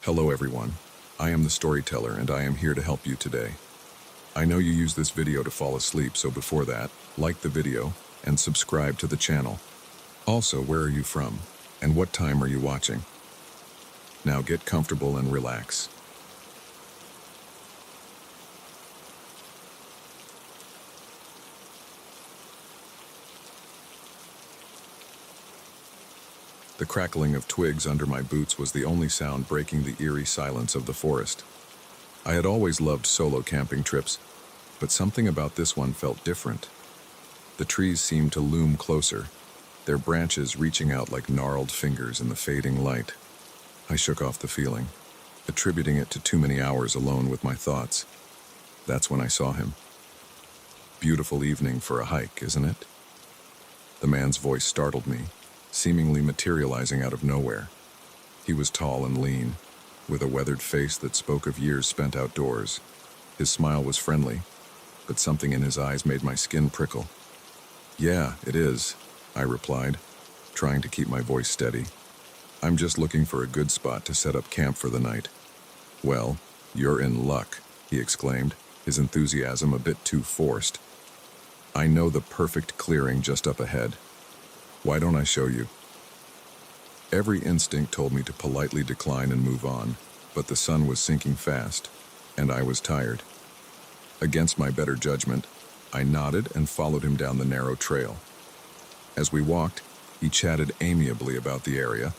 Hello everyone, I am the storyteller and I am here to help you today. I know you use this video to fall asleep, so before that, like the video and subscribe to the channel. Also, where are you from and what time are you watching? Now get comfortable and relax. The crackling of twigs under my boots was the only sound breaking the eerie silence of the forest. I had always loved solo camping trips, but something about this one felt different. The trees seemed to loom closer, their branches reaching out like gnarled fingers in the fading light. I shook off the feeling, attributing it to too many hours alone with my thoughts. That's when I saw him. Beautiful evening for a hike, isn't it? The man's voice startled me, seemingly materializing out of nowhere. He was tall and lean, with a weathered face that spoke of years spent outdoors. His smile was friendly, but something in his eyes made my skin prickle. "Yeah, it is," I replied, trying to keep my voice steady. "I'm just looking for a good spot to set up camp for the night." "Well, you're in luck," he exclaimed, his enthusiasm a bit too forced. "I know the perfect clearing just up ahead. Why don't I show you?" Every instinct told me to politely decline and move on, but the sun was sinking fast, and I was tired. Against my better judgment, I nodded and followed him down the narrow trail. As we walked, he chatted amiably about the area,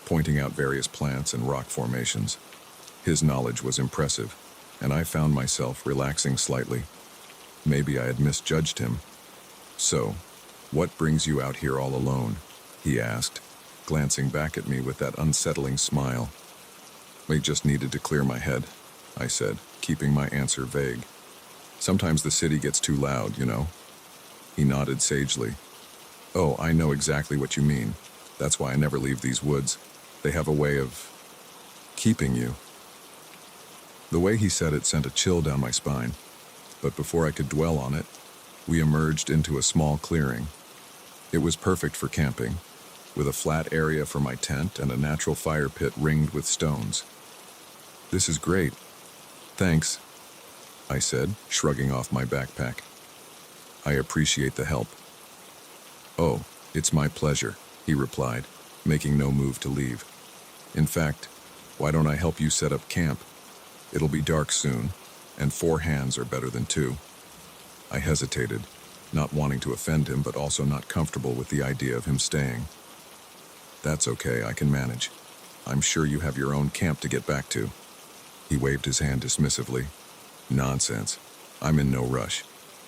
pointing out various plants and rock formations. His knowledge was impressive, and I found myself relaxing slightly. Maybe I had misjudged him. "So, what brings you out here all alone?" he asked, glancing back at me with that unsettling smile. "We just needed to clear my head," I said, keeping my answer vague. "Sometimes the city gets too loud, you know." He nodded sagely. "Oh, I know exactly what you mean. That's why I never leave these woods. They have a way of keeping you." The way he said it sent a chill down my spine, but before I could dwell on it, we emerged into a small clearing. It was perfect for camping, with a flat area for my tent and a natural fire pit ringed with stones. "This is great. Thanks," I said, shrugging off my backpack. "I appreciate the help." "Oh, it's my pleasure," he replied, making no move to leave. "In fact, why don't I help you set up camp? It'll be dark soon, and 4 hands are better than 2. I hesitated, not wanting to offend him, but also not comfortable with the idea of him staying. "That's okay, I can manage. I'm sure you have your own camp to get back to." He waved his hand dismissively. "Nonsense. I'm in no rush.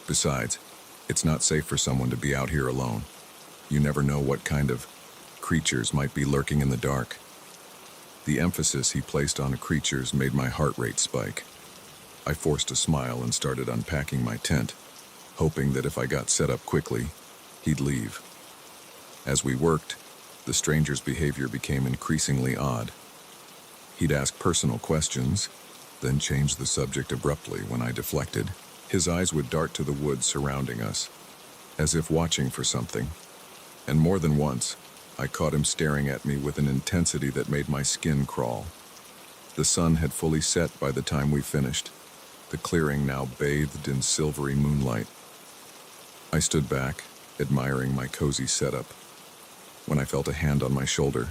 Besides, it's not safe for someone to be out here alone. You never know what kind of creatures might be lurking in the dark." The emphasis he placed on creatures made my heart rate spike. I forced a smile and started unpacking my tent, hoping that if I got set up quickly, he'd leave. As we worked, the stranger's behavior became increasingly odd. He'd ask personal questions, then change the subject abruptly when I deflected. His eyes would dart to the woods surrounding us, as if watching for something. And more than once, I caught him staring at me with an intensity that made my skin crawl. The sun had fully set by the time we finished, the clearing now bathed in silvery moonlight. I stood back, admiring my cozy setup, when I felt a hand on my shoulder.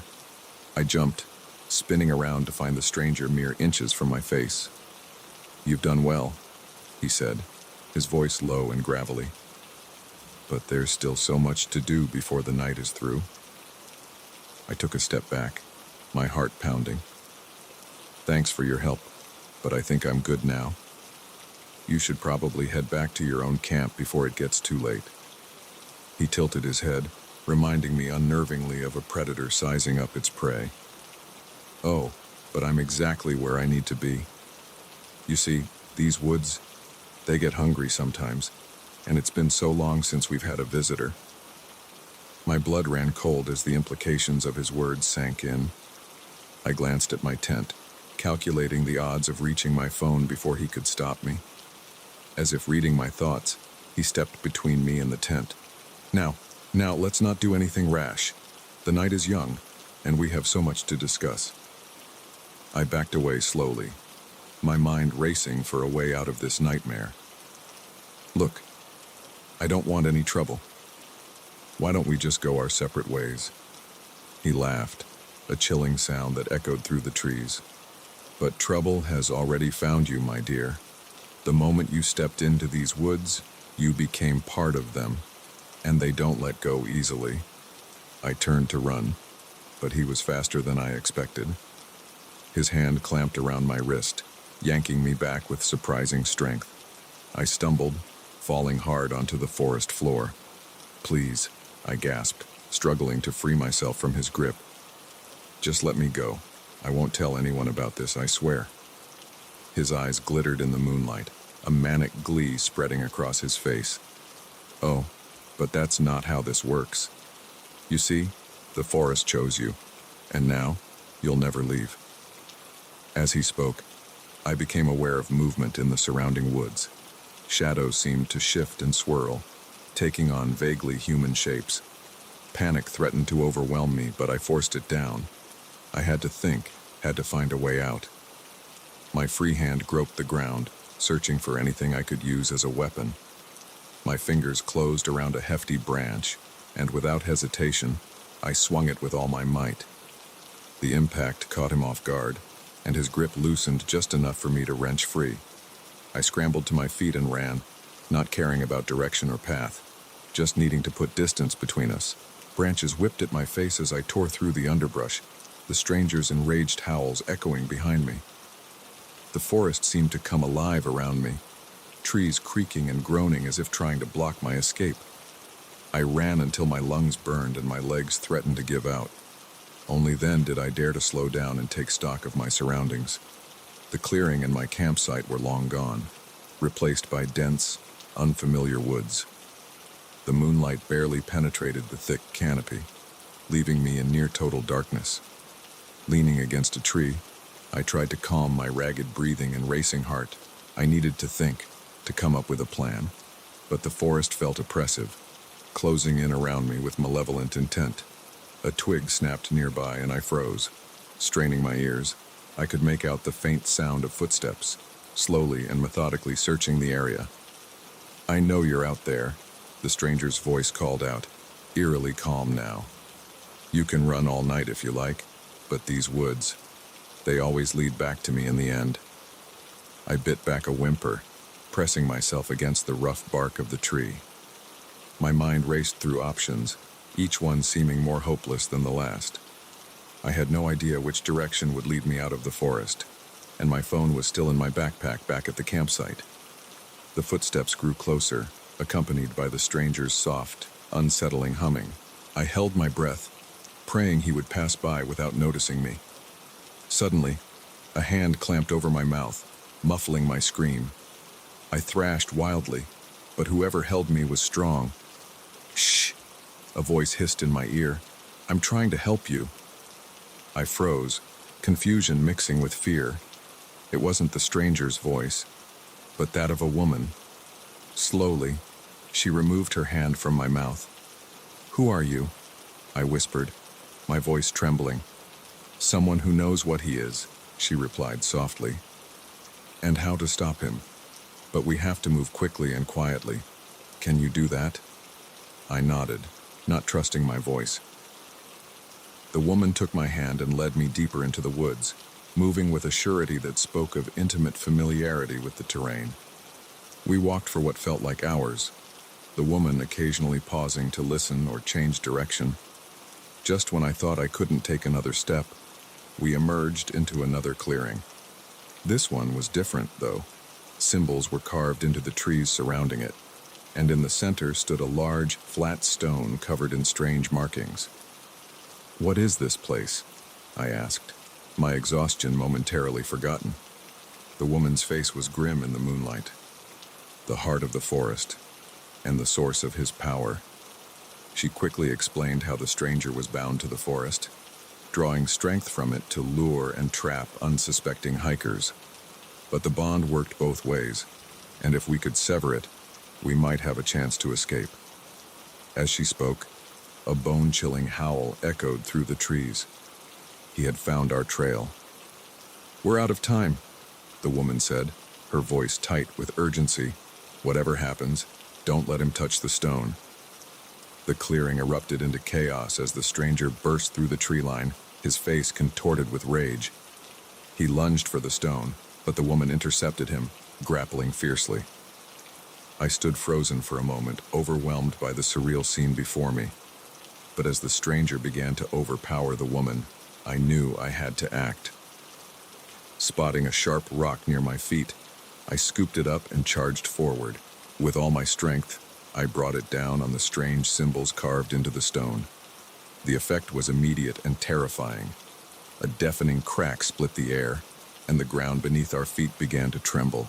I jumped, spinning around to find the stranger mere inches from my face. "You've done well," he said, his voice low and gravelly. "But there's still so much to do before the night is through." I took a step back, my heart pounding. "Thanks for your help, but I think I'm good now. You should probably head back to your own camp before it gets too late." He tilted his head, reminding me unnervingly of a predator sizing up its prey. "Oh, but I'm exactly where I need to be. You see, these woods, they get hungry sometimes, and it's been so long since we've had a visitor." My blood ran cold as the implications of his words sank in. I glanced at my tent, calculating the odds of reaching my phone before he could stop me. As if reading my thoughts, he stepped between me and the tent. Now, let's not do anything rash. The night is young, and we have so much to discuss." I backed away slowly, my mind racing for a way out of this nightmare. Look, I don't want any trouble. Why don't we just go our separate ways? He laughed, a chilling sound that echoed through the trees. But trouble has already found you, my dear. The moment you stepped into these woods, you became part of them, and they don't let go easily. I turned to run, but he was faster than I expected. His hand clamped around my wrist, yanking me back with surprising strength. I stumbled, falling hard onto the forest floor. Please, I gasped, struggling to free myself from his grip. Just let me go. I won't tell anyone about this, I swear. His eyes glittered in the moonlight, a manic glee spreading across his face. Oh, but that's not how this works. You see, the forest chose you, and now you'll never leave. As he spoke, I became aware of movement in the surrounding woods. Shadows seemed to shift and swirl, taking on vaguely human shapes. Panic threatened to overwhelm me, but I forced it down. I had to think, had to find a way out. My free hand groped the ground, searching for anything I could use as a weapon. My fingers closed around a hefty branch, and without hesitation, I swung it with all my might. The impact caught him off guard, and his grip loosened just enough for me to wrench free. I scrambled to my feet and ran, not caring about direction or path, just needing to put distance between us. Branches whipped at my face as I tore through the underbrush, the stranger's enraged howls echoing behind me. The forest seemed to come alive around me, trees creaking and groaning as if trying to block my escape. I ran until my lungs burned and my legs threatened to give out. Only then did I dare to slow down and take stock of my surroundings. The clearing and my campsite were long gone, replaced by dense, unfamiliar woods. The moonlight barely penetrated the thick canopy, leaving me in near total darkness. Leaning against a tree, I tried to calm my ragged breathing and racing heart. I needed to think, to come up with a plan. But the forest felt oppressive, closing in around me with malevolent intent. A twig snapped nearby and I froze. Straining my ears, I could make out the faint sound of footsteps, slowly and methodically searching the area. I know you're out there, the stranger's voice called out, eerily calm now. You can run all night if you like, but these woods, they always lead back to me in the end. I bit back a whimper, pressing myself against the rough bark of the tree. My mind raced through options, each one seeming more hopeless than the last. I had no idea which direction would lead me out of the forest, and my phone was still in my backpack back at the campsite. The footsteps grew closer, accompanied by the stranger's soft, unsettling humming. I held my breath, praying he would pass by without noticing me. Suddenly, a hand clamped over my mouth, muffling my scream. I thrashed wildly, but whoever held me was strong. Shh! A voice hissed in my ear. I'm trying to help you. I froze, confusion mixing with fear. It wasn't the stranger's voice, but that of a woman. Slowly, she removed her hand from my mouth. Who are you? I whispered, my voice trembling. Someone who knows what he is, she replied softly. And how to stop him. But we have to move quickly and quietly. Can you do that? I nodded, not trusting my voice. The woman took my hand and led me deeper into the woods, moving with a surety that spoke of intimate familiarity with the terrain. We walked for what felt like hours, the woman occasionally pausing to listen or change direction. Just when I thought I couldn't take another step, we emerged into another clearing. This one was different, though. Symbols were carved into the trees surrounding it, and in the center stood a large, flat stone covered in strange markings. What is this place? I asked, my exhaustion momentarily forgotten. The woman's face was grim in the moonlight. The heart of the forest, and the source of his power. She quickly explained how the stranger was bound to the forest, drawing strength from it to lure and trap unsuspecting hikers. But the bond worked both ways, and if we could sever it, we might have a chance to escape. As she spoke, a bone-chilling howl echoed through the trees. He had found our trail. "We're out of time," the woman said, her voice tight with urgency. "Whatever happens, don't let him touch the stone." The clearing erupted into chaos as the stranger burst through the tree line, his face contorted with rage. He lunged for the stone, but the woman intercepted him, grappling fiercely. I stood frozen for a moment, overwhelmed by the surreal scene before me. But as the stranger began to overpower the woman, I knew I had to act. Spotting a sharp rock near my feet, I scooped it up and charged forward. With all my strength, I brought it down on the strange symbols carved into the stone. The effect was immediate and terrifying. A deafening crack split the air, and the ground beneath our feet began to tremble.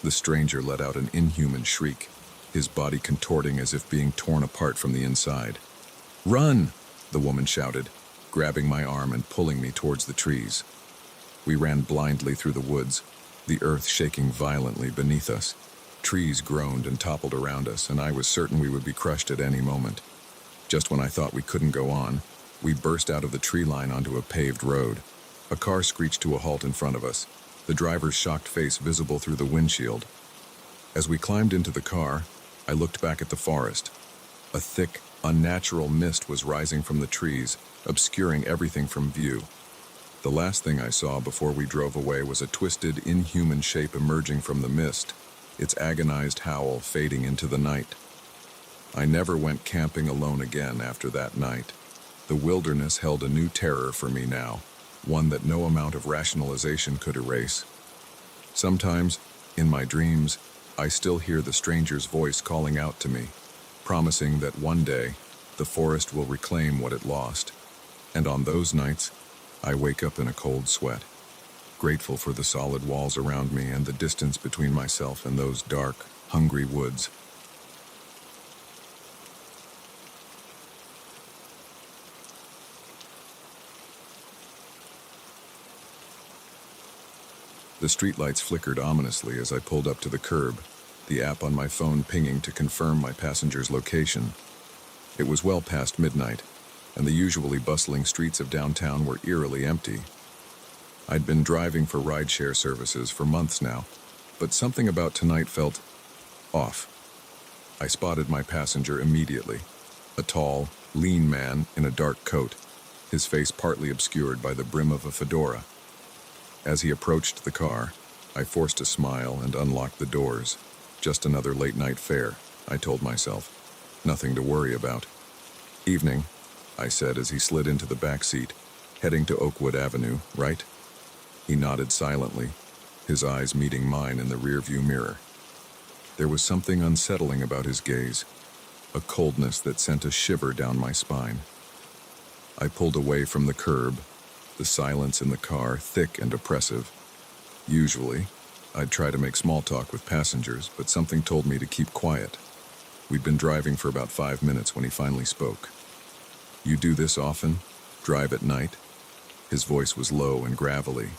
The stranger let out an inhuman shriek, his body contorting as if being torn apart from the inside. "Run!" the woman shouted, grabbing my arm and pulling me towards the trees. We ran blindly through the woods, the earth shaking violently beneath us. Trees groaned and toppled around us, and I was certain we would be crushed at any moment. Just when I thought we couldn't go on, we burst out of the tree line onto a paved road. A car screeched to a halt in front of us, the driver's shocked face visible through the windshield. As we climbed into the car, I looked back at the forest. A thick, unnatural mist was rising from the trees, obscuring everything from view. The last thing I saw before we drove away was a twisted, inhuman shape emerging from the mist, its agonized howl fading into the night. I never went camping alone again after that night. The wilderness held a new terror for me now, one that no amount of rationalization could erase. Sometimes, in my dreams, I still hear the stranger's voice calling out to me, promising that one day, the forest will reclaim what it lost. And on those nights, I wake up in a cold sweat, grateful for the solid walls around me and the distance between myself and those dark, hungry woods. The streetlights flickered ominously as I pulled up to the curb, the app on my phone pinging to confirm my passenger's location. It was well past midnight, and the usually bustling streets of downtown were eerily empty. I'd been driving for rideshare services for months now, but something about tonight felt off. I spotted my passenger immediately, a tall, lean man in a dark coat, his face partly obscured by the brim of a fedora. As he approached the car, I forced a smile and unlocked the doors. Just another late-night fare, I told myself. Nothing to worry about. "Evening," I said as he slid into the back seat, "heading to Oakwood Avenue, right?" He nodded silently, his eyes meeting mine in the rearview mirror. There was something unsettling about his gaze, a coldness that sent a shiver down my spine. I pulled away from the curb, the silence in the car thick and oppressive. Usually, I'd try to make small talk with passengers, but something told me to keep quiet. We'd been driving for about 5 minutes when he finally spoke. "You do this often? Drive at night?" His voice was low and gravelly,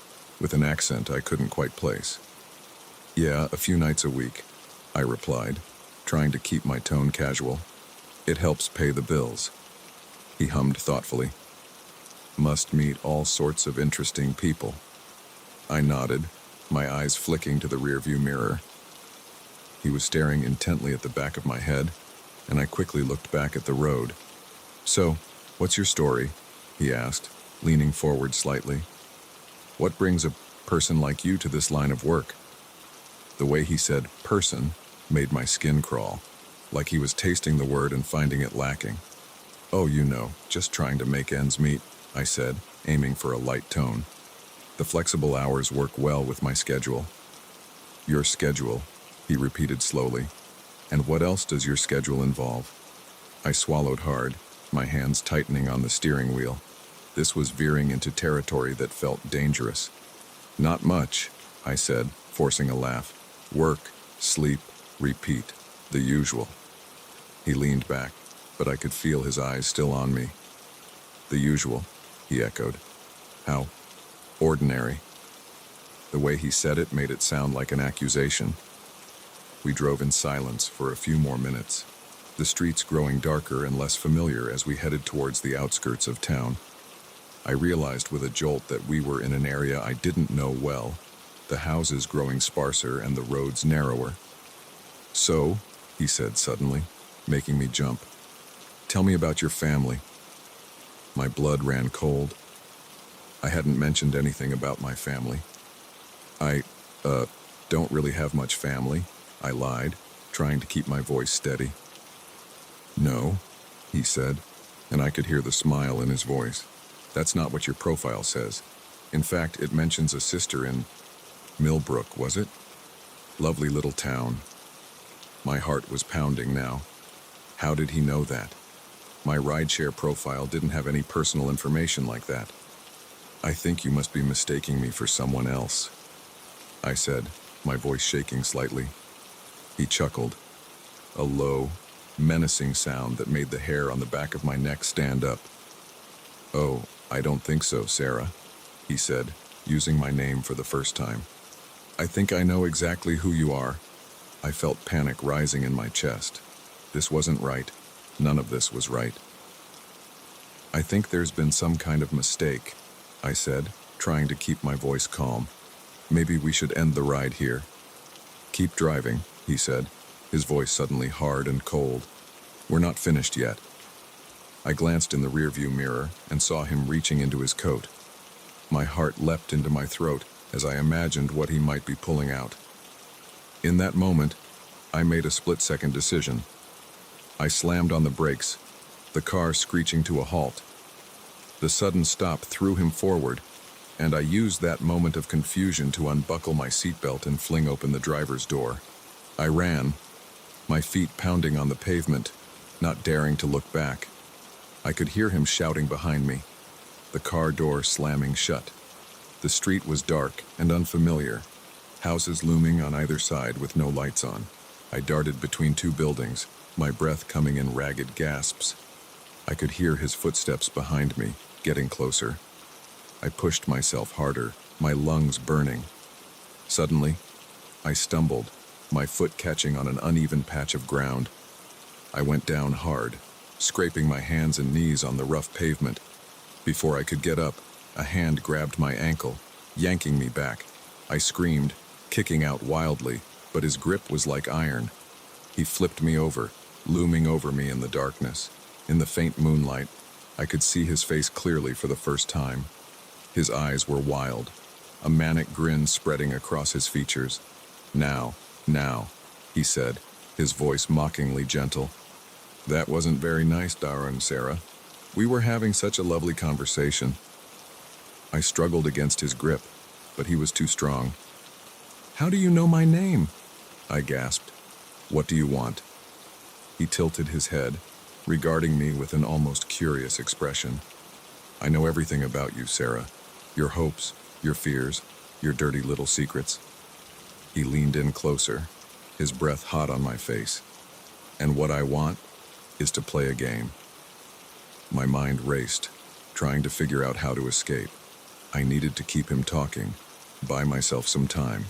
with an accent I couldn't quite place. "Yeah, a few nights a week," I replied, trying to keep my tone casual. "It helps pay the bills." He hummed thoughtfully. "Must meet all sorts of interesting people." I nodded, my eyes flicking to the rearview mirror. He was staring intently at the back of my head, and I quickly looked back at the road. "So, what's your story?" he asked, leaning forward slightly. "What brings a person like you to this line of work?" The way he said "person" made my skin crawl, like he was tasting the word and finding it lacking. "Oh, just trying to make ends meet," I said, aiming for a light tone. "The flexible hours work well with my schedule." "Your schedule," he repeated slowly. "And what else does your schedule involve?" I swallowed hard, my hands tightening on the steering wheel. This was veering into territory that felt dangerous. "Not much," I said, forcing a laugh. "Work, sleep, repeat, the usual." He leaned back, but I could feel his eyes still on me. "The usual," he echoed. "How ordinary." The way he said it made it sound like an accusation. We drove in silence for a few more minutes, the streets growing darker and less familiar as we headed towards the outskirts of town. I realized with a jolt that we were in an area I didn't know well, the houses growing sparser and the roads narrower. "So," he said suddenly, making me jump, "tell me about your family." My blood ran cold. I hadn't mentioned anything about my family. I, don't really have much family," I lied, trying to keep my voice steady. "No," he said, and I could hear the smile in his voice. "That's not what your profile says. In fact, it mentions a sister in Millbrook, was it? Lovely little town." My heart was pounding now. How did he know that? My rideshare profile didn't have any personal information like that. "I think you must be mistaking me for someone else," I said, my voice shaking slightly. He chuckled, a low, menacing sound that made the hair on the back of my neck stand up. "Oh, I don't think so, Sarah," he said, using my name for the first time. "I think I know exactly who you are." I felt panic rising in my chest. This wasn't right. None of this was right. "I think there's been some kind of mistake," I said, trying to keep my voice calm. "Maybe we should end the ride here." "Keep driving," he said, his voice suddenly hard and cold. "We're not finished yet." I glanced in the rearview mirror and saw him reaching into his coat. My heart leapt into my throat as I imagined what he might be pulling out. In that moment, I made a split-second decision. I slammed on the brakes, the car screeching to a halt. The sudden stop threw him forward, and I used that moment of confusion to unbuckle my seatbelt and fling open the driver's door. I ran, my feet pounding on the pavement, not daring to look back. I could hear him shouting behind me, the car door slamming shut. The street was dark and unfamiliar, houses looming on either side with no lights on. I darted between two buildings, my breath coming in ragged gasps. I could hear his footsteps behind me, getting closer. I pushed myself harder, my lungs burning. Suddenly, I stumbled, my foot catching on an uneven patch of ground. I went down hard, scraping my hands and knees on the rough pavement. Before I could get up, a hand grabbed my ankle, yanking me back. I screamed, kicking out wildly, but his grip was like iron. He flipped me over, looming over me in the darkness. In the faint moonlight, I could see his face clearly for the first time. His eyes were wild, a manic grin spreading across his features. Now, he said, his voice mockingly gentle. "That wasn't very nice, Dara and Sarah. We were having such a lovely conversation." I struggled against his grip, but he was too strong. "How do you know my name?" I gasped. "What do you want?" He tilted his head, regarding me with an almost curious expression. "I know everything about you, Sarah. Your hopes, your fears, your dirty little secrets." He leaned in closer, his breath hot on my face. "And what I want is to play a game." My mind raced, trying to figure out how to escape. I needed to keep him talking, buy myself some time.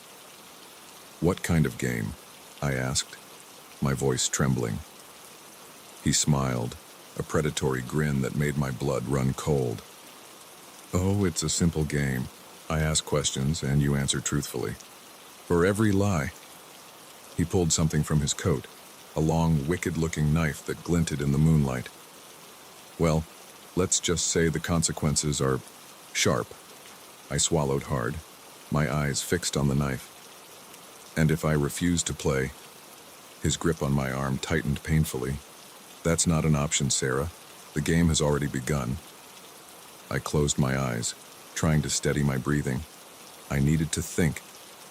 "What kind of game?" I asked, my voice trembling. He smiled, a predatory grin that made my blood run cold. "Oh, it's a simple game. I ask questions and you answer truthfully. For every lie." He pulled something from his coat, a long, wicked-looking knife that glinted in the moonlight. "Well, let's just say the consequences are sharp." I swallowed hard, my eyes fixed on the knife. "And if I refuse to play?" His grip on my arm tightened painfully. "That's not an option, Sarah. The game has already begun." I closed my eyes, trying to steady my breathing. I needed to think,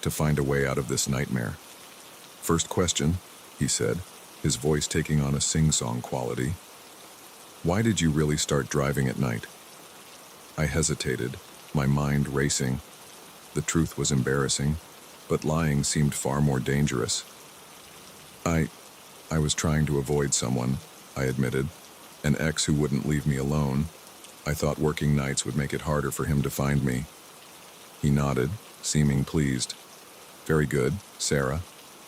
to find a way out of this nightmare. "First question," he said, his voice taking on a sing-song quality. "Why did you really start driving at night?" I hesitated, my mind racing. The truth was embarrassing, but lying seemed far more dangerous. I was trying to avoid someone," I admitted. "An ex who wouldn't leave me alone. I thought working nights would make it harder for him to find me." He nodded, seeming pleased. "Very good, Sarah.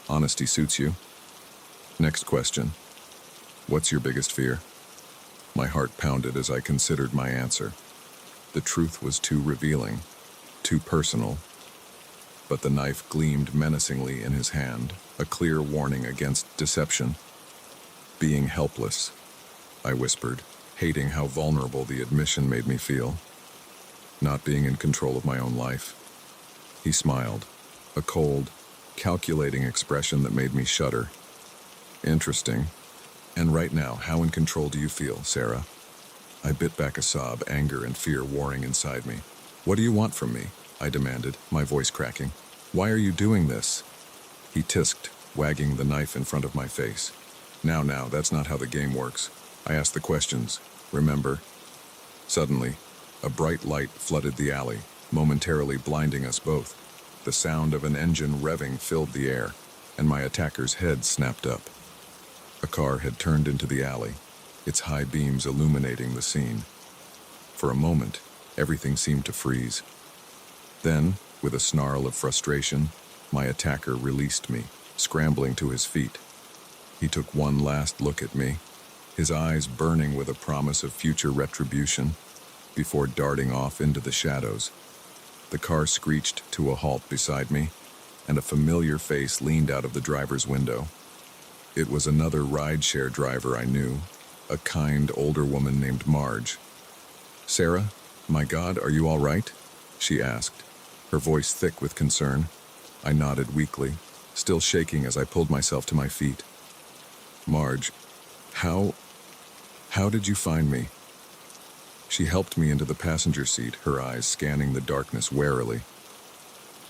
Honesty suits you. Next question. What's your biggest fear?" My heart pounded as I considered my answer. The truth was too revealing, too personal, but the knife gleamed menacingly in his hand, a clear warning against deception. Being helpless, I whispered, hating how vulnerable the admission made me feel. Not being in control of my own life. He smiled, a cold, calculating expression that made me shudder. Interesting. And right now, how in control do you feel, Sarah? I bit back a sob, anger and fear warring inside me. What do you want from me? I demanded, my voice cracking. Why are you doing this? He tisked, wagging the knife in front of my face. Now, that's not how the game works. I asked the questions, remember? Suddenly, a bright light flooded the alley, momentarily blinding us both. The sound of an engine revving filled the air, and my attacker's head snapped up. A car had turned into the alley, its high beams illuminating the scene. For a moment, everything seemed to freeze. Then, with a snarl of frustration, my attacker released me, scrambling to his feet. He took one last look at me, his eyes burning with a promise of future retribution, before darting off into the shadows. The car screeched to a halt beside me, and a familiar face leaned out of the driver's window. It was another rideshare driver I knew, a kind older woman named Marge. "Sarah, my God, are you all right?" she asked, her voice thick with concern. I nodded weakly, still shaking as I pulled myself to my feet. "Marge, how did you find me?" She helped me into the passenger seat, her eyes scanning the darkness warily.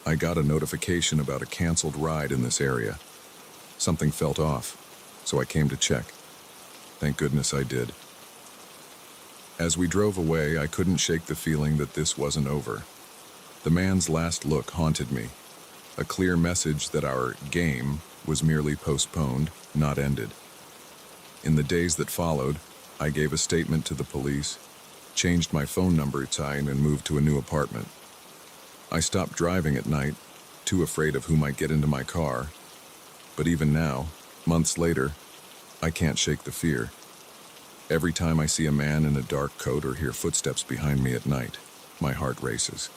"I got a notification about a canceled ride in this area. Something felt off, so I came to check. Thank goodness I did." As we drove away, I couldn't shake the feeling that this wasn't over. The man's last look haunted me, a clear message that our game was merely postponed, not ended. In the days that followed, I gave a statement to the police, changed my phone number and moved to a new apartment. I stopped driving at night, too afraid of who might get into my car. But even now, months later, I can't shake the fear. Every time I see a man in a dark coat or hear footsteps behind me at night, my heart races.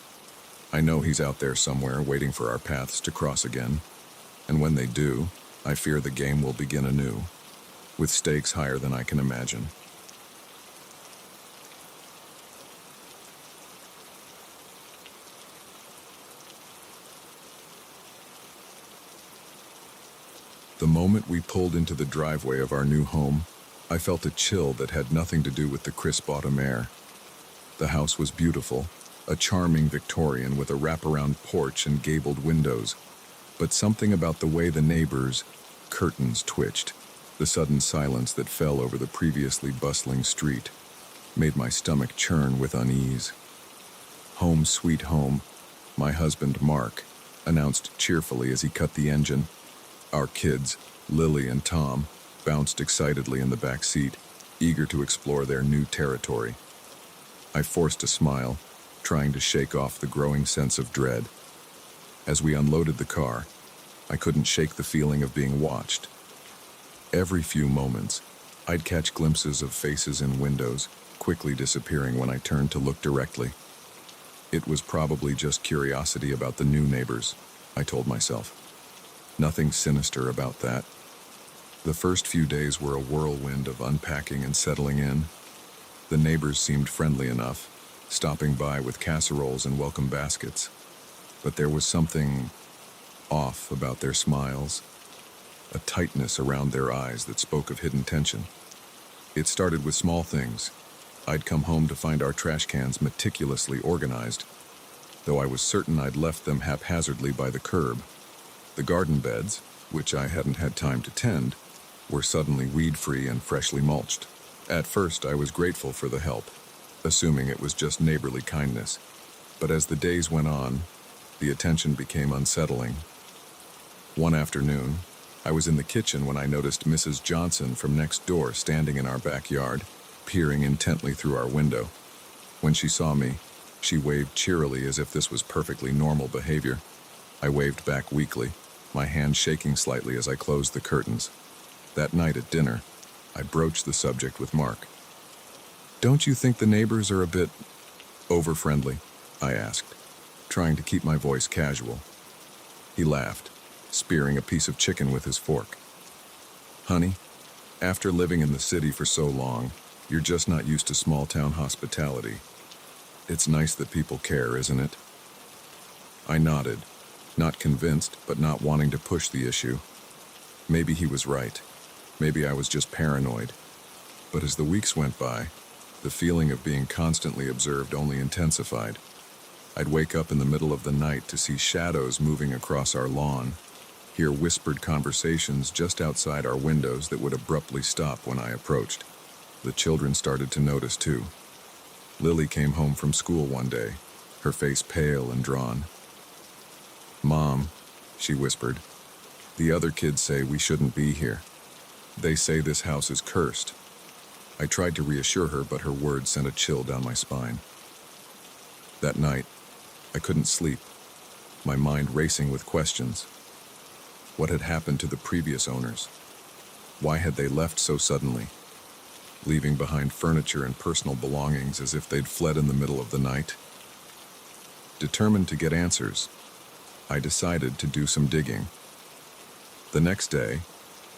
I know he's out there somewhere waiting for our paths to cross again. And when they do, I fear the game will begin anew, with stakes higher than I can imagine. The moment we pulled into the driveway of our new home, I felt a chill that had nothing to do with the crisp autumn air. The house was beautiful, a charming Victorian with a wraparound porch and gabled windows, but something about the way the neighbors' curtains twitched, the sudden silence that fell over the previously bustling street, made my stomach churn with unease. "Home sweet home," my husband Mark announced cheerfully as he cut the engine. Our kids, Lily and Tom, bounced excitedly in the back seat, eager to explore their new territory. I forced a smile, trying to shake off the growing sense of dread. As we unloaded the car, I couldn't shake the feeling of being watched. Every few moments, I'd catch glimpses of faces in windows, quickly disappearing when I turned to look directly. It was probably just curiosity about the new neighbors, I told myself. Nothing sinister about that. The first few days were a whirlwind of unpacking and settling in. The neighbors seemed friendly enough, stopping by with casseroles and welcome baskets. But there was something off about their smiles, a tightness around their eyes that spoke of hidden tension. It started with small things. I'd come home to find our trash cans meticulously organized, though I was certain I'd left them haphazardly by the curb. The garden beds, which I hadn't had time to tend, were suddenly weed-free and freshly mulched. At first, I was grateful for the help, assuming it was just neighborly kindness. But as the days went on, the attention became unsettling. One afternoon, I was in the kitchen when I noticed Mrs. Johnson from next door standing in our backyard, peering intently through our window. When she saw me, she waved cheerily as if this was perfectly normal behavior. I waved back weakly, my hand shaking slightly as I closed the curtains. That night at dinner, I broached the subject with Mark. "Don't you think the neighbors are a bit Over-friendly? I asked, trying to keep my voice casual. He laughed, spearing a piece of chicken with his fork. Honey, after living in the city for so long, you're just not used to small-town hospitality. It's nice that people care, isn't it? I nodded, not convinced, but not wanting to push the issue. Maybe he was right. Maybe I was just paranoid. But as the weeks went by, the feeling of being constantly observed only intensified. I'd wake up in the middle of the night to see shadows moving across our lawn, hear whispered conversations just outside our windows that would abruptly stop when I approached. The children started to notice too. Lily came home from school one day, her face pale and drawn. "Mom," she whispered, "the other kids say we shouldn't be here. They say this house is cursed." I tried to reassure her, but her words sent a chill down my spine. That night, I couldn't sleep, my mind racing with questions. What had happened to the previous owners? Why had they left so suddenly, leaving behind furniture and personal belongings as if they'd fled in the middle of the night? Determined to get answers, I decided to do some digging. The next day,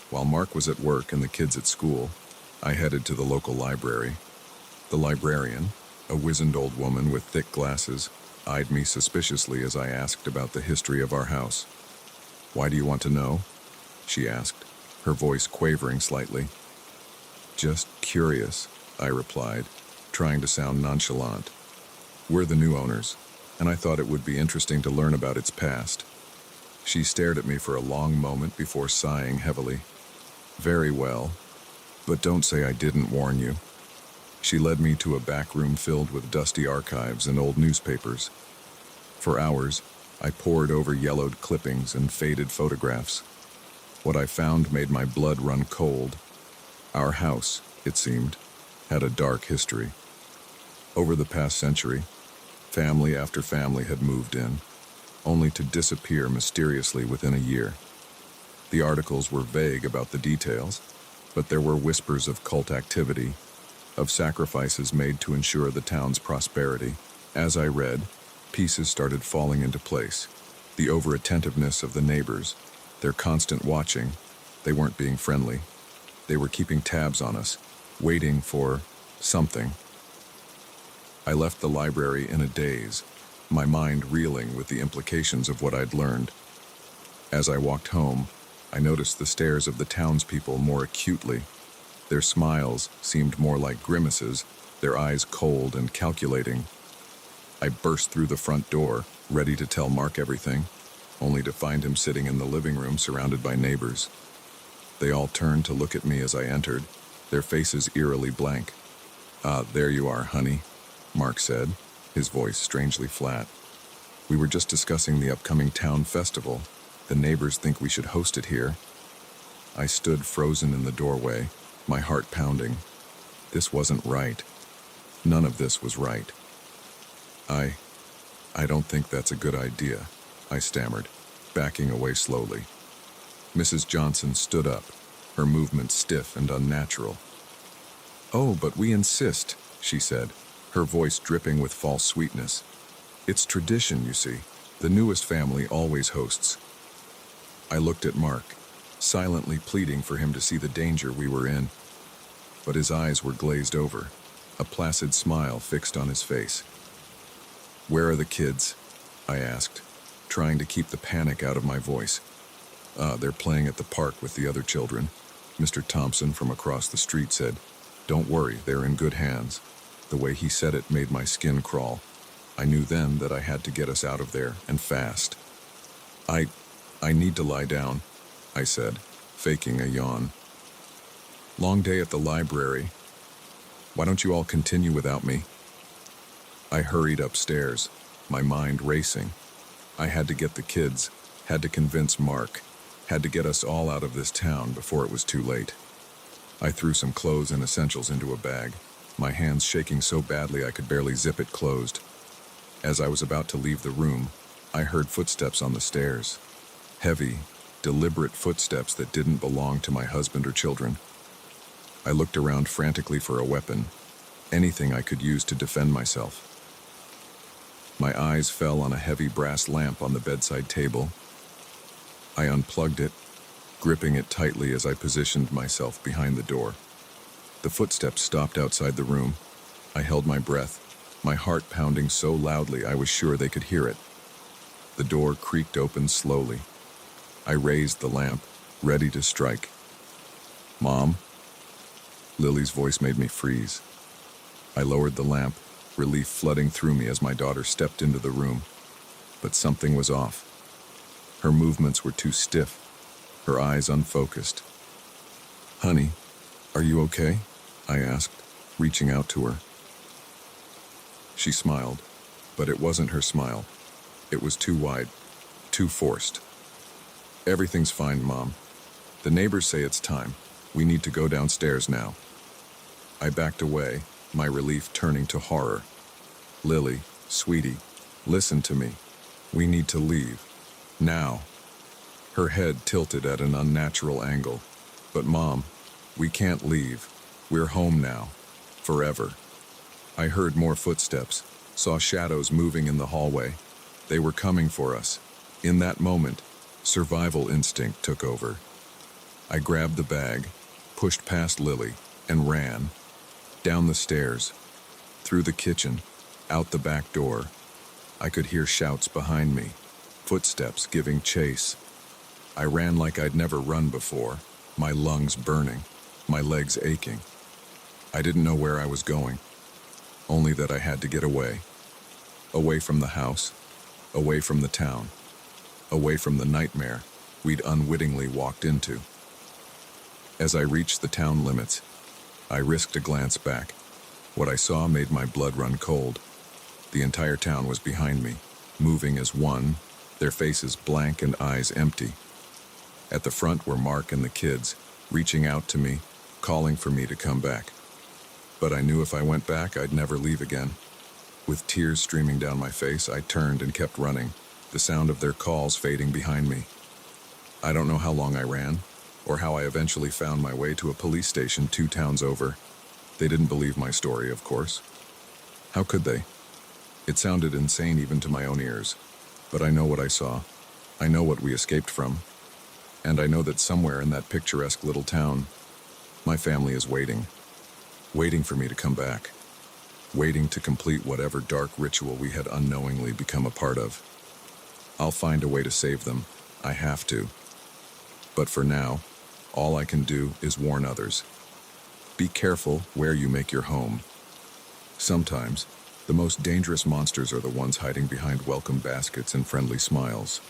while Mark was at work and the kids at school, I headed to the local library. The librarian, a wizened old woman with thick glasses, eyed me suspiciously as I asked about the history of our house. "Why do you want to know?" she asked, her voice quavering slightly. "Just curious," I replied, trying to sound nonchalant. "We're the new owners, and I thought it would be interesting to learn about its past." She stared at me for a long moment before sighing heavily. "Very well, but don't say I didn't warn you." She led me to a back room filled with dusty archives and old newspapers. For hours, I pored over yellowed clippings and faded photographs. What I found made my blood run cold. Our house, it seemed, had a dark history. Over the past century, family after family had moved in, only to disappear mysteriously within a year. The articles were vague about the details, but there were whispers of cult activity, of sacrifices made to ensure the town's prosperity. As I read, pieces started falling into place. The over-attentiveness of the neighbors, their constant watching. They weren't being friendly. They were keeping tabs on us, waiting for something. I left the library in a daze, my mind reeling with the implications of what I'd learned. As I walked home, I noticed the stares of the townspeople more acutely. Their smiles seemed more like grimaces, their eyes cold and calculating. I burst through the front door, ready to tell Mark everything, only to find him sitting in the living room surrounded by neighbors. They all turned to look at me as I entered, their faces eerily blank. "Ah, there you are, honey," Mark said, his voice strangely flat. "We were just discussing the upcoming town festival. The neighbors think we should host it here." I stood frozen in the doorway, my heart pounding. This wasn't right. None of this was right. I don't think that's a good idea," I stammered, backing away slowly. Mrs. Johnson stood up, her movements stiff and unnatural. "Oh, but we insist," she said, her voice dripping with false sweetness. "It's tradition, you see. The newest family always hosts." I looked at Mark, silently pleading for him to see the danger we were in. But his eyes were glazed over, a placid smile fixed on his face. "Where are the kids?" I asked, trying to keep the panic out of my voice. They're playing at the park with the other children," Mr. Thompson from across the street said. "Don't worry, they're in good hands." The way he said it made my skin crawl. I knew then that I had to get us out of there, and fast. I need to lie down," I said, faking a yawn. "Long day at the library. Why don't you all continue without me?" I hurried upstairs, my mind racing. I had to get the kids, had to convince Mark, had to get us all out of this town before it was too late. I threw some clothes and essentials into a bag, my hands shaking so badly I could barely zip it closed. As I was about to leave the room, I heard footsteps on the stairs. Heavy, deliberate footsteps that didn't belong to my husband or children. I looked around frantically for a weapon, anything I could use to defend myself. My eyes fell on a heavy brass lamp on the bedside table. I unplugged it, gripping it tightly as I positioned myself behind the door. The footsteps stopped outside the room. I held my breath, my heart pounding so loudly I was sure they could hear it. The door creaked open slowly. I raised the lamp, ready to strike. "Mom?" Lily's voice made me freeze. I lowered the lamp, relief flooding through me as my daughter stepped into the room. But something was off. Her movements were too stiff, her eyes unfocused. "Honey, are you okay?" I asked, reaching out to her. She smiled, but it wasn't her smile. It was too wide, too forced. "Everything's fine, Mom. The neighbors say it's time. We need to go downstairs now." I backed away, my relief turning to horror. "Lily, sweetie, listen to me. We need to leave. Now." Her head tilted at an unnatural angle. "But Mom, we can't leave. We're home now. Forever." I heard more footsteps, saw shadows moving in the hallway. They were coming for us. In that moment, survival instinct took over. I grabbed the bag, pushed past Lily, and ran. Down the stairs, through the kitchen, out the back door. I could hear shouts behind me, footsteps giving chase. I ran like I'd never run before, my lungs burning, my legs aching. I didn't know where I was going, only that I had to get away. Away from the house, away from the town, away from the nightmare we'd unwittingly walked into. As I reached the town limits, I risked a glance back. What I saw made my blood run cold. The entire town was behind me, moving as one, their faces blank and eyes empty. At the front were Mark and the kids, reaching out to me, calling for me to come back. But I knew if I went back, I'd never leave again. With tears streaming down my face, I turned and kept running, the sound of their calls fading behind me. I don't know how long I ran, or how I eventually found my way to a police station 2 towns over. They didn't believe my story, of course. How could they? It sounded insane even to my own ears. But I know what I saw. I know what we escaped from. And I know that somewhere in that picturesque little town, my family is waiting. Waiting for me to come back. Waiting to complete whatever dark ritual we had unknowingly become a part of. I'll find a way to save them. I have to. But for now, all I can do is warn others. Be careful where you make your home. Sometimes, the most dangerous monsters are the ones hiding behind welcome baskets and friendly smiles.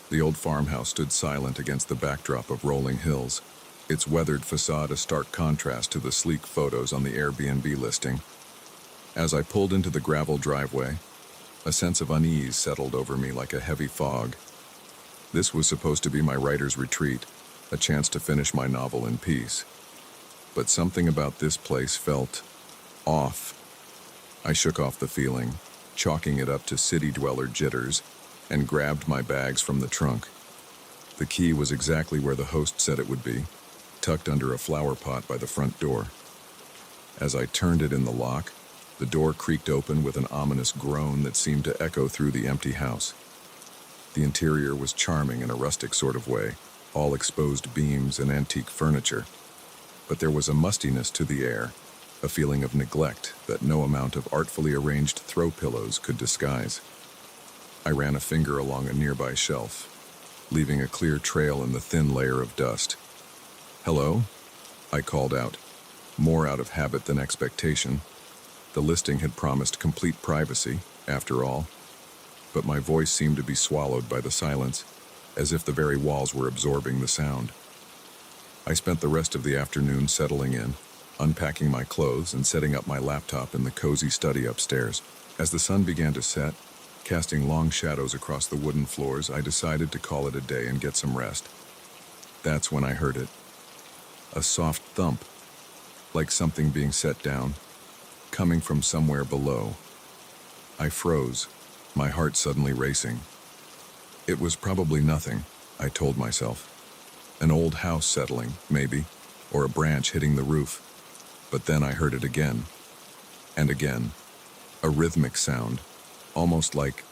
The old farmhouse stood silent against the backdrop of rolling hills, its weathered facade a stark contrast to the sleek photos on the Airbnb listing. As I pulled into the gravel driveway, a sense of unease settled over me like a heavy fog. This was supposed to be my writer's retreat, a chance to finish my novel in peace. But something about this place felt off. I shook off the feeling, chalking it up to city dweller jitters, and grabbed my bags from the trunk. The key was exactly where the host said it would be, tucked under a flower pot by the front door. As I turned it in the lock, the door creaked open with an ominous groan that seemed to echo through the empty house. The interior was charming in a rustic sort of way, all exposed beams and antique furniture. But there was a mustiness to the air, a feeling of neglect that no amount of artfully arranged throw pillows could disguise. I ran a finger along a nearby shelf, leaving a clear trail in the thin layer of dust. "Hello?" I called out, more out of habit than expectation. The listing had promised complete privacy, after all, but my voice seemed to be swallowed by the silence, as if the very walls were absorbing the sound. I spent the rest of the afternoon settling in, unpacking my clothes and setting up my laptop in the cozy study upstairs. As the sun began to set, casting long shadows across the wooden floors, I decided to call it a day and get some rest. That's when I heard it. A soft thump, like something being set down, coming from somewhere below. I froze, my heart suddenly racing. It was probably nothing, I told myself. An old house settling, maybe, or a branch hitting the roof. But then I heard it again, and again. A rhythmic sound, almost like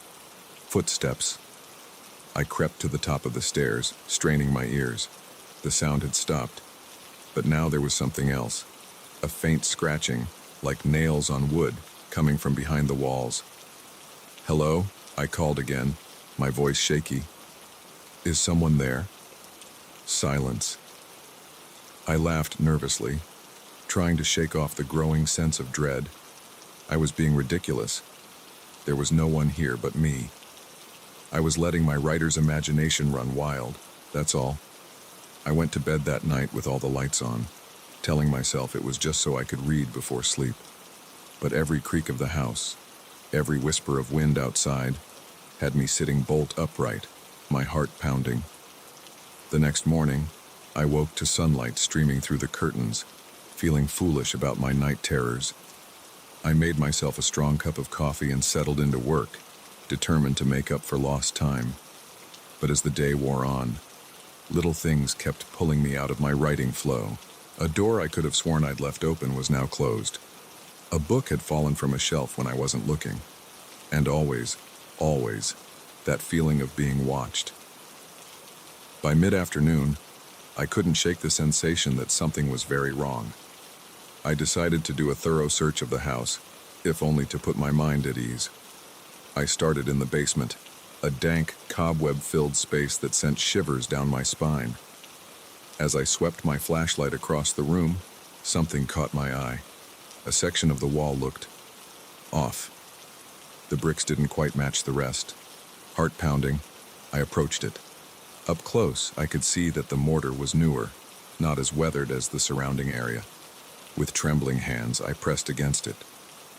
footsteps. I crept to the top of the stairs, straining my ears. The sound had stopped, but now there was something else. A faint scratching, like nails on wood, coming from behind the walls. "Hello?" I called again, my voice shaky. "Is someone there?" Silence. I laughed nervously, trying to shake off the growing sense of dread. I was being ridiculous. There was no one here but me. I was letting my writer's imagination run wild, that's all. I went to bed that night with all the lights on, telling myself it was just so I could read before sleep. But every creak of the house, every whisper of wind outside, had me sitting bolt upright, my heart pounding. The next morning, I woke to sunlight streaming through the curtains, feeling foolish about my night terrors. I made myself a strong cup of coffee and settled into work, determined to make up for lost time. But as the day wore on, little things kept pulling me out of my writing flow. A door I could have sworn I'd left open was now closed. A book had fallen from a shelf when I wasn't looking. And always, that feeling of being watched. By mid-afternoon, I couldn't shake the sensation that something was very wrong. I decided to do a thorough search of the house, if only to put my mind at ease. I started in the basement, a dank, cobweb-filled space that sent shivers down my spine. As I swept my flashlight across the room, something caught my eye. A section of the wall looked off. The bricks didn't quite match the rest. Heart pounding, I approached it. Up close, I could see that the mortar was newer, not as weathered as the surrounding area. With trembling hands, I pressed against it.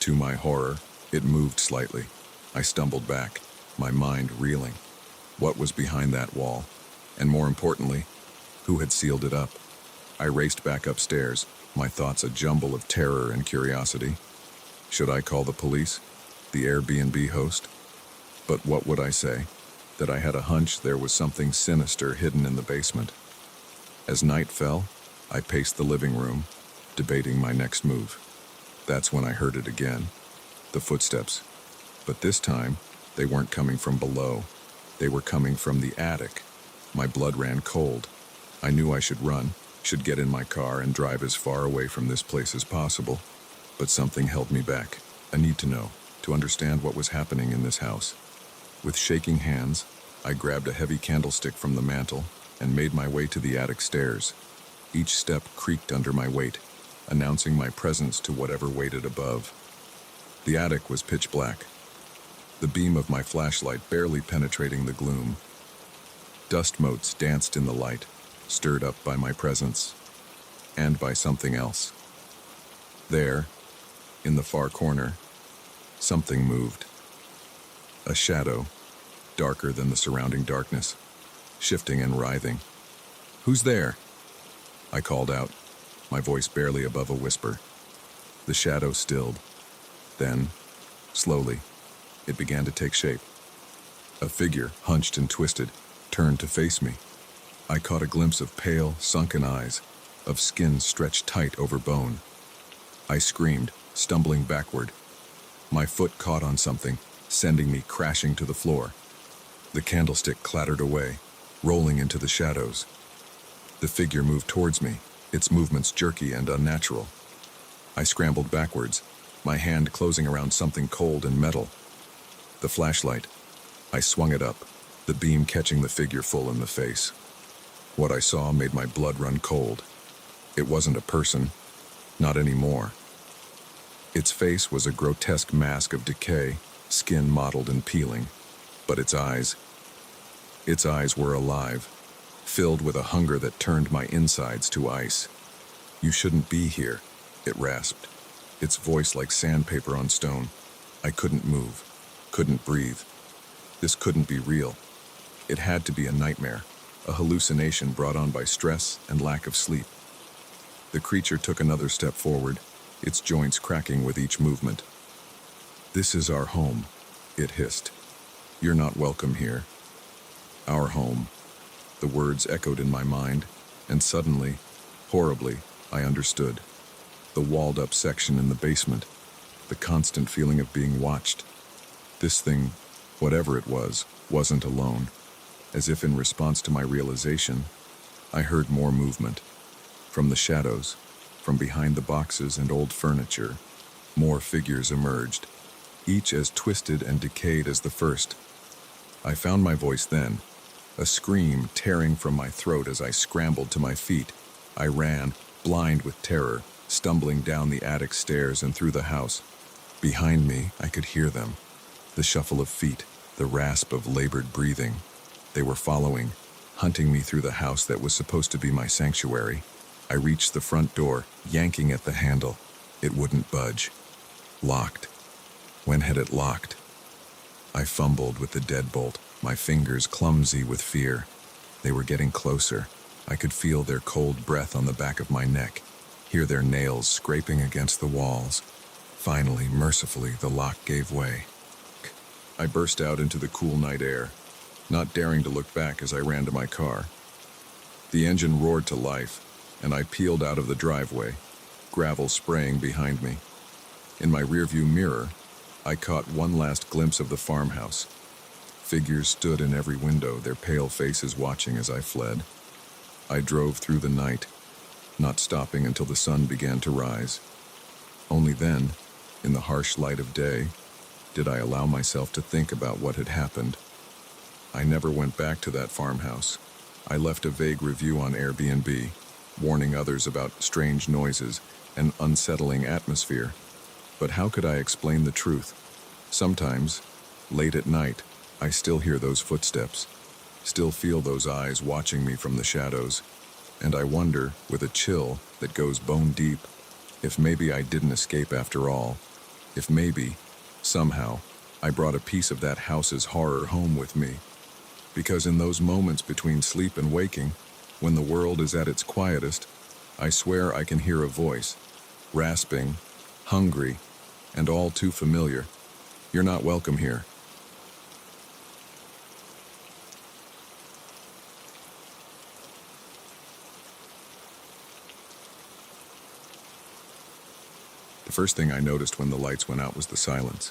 To my horror, it moved slightly. I stumbled back, my mind reeling. What was behind that wall? And more importantly, who had sealed it up? I raced back upstairs, my thoughts a jumble of terror and curiosity. Should I call the police? The Airbnb host? But what would I say? That I had a hunch there was something sinister hidden in the basement. As night fell, I paced the living room, debating my next move. That's when I heard it again. The footsteps. But this time, they weren't coming from below. They were coming from the attic. My blood ran cold. I knew I should run, should get in my car and drive as far away from this place as possible. But something held me back. A need to know, to understand what was happening in this house. With shaking hands, I grabbed a heavy candlestick from the mantel and made my way to the attic stairs. Each step creaked under my weight, announcing my presence to whatever waited above. The attic was pitch black, the beam of my flashlight barely penetrating the gloom. Dust motes danced in the light, stirred up by my presence, and by something else. There, in the far corner, something moved. A shadow, darker than the surrounding darkness, shifting and writhing. "Who's there?" I called out, my voice barely above a whisper. The shadow stilled. Then, slowly, it began to take shape. A figure, hunched and twisted, turned to face me. I caught a glimpse of pale, sunken eyes, of skin stretched tight over bone. I screamed, stumbling backward. My foot caught on something, sending me crashing to the floor. The candlestick clattered away, rolling into the shadows. The figure moved towards me, its movements jerky and unnatural. I scrambled backwards, my hand closing around something cold and metal. The flashlight. I swung it up, the beam catching the figure full in the face. What I saw made my blood run cold. It wasn't a person, not anymore. Its face was a grotesque mask of decay, skin mottled and peeling. But its eyes were alive, filled with a hunger that turned my insides to ice. "You shouldn't be here," it rasped, its voice like sandpaper on stone. I couldn't move, couldn't breathe. This couldn't be real. It had to be a nightmare, a hallucination brought on by stress and lack of sleep. The creature took another step forward, its joints cracking with each movement. "This is our home," it hissed. "You're not welcome here. Our home. The words echoed in my mind, and suddenly, horribly, I understood. The walled-up section in the basement, the constant feeling of being watched. This thing, whatever it was, wasn't alone. As if in response to my realization, I heard more movement. From the shadows, from behind the boxes and old furniture, more figures emerged, each as twisted and decayed as the first. I found my voice then, a scream tearing from my throat as I scrambled to my feet. I ran, blind with terror, stumbling down the attic stairs and through the house. Behind me, I could hear them. The shuffle of feet, the rasp of labored breathing. They were following, hunting me through the house that was supposed to be my sanctuary. I reached the front door, yanking at the handle. It wouldn't budge. Locked. When had it locked? I fumbled with the deadbolt, my fingers clumsy with fear. They were getting closer. I could feel their cold breath on the back of my neck, hear their nails scraping against the walls. Finally, mercifully, the lock gave way. I burst out into the cool night air, not daring to look back as I ran to my car. The engine roared to life, and I peeled out of the driveway, gravel spraying behind me. In my rearview mirror, I caught one last glimpse of the farmhouse. Figures stood in every window, their pale faces watching as I fled. I drove through the night, not stopping until the sun began to rise. Only then, in the harsh light of day, did I allow myself to think about what had happened. I never went back to that farmhouse. I left a vague review on Airbnb, warning others about strange noises and unsettling atmosphere. But how could I explain the truth? Sometimes, late at night, I still hear those footsteps, still feel those eyes watching me from the shadows, and I wonder, with a chill that goes bone deep, if maybe I didn't escape after all, if maybe, somehow, I brought a piece of that house's horror home with me. Because in those moments between sleep and waking, when the world is at its quietest, I swear I can hear a voice, rasping, hungry, and all too familiar. You're not welcome here. The first thing I noticed when the lights went out was the silence.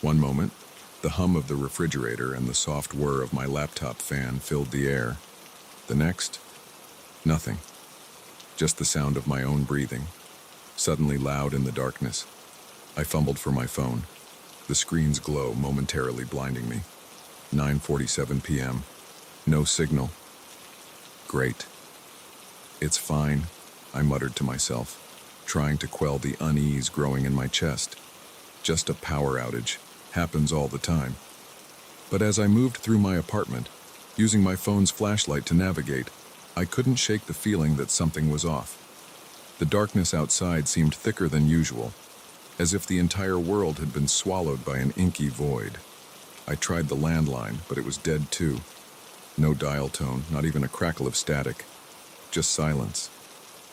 One moment, the hum of the refrigerator and the soft whir of my laptop fan filled the air. The next, nothing. Just the sound of my own breathing, suddenly loud in the darkness. I fumbled for my phone, the screen's glow momentarily blinding me. 9:47 p.m. No signal. Great. It's fine, I muttered to myself, trying to quell the unease growing in my chest. Just a power outage. Happens all the time. But as I moved through my apartment, using my phone's flashlight to navigate, I couldn't shake the feeling that something was off. The darkness outside seemed thicker than usual, as if the entire world had been swallowed by an inky void. I tried the landline, but it was dead too. No dial tone, not even a crackle of static. Just silence.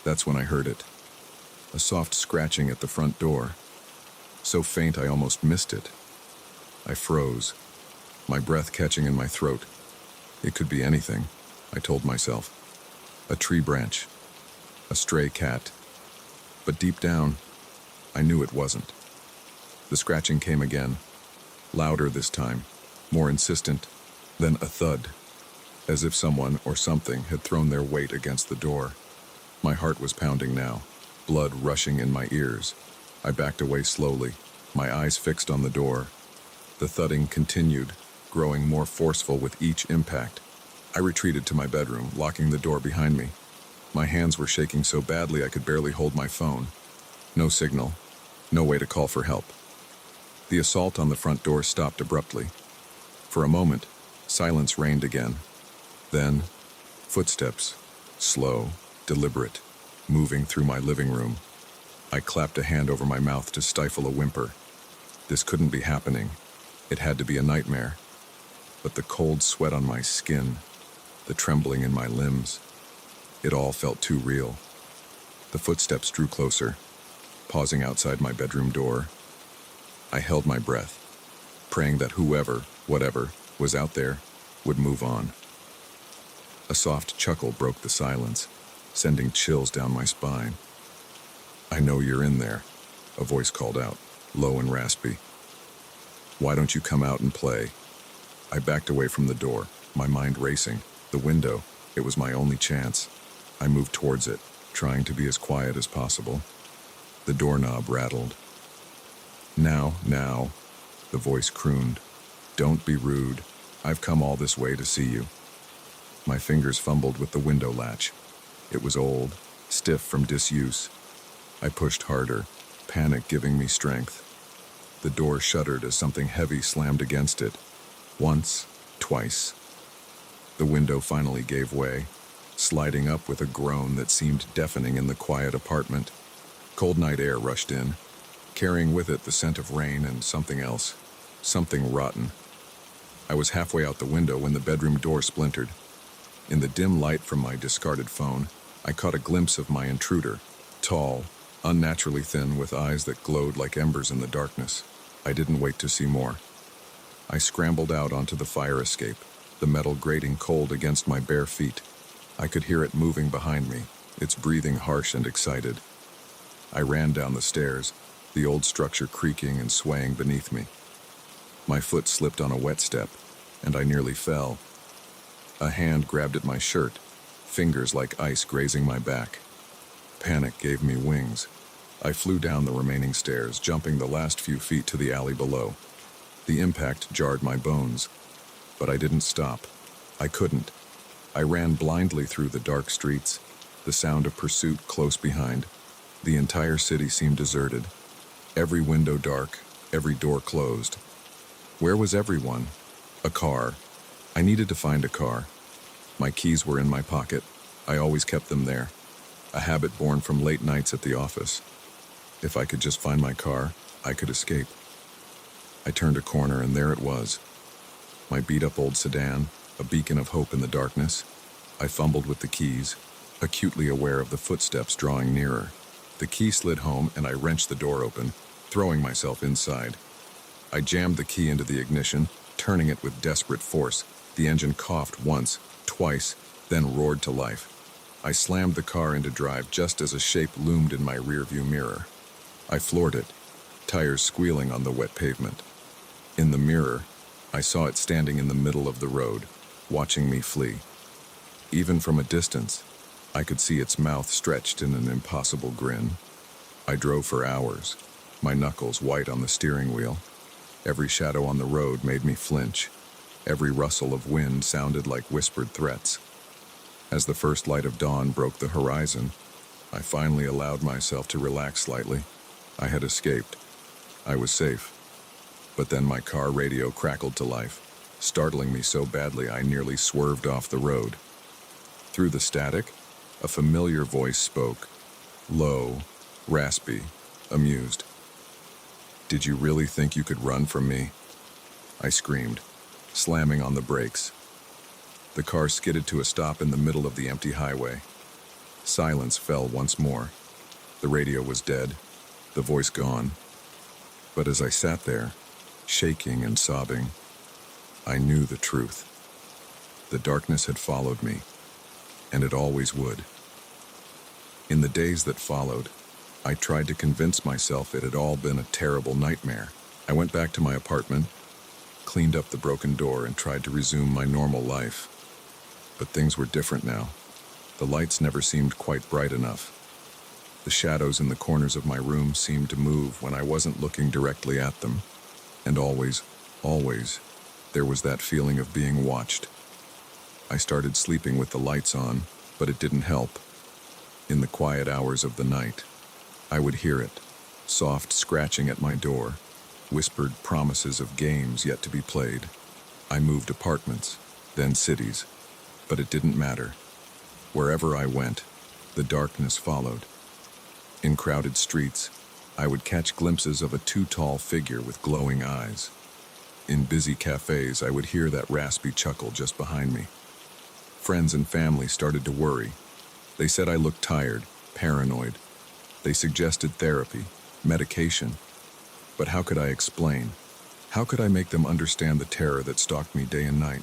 That's when I heard it. A soft scratching at the front door. So faint I almost missed it. I froze, my breath catching in my throat. It could be anything, I told myself. A tree branch, a stray cat. But deep down, I knew it wasn't. The scratching came again, louder this time, more insistent, then a thud, as if someone or something had thrown their weight against the door. My heart was pounding now, blood rushing in my ears. I backed away slowly, my eyes fixed on the door. The thudding continued, growing more forceful with each impact. I retreated to my bedroom, locking the door behind me. My hands were shaking so badly I could barely hold my phone. No signal, no way to call for help. The assault on the front door stopped abruptly. For a moment, silence reigned again. Then, footsteps, slow, deliberate, moving through my living room. I clapped a hand over my mouth to stifle a whimper. This couldn't be happening. It had to be a nightmare. But the cold sweat on my skin, the trembling in my limbs, it all felt too real. The footsteps drew closer, pausing outside my bedroom door. I held my breath, praying that whoever, whatever, was out there would move on. A soft chuckle broke the silence, sending chills down my spine. "I know you're in there," a voice called out, low and raspy. "Why don't you come out and play?" I backed away from the door, my mind racing. The window, it was my only chance. I moved towards it, trying to be as quiet as possible. The doorknob rattled. Now, the voice crooned. "Don't be rude. I've come all this way to see you." My fingers fumbled with the window latch. It was old, stiff from disuse. I pushed harder, panic giving me strength. The door shuddered as something heavy slammed against it. Once, twice. The window finally gave way, sliding up with a groan that seemed deafening in the quiet apartment. Cold night air rushed in, carrying with it the scent of rain and something else, something rotten. I was halfway out the window when the bedroom door splintered. In the dim light from my discarded phone, I caught a glimpse of my intruder, tall, unnaturally thin, with eyes that glowed like embers in the darkness. I didn't wait to see more. I scrambled out onto the fire escape, the metal grating cold against my bare feet. I could hear it moving behind me, its breathing harsh and excited. I ran down the stairs, the old structure creaking and swaying beneath me. My foot slipped on a wet step, and I nearly fell. A hand grabbed at my shirt, fingers like ice grazing my back. Panic gave me wings. I flew down the remaining stairs, jumping the last few feet to the alley below. The impact jarred my bones, but I didn't stop. I couldn't. I ran blindly through the dark streets, the sound of pursuit close behind. The entire city seemed deserted. Every window dark, every door closed. Where was everyone? A car. I needed to find a car. My keys were in my pocket. I always kept them there. A habit born from late nights at the office. If I could just find my car, I could escape. I turned a corner and there it was. My beat-up old sedan, a beacon of hope in the darkness. I fumbled with the keys, acutely aware of the footsteps drawing nearer. The key slid home and I wrenched the door open, throwing myself inside. I jammed the key into the ignition, turning it with desperate force. The engine coughed once, twice, then roared to life. I slammed the car into drive just as a shape loomed in my rearview mirror. I floored it, tires squealing on the wet pavement. In the mirror, I saw it standing in the middle of the road, watching me flee. Even from a distance, I could see its mouth stretched in an impossible grin. I drove for hours, my knuckles white on the steering wheel. Every shadow on the road made me flinch. Every rustle of wind sounded like whispered threats. As the first light of dawn broke the horizon, I finally allowed myself to relax slightly. I had escaped. I was safe. But then my car radio crackled to life, startling me so badly I nearly swerved off the road. Through the static, a familiar voice spoke, low, raspy, amused. "Did you really think you could run from me?" I screamed, slamming on the brakes. The car skidded to a stop in the middle of the empty highway. Silence fell once more. The radio was dead, the voice gone. But as I sat there, shaking and sobbing, I knew the truth. The darkness had followed me, and it always would. In the days that followed, I tried to convince myself it had all been a terrible nightmare. I went back to my apartment, cleaned up the broken door, and tried to resume my normal life. But things were different now. The lights never seemed quite bright enough. The shadows in the corners of my room seemed to move when I wasn't looking directly at them. And always, there was that feeling of being watched. I started sleeping with the lights on, but it didn't help. In the quiet hours of the night, I would hear it, soft scratching at my door, whispered promises of games yet to be played. I moved apartments, then cities, but it didn't matter. Wherever I went, the darkness followed. In crowded streets, I would catch glimpses of a too-tall figure with glowing eyes. In busy cafes, I would hear that raspy chuckle just behind me. Friends and family started to worry. They said I looked tired, paranoid. They suggested therapy, medication. But how could I explain? How could I make them understand the terror that stalked me day and night?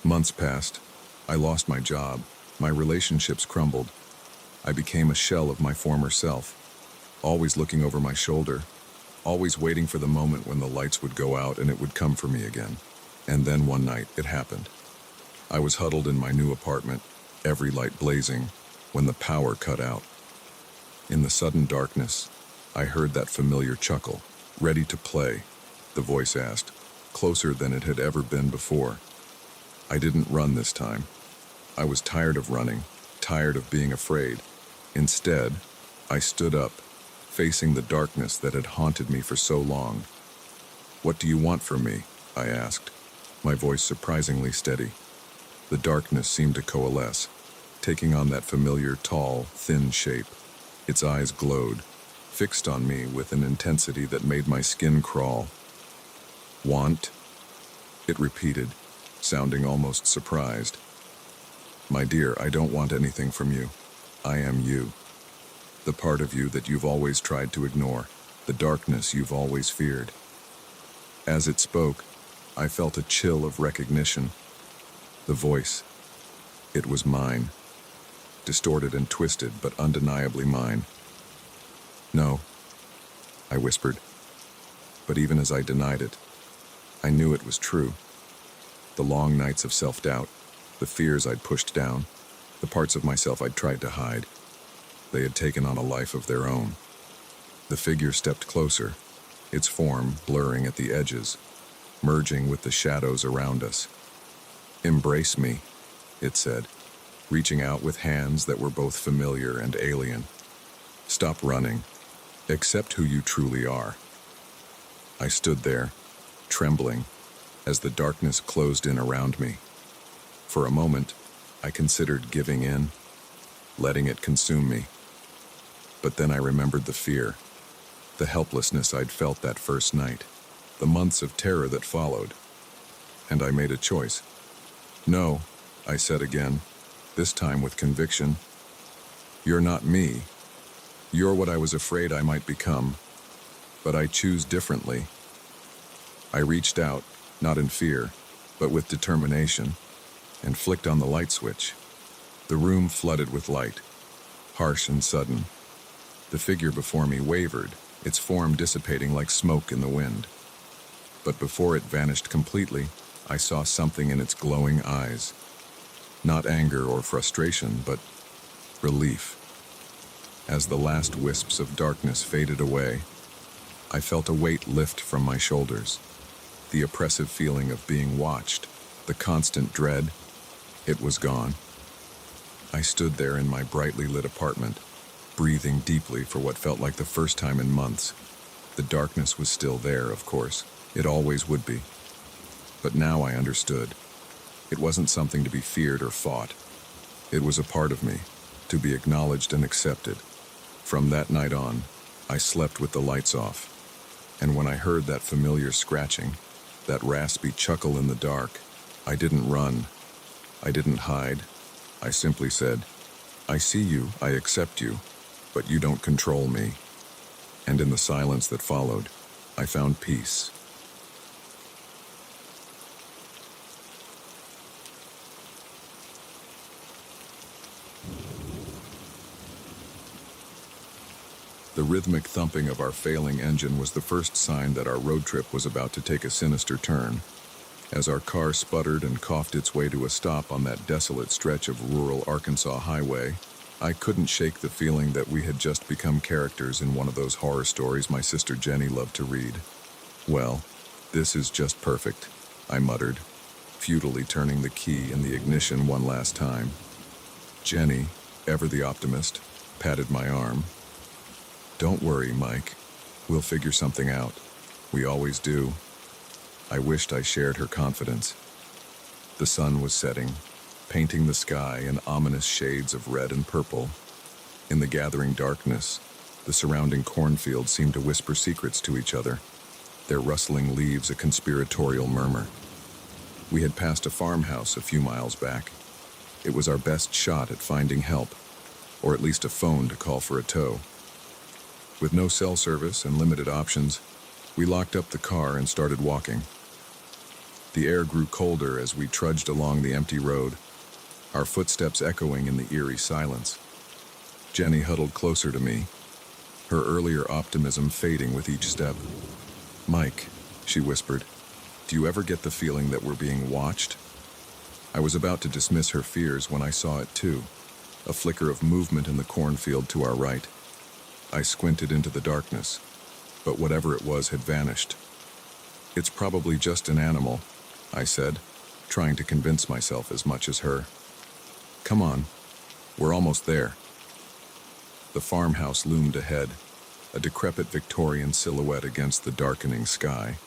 Months passed. I lost my job, my relationships crumbled. I became a shell of my former self, always looking over my shoulder, always waiting for the moment when the lights would go out and it would come for me again. And then one night, it happened. I was huddled in my new apartment, every light blazing, when the power cut out. In the sudden darkness, I heard that familiar chuckle. "Ready to play?" the voice asked, closer than it had ever been before. I didn't run this time. I was tired of running, tired of being afraid. Instead, I stood up, facing the darkness that had haunted me for so long. "What do you want from me?" I asked, my voice surprisingly steady. The darkness seemed to coalesce, taking on that familiar, tall, thin shape. Its eyes glowed, fixed on me with an intensity that made my skin crawl. "Want?" it repeated, sounding almost surprised. "My dear, I don't want anything from you. I am you. The part of you that you've always tried to ignore, the darkness you've always feared." As it spoke, I felt a chill of recognition. The voice, it was mine. Distorted and twisted, but undeniably mine. "No," I whispered. But even as I denied it, I knew it was true. The long nights of self-doubt, the fears I'd pushed down, the parts of myself I'd tried to hide, they had taken on a life of their own. The figure stepped closer, its form blurring at the edges, merging with the shadows around us. "Embrace me," it said, reaching out with hands that were both familiar and alien. "Stop running. Accept who you truly are." I stood there, trembling, as the darkness closed in around me. For a moment, I considered giving in, letting it consume me. But then I remembered the fear, the helplessness I'd felt that first night, the months of terror that followed. And I made a choice. "No," I said again, this time with conviction. "You're not me. You're what I was afraid I might become. But I choose differently." I reached out, not in fear, but with determination, and flicked on the light switch. The room flooded with light, harsh and sudden. The figure before me wavered, its form dissipating like smoke in the wind. But before it vanished completely, I saw something in its glowing eyes. Not anger or frustration, but relief. As the last wisps of darkness faded away, I felt a weight lift from my shoulders. The oppressive feeling of being watched, the constant dread, it was gone. I stood there in my brightly lit apartment, breathing deeply for what felt like the first time in months. The darkness was still there, of course. It always would be. But now I understood. It wasn't something to be feared or fought. It was a part of me, to be acknowledged and accepted. From that night on, I slept with the lights off. And when I heard that familiar scratching, that raspy chuckle in the dark, I didn't run. I didn't hide. I simply said, "I see you, I accept you, but you don't control me." And in the silence that followed, I found peace. The rhythmic thumping of our failing engine was the first sign that our road trip was about to take a sinister turn. As our car sputtered and coughed its way to a stop on that desolate stretch of rural Arkansas highway, I couldn't shake the feeling that we had just become characters in one of those horror stories my sister Jenny loved to read. "Well, this is just perfect," I muttered, futilely turning the key in the ignition one last time. Jenny, ever the optimist, patted my arm. "Don't worry, Mike. We'll figure something out. We always do." I wished I shared her confidence. The sun was setting, painting the sky in ominous shades of red and purple. In the gathering darkness, the surrounding cornfields seemed to whisper secrets to each other, their rustling leaves a conspiratorial murmur. We had passed a farmhouse a few miles back. It was our best shot at finding help, or at least a phone to call for a tow. With no cell service and limited options, we locked up the car and started walking. The air grew colder as we trudged along the empty road. our footsteps echoing in the eerie silence. Jenny huddled closer to me, her earlier optimism fading with each step. "Mike," she whispered, "do you ever get the feeling that we're being watched?" I was about to dismiss her fears when I saw it too, a flicker of movement in the cornfield to our right. I squinted into the darkness, but whatever it was had vanished. "It's probably just an animal," I said, trying to convince myself as much as her. "Come on, we're almost there." The farmhouse loomed ahead, a decrepit Victorian silhouette against the darkening sky.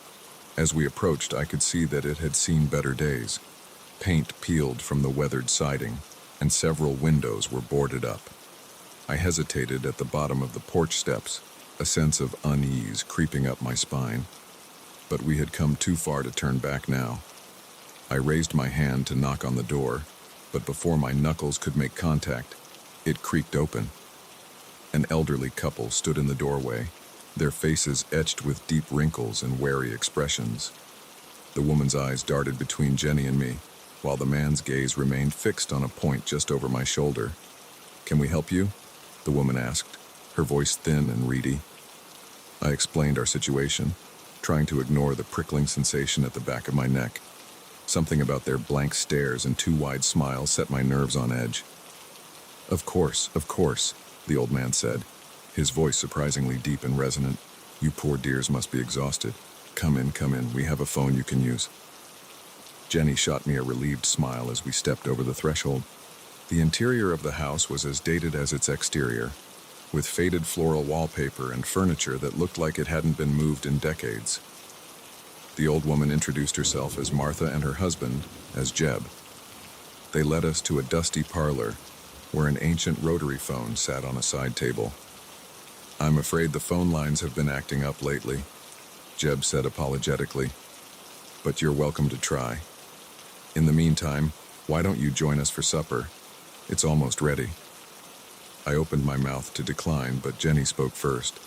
As we approached, I could see that it had seen better days. Paint peeled from the weathered siding, and several windows were boarded up. I hesitated at the bottom of the porch steps, a sense of unease creeping up my spine. But we had come too far to turn back now. I raised my hand to knock on the door, but before my knuckles could make contact, it creaked open. An elderly couple stood in the doorway, their faces etched with deep wrinkles and wary expressions. The woman's eyes darted between Jenny and me, while the man's gaze remained fixed on a point just over my shoulder. "Can we help you?" the woman asked, her voice thin and reedy. I explained our situation, trying to ignore the prickling sensation at the back of my neck. Something about their blank stares and too wide smiles set my nerves on edge. Of course," the old man said, his voice surprisingly deep and resonant. "You poor dears must be exhausted. Come in, we have a phone you can use." Jenny shot me a relieved smile as we stepped over the threshold. The interior of the house was as dated as its exterior, with faded floral wallpaper and furniture that looked like it hadn't been moved in decades. The old woman introduced herself as Martha and her husband as Jeb. They led us to a dusty parlor where an ancient rotary phone sat on a side table. "I'm afraid the phone lines have been acting up lately," Jeb said apologetically, "but you're welcome to try. In the meantime, why don't you join us for supper? It's almost ready." I opened my mouth to decline, but Jenny spoke first.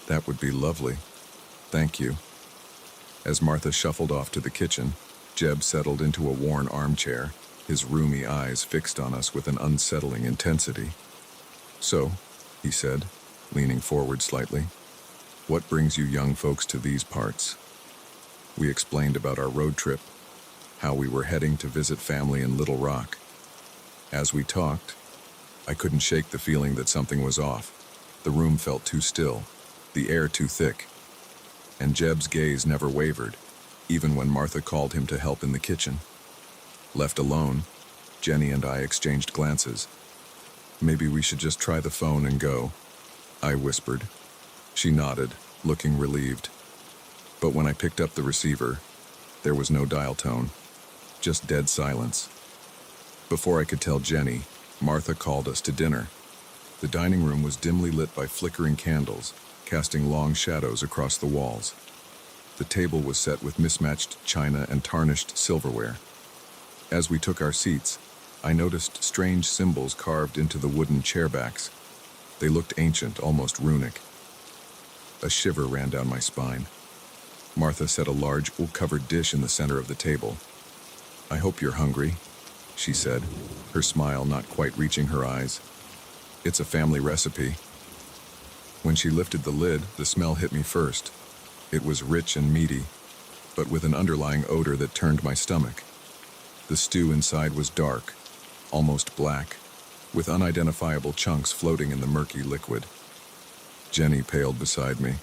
"That would be lovely. Thank you." As Martha shuffled off to the kitchen, Jeb settled into a worn armchair, his roomy eyes fixed on us with an unsettling intensity. "So," he said, leaning forward slightly, "what brings you young folks to these parts?" We explained about our road trip, how we were heading to visit family in Little Rock. As we talked, I couldn't shake the feeling that something was off. The room felt too still, the air too thick. And Jeb's gaze never wavered, even when Martha called him to help in the kitchen. Left alone, Jenny and I exchanged glances. "Maybe we should just try the phone and go," I whispered. She nodded, looking relieved. But when I picked up the receiver, there was no dial tone, just dead silence. Before I could tell Jenny, Martha called us to dinner. The dining room was dimly lit by flickering candles, casting long shadows across the walls. The table was set with mismatched china and tarnished silverware. As we took our seats, I noticed strange symbols carved into the wooden chairbacks. They looked ancient, almost runic. A shiver ran down my spine. Martha set a large, wool-covered dish in the center of the table. "I hope you're hungry," she said, her smile not quite reaching her eyes. "It's a family recipe." When she lifted the lid, the smell hit me first. It was rich and meaty, but with an underlying odor that turned my stomach. The stew inside was dark, almost black, with unidentifiable chunks floating in the murky liquid. Jenny paled beside me.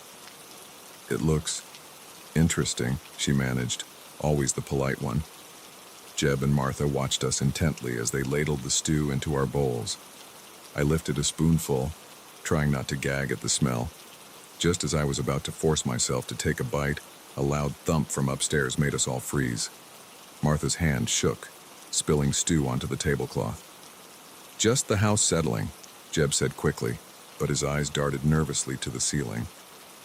"It looks interesting," she managed, always the polite one. Jeb and Martha watched us intently as they ladled the stew into our bowls. I lifted a spoonful, trying not to gag at the smell. Just as I was about to force myself to take a bite, a loud thump from upstairs made us all freeze. Martha's hand shook, spilling stew onto the tablecloth. "Just the house settling," Jeb said quickly, but his eyes darted nervously to the ceiling.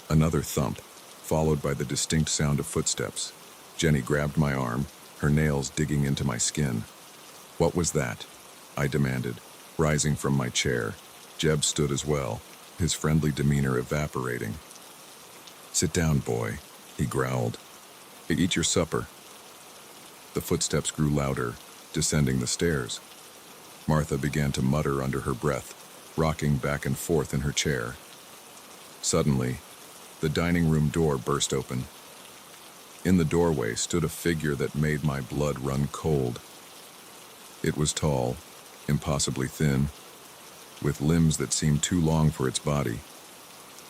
Another thump, followed by the distinct sound of footsteps. Jenny grabbed my arm, her nails digging into my skin. "What was that?" I demanded, rising from my chair. Jeb stood as well, his friendly demeanor evaporating. "Sit down, boy," he growled. "Eat your supper." The footsteps grew louder, descending the stairs. Martha began to mutter under her breath, rocking back and forth in her chair. Suddenly, the dining room door burst open. In the doorway stood a figure that made my blood run cold. It was tall, impossibly thin, with limbs that seemed too long for its body.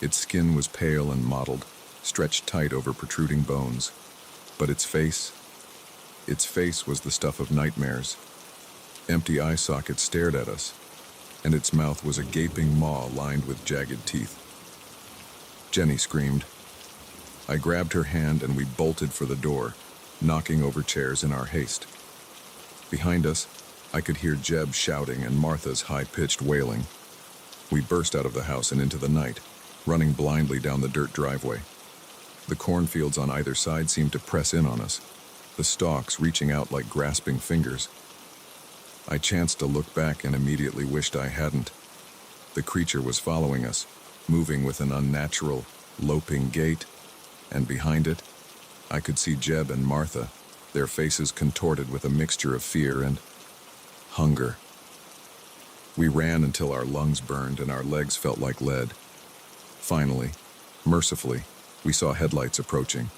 Its skin was pale and mottled, stretched tight over protruding bones. But its face was the stuff of nightmares. Empty eye sockets stared at us, and its mouth was a gaping maw lined with jagged teeth. Jenny screamed. I grabbed her hand and we bolted for the door, knocking over chairs in our haste. Behind us, I could hear Jeb shouting and Martha's high-pitched wailing. We burst out of the house and into the night, running blindly down the dirt driveway. The cornfields on either side seemed to press in on us, the stalks reaching out like grasping fingers. I chanced to look back and immediately wished I hadn't. The creature was following us, moving with an unnatural, loping gait, and behind it, I could see Jeb and Martha, their faces contorted with a mixture of fear and hunger. We ran until our lungs burned and our legs felt like lead. Finally, mercifully, we saw headlights approaching.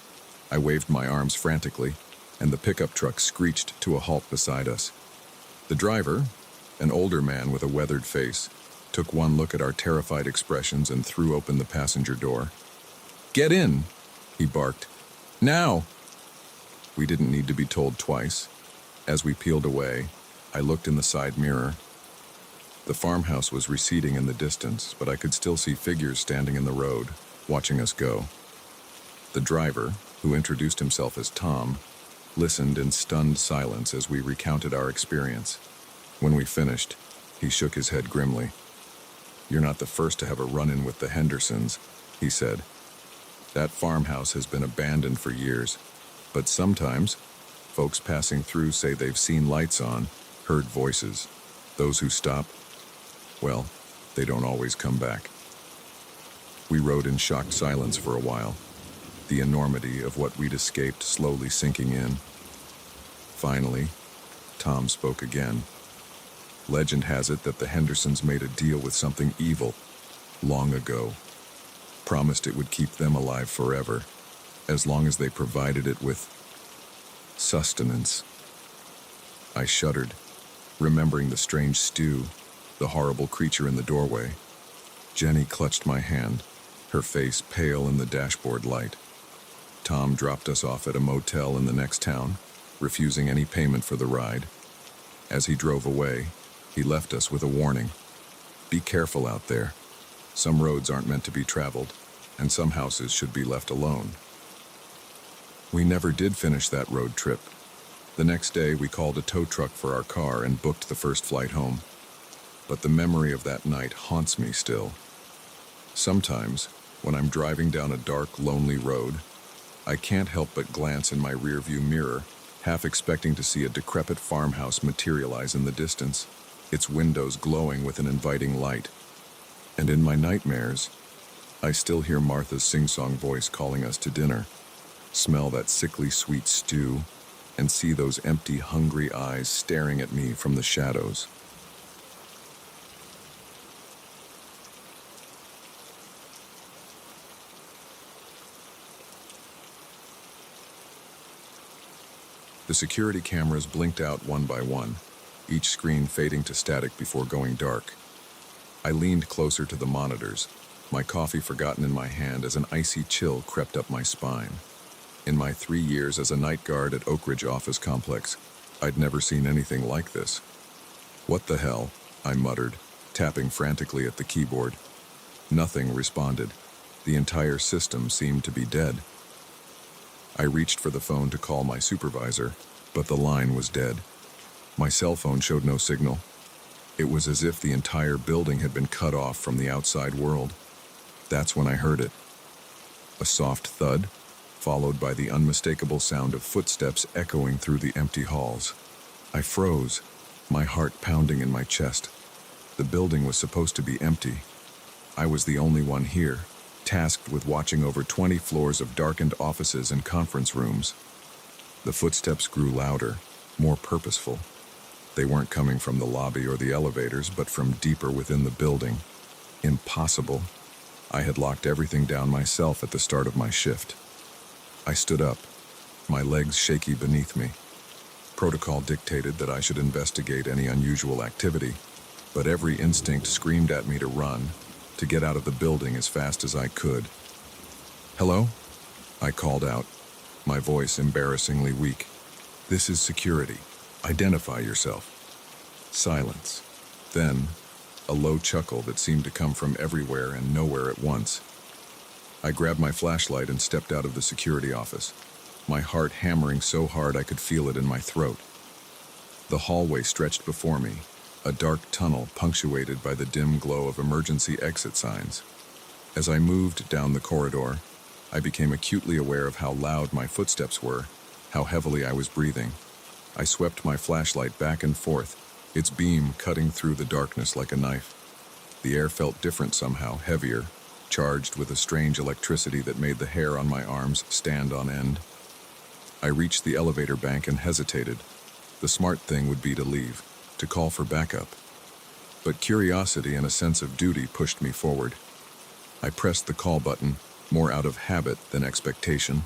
I waved my arms frantically, and the pickup truck screeched to a halt beside us. The driver, an older man with a weathered face, took one look at our terrified expressions and threw open the passenger door. "Get in!" he barked. "Now!" We didn't need to be told twice. As we peeled away, I looked in the side mirror. The farmhouse was receding in the distance, but I could still see figures standing in the road, watching us go. The driver, who introduced himself as Tom, listened in stunned silence as we recounted our experience. When we finished, he shook his head grimly. "You're not the first to have a run-in with the Hendersons," he said. "That farmhouse has been abandoned for years, but sometimes folks passing through say they've seen lights on, heard voices. Those who stop, well, they don't always come back." We rode in shocked silence for a while, the enormity of what we'd escaped slowly sinking in. Finally, Tom spoke again. "Legend has it that the Hendersons made a deal with something evil long ago. Promised it would keep them alive forever, as long as they provided it with sustenance." I shuddered, remembering the strange stew, the horrible creature in the doorway. Jenny clutched my hand, her face pale in the dashboard light. Tom dropped us off at a motel in the next town, refusing any payment for the ride. As he drove away, he left us with a warning. "Be careful out there. Some roads aren't meant to be traveled, and some houses should be left alone." We never did finish that road trip. The next day, we called a tow truck for our car and booked the first flight home. But the memory of that night haunts me still. Sometimes, when I'm driving down a dark, lonely road, I can't help but glance in my rearview mirror, half expecting to see a decrepit farmhouse materialize in the distance, its windows glowing with an inviting light. And in my nightmares, I still hear Martha's sing-song voice calling us to dinner, smell that sickly sweet stew, and see those empty, hungry eyes staring at me from the shadows. The security cameras blinked out one by one, each screen fading to static before going dark. I leaned closer to the monitors, my coffee forgotten in my hand as an icy chill crept up my spine. In my 3 years as a night guard at Oak Ridge Office Complex, I'd never seen anything like this. "What the hell?" I muttered, tapping frantically at the keyboard. Nothing responded. The entire system seemed to be dead. I reached for the phone to call my supervisor, but the line was dead. My cell phone showed no signal. It was as if the entire building had been cut off from the outside world. That's when I heard it. A soft thud, followed by the unmistakable sound of footsteps echoing through the empty halls. I froze, my heart pounding in my chest. The building was supposed to be empty. I was the only one here, tasked with watching over 20 floors of darkened offices and conference rooms. The footsteps grew louder, more purposeful. They weren't coming from the lobby or the elevators, but from deeper within the building. Impossible. I had locked everything down myself at the start of my shift. I stood up, my legs shaky beneath me. Protocol dictated that I should investigate any unusual activity, but every instinct screamed at me to run, to get out of the building as fast as I could. "Hello?" I called out, my voice embarrassingly weak. "This is security. Identify yourself." Silence. Then, a low chuckle that seemed to come from everywhere and nowhere at once. I grabbed my flashlight and stepped out of the security office, my heart hammering so hard I could feel it in my throat. The hallway stretched before me, a dark tunnel punctuated by the dim glow of emergency exit signs. As I moved down the corridor, I became acutely aware of how loud my footsteps were, how heavily I was breathing. I swept my flashlight back and forth, its beam cutting through the darkness like a knife. The air felt different somehow, heavier, charged with a strange electricity that made the hair on my arms stand on end. I reached the elevator bank and hesitated. The smart thing would be to leave, to call for backup. But curiosity and a sense of duty pushed me forward. I pressed the call button, more out of habit than expectation.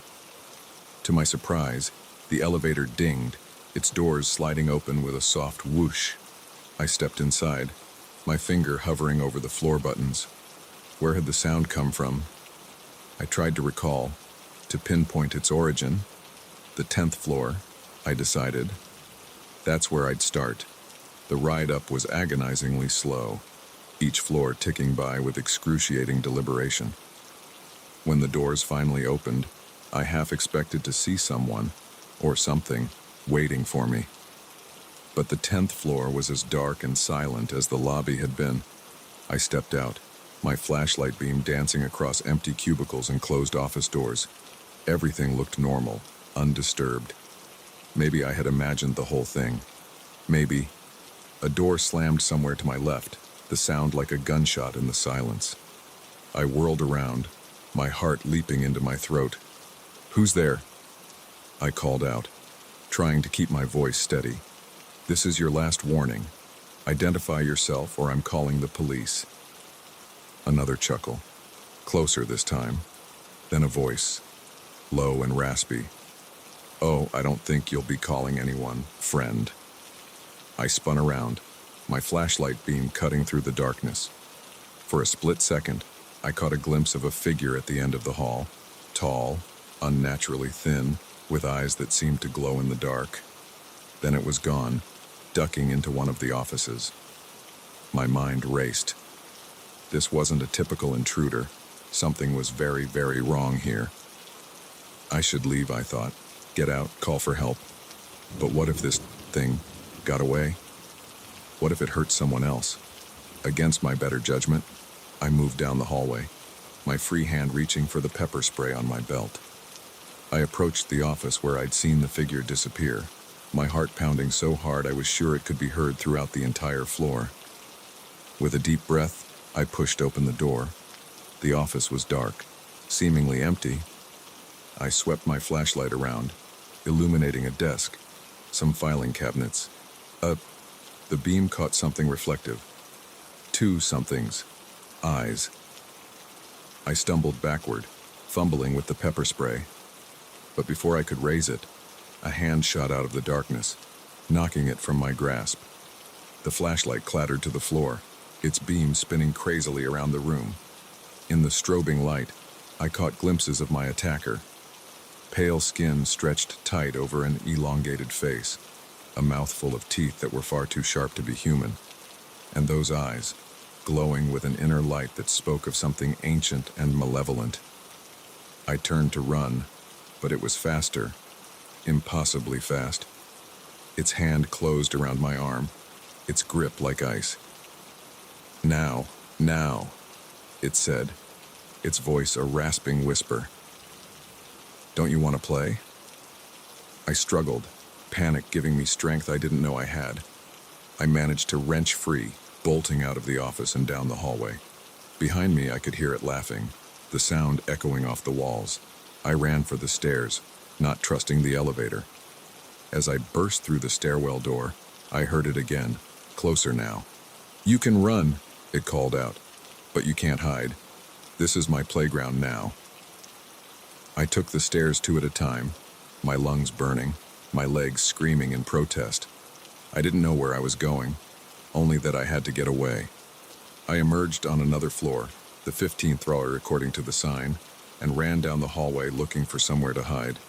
To my surprise, the elevator dinged, its doors sliding open with a soft whoosh. I stepped inside, my finger hovering over the floor buttons. Where had the sound come from? I tried to recall, to pinpoint its origin. The 10th floor, I decided. That's where I'd start. The ride up was agonizingly slow, each floor ticking by with excruciating deliberation. When the doors finally opened, I half expected to see someone, or something, waiting for me. But the 10th floor was as dark and silent as the lobby had been. I stepped out, my flashlight beam dancing across empty cubicles and closed office doors. Everything looked normal, undisturbed. Maybe I had imagined the whole thing. Maybe. A door slammed somewhere to my left, the sound like a gunshot in the silence. I whirled around, my heart leaping into my throat. "Who's there?" I called out, trying to keep my voice steady. "This is your last warning. Identify yourself or I'm calling the police." Another chuckle, closer this time. Then a voice, low and raspy. "Oh, I don't think you'll be calling anyone, friend." I spun around, my flashlight beam cutting through the darkness. For a split second, I caught a glimpse of a figure at the end of the hall, tall, unnaturally thin, with eyes that seemed to glow in the dark. Then it was gone, ducking into one of the offices. My mind raced. This wasn't a typical intruder. Something was very, very wrong here. I should leave, I thought. Get out, call for help. But what if this thing got away? What if it hurt someone else? Against my better judgment, I moved down the hallway, my free hand reaching for the pepper spray on my belt. I approached the office where I'd seen the figure disappear, my heart pounding so hard I was sure it could be heard throughout the entire floor. With a deep breath, I pushed open the door. The office was dark, seemingly empty. I swept my flashlight around, illuminating a desk, some filing cabinets. The beam caught something reflective. Two somethings. Eyes. I stumbled backward, fumbling with the pepper spray. But before I could raise it, a hand shot out of the darkness, knocking it from my grasp. The flashlight clattered to the floor, its beam spinning crazily around the room. In the strobing light, I caught glimpses of my attacker. Pale skin stretched tight over an elongated face, a mouthful of teeth that were far too sharp to be human, and those eyes, glowing with an inner light that spoke of something ancient and malevolent. I turned to run, but it was faster, impossibly fast. Its hand closed around my arm, its grip like ice. Now, it said, its voice a rasping whisper. "Don't you want to play?" I struggled, panic giving me strength I didn't know I had. I managed to wrench free, bolting out of the office and down the hallway. Behind me, I could hear it laughing, the sound echoing off the walls. I ran for the stairs, not trusting the elevator. As I burst through the stairwell door, I heard it again, closer now. "You can run," it called out, "but you can't hide. This is my playground now." I took the stairs two at a time, my lungs burning, my legs screaming in protest. I didn't know where I was going, only that I had to get away. I emerged on another floor, the 15th floor according to the sign, and ran down the hallway looking for somewhere to hide.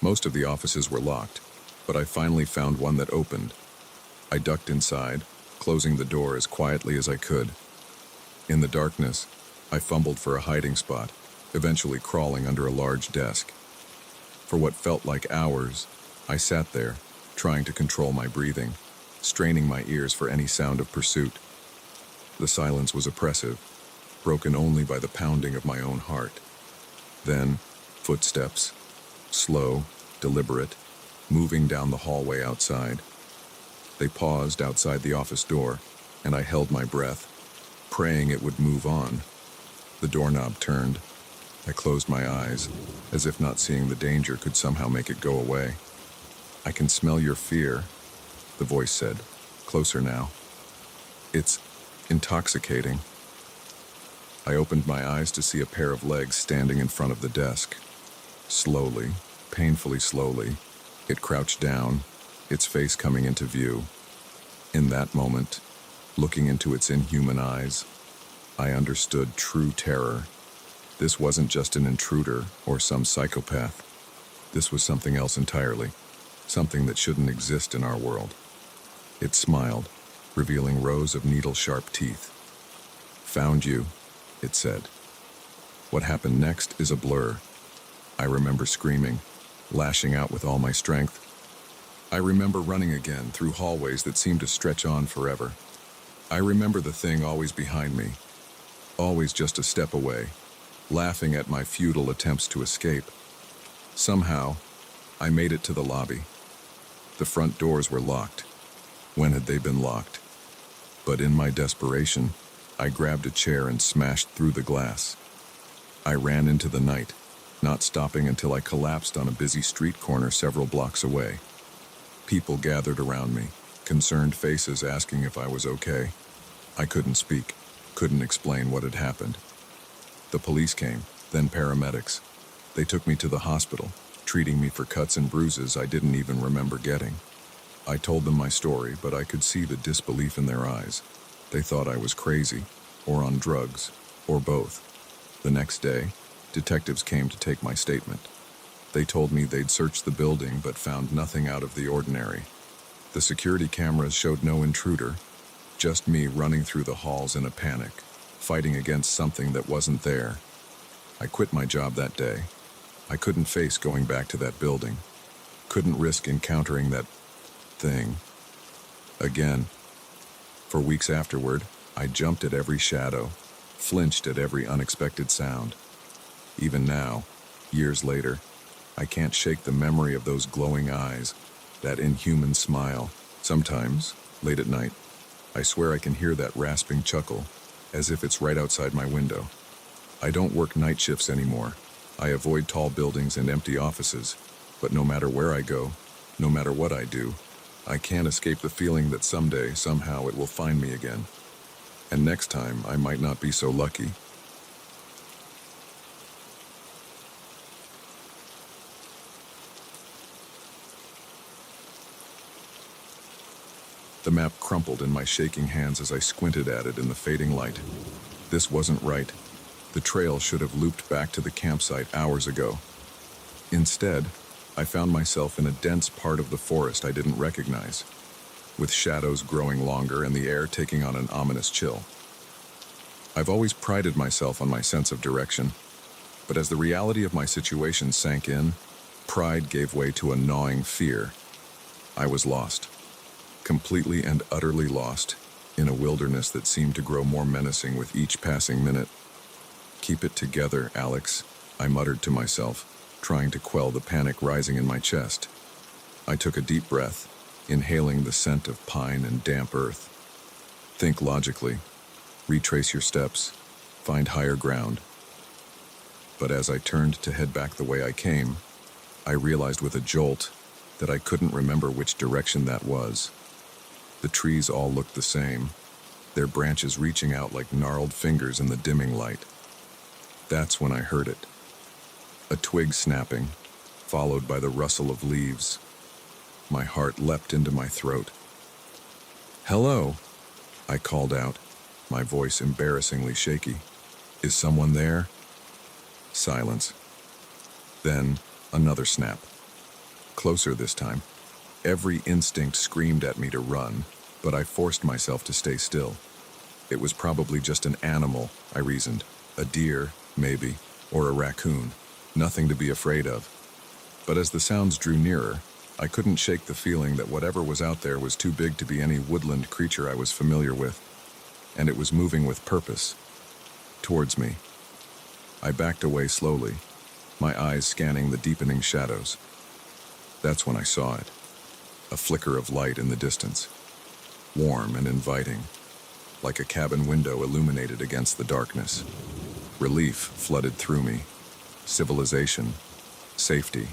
Most of the offices were locked, but I finally found one that opened. I ducked inside, closing the door as quietly as I could. In the darkness, I fumbled for a hiding spot, eventually crawling under a large desk. For what felt like hours, I sat there, trying to control my breathing, straining my ears for any sound of pursuit. The silence was oppressive, broken only by the pounding of my own heart. Then, footsteps, slow, deliberate, moving down the hallway outside. They paused outside the office door, and I held my breath, praying it would move on. The doorknob turned. I closed my eyes, as if not seeing the danger could somehow make it go away. "I can smell your fear," the voice said, closer now. "It's intoxicating." I opened my eyes to see a pair of legs standing in front of the desk. Slowly, painfully slowly, it crouched down, its face coming into view. In that moment, looking into its inhuman eyes, I understood true terror. This wasn't just an intruder or some psychopath. This was something else entirely, something that shouldn't exist in our world. It smiled, revealing rows of needle-sharp teeth. "Found you," it said. What happened next is a blur. I remember screaming, lashing out with all my strength. I remember running again through hallways that seemed to stretch on forever. I remember the thing always behind me, always just a step away, laughing at my futile attempts to escape. Somehow, I made it to the lobby. The front doors were locked. When had they been locked? But in my desperation, I grabbed a chair and smashed through the glass. I ran into the night, not stopping until I collapsed on a busy street corner several blocks away. People gathered around me, concerned faces asking if I was okay. I couldn't speak, couldn't explain what had happened. The police came, then paramedics. They took me to the hospital, treating me for cuts and bruises I didn't even remember getting. I told them my story, but I could see the disbelief in their eyes. They thought I was crazy, or on drugs, or both. The next day, detectives came to take my statement. They told me they'd searched the building but found nothing out of the ordinary. The security cameras showed no intruder, just me running through the halls in a panic, fighting against something that wasn't there. I quit my job that day. I couldn't face going back to that building. Couldn't risk encountering that thing again. For weeks afterward, I jumped at every shadow, flinched at every unexpected sound. Even now, years later, I can't shake the memory of those glowing eyes, that inhuman smile. Sometimes, late at night, I swear I can hear that rasping chuckle, as if it's right outside my window. I don't work night shifts anymore. I avoid tall buildings and empty offices, but no matter where I go, no matter what I do, I can't escape the feeling that someday, somehow, it will find me again. And next time, I might not be so lucky. The map crumpled in my shaking hands as I squinted at it in the fading light. This wasn't right. The trail should have looped back to the campsite hours ago. Instead, I found myself in a dense part of the forest I didn't recognize, with shadows growing longer and the air taking on an ominous chill. I've always prided myself on my sense of direction, but as the reality of my situation sank in, pride gave way to a gnawing fear. I was lost. Completely and utterly lost, in a wilderness that seemed to grow more menacing with each passing minute. "Keep it together, Alex," I muttered to myself, trying to quell the panic rising in my chest. I took a deep breath, inhaling the scent of pine and damp earth. Think logically. Retrace your steps. Find higher ground. But as I turned to head back the way I came, I realized with a jolt that I couldn't remember which direction that was. The trees all looked the same, their branches reaching out like gnarled fingers in the dimming light. That's when I heard it. A twig snapping, followed by the rustle of leaves. My heart leapt into my throat. "Hello," I called out, my voice embarrassingly shaky. "Is someone there?" Silence. Then, another snap. Closer this time. Every instinct screamed at me to run, but I forced myself to stay still. It was probably just an animal, I reasoned. A deer, maybe, or a raccoon. Nothing to be afraid of. But as the sounds drew nearer, I couldn't shake the feeling that whatever was out there was too big to be any woodland creature I was familiar with, and it was moving with purpose. Towards me. I backed away slowly, my eyes scanning the deepening shadows. That's when I saw it. A flicker of light in the distance. Warm and inviting, like a cabin window illuminated against the darkness. Relief flooded through me. Civilization. Safety.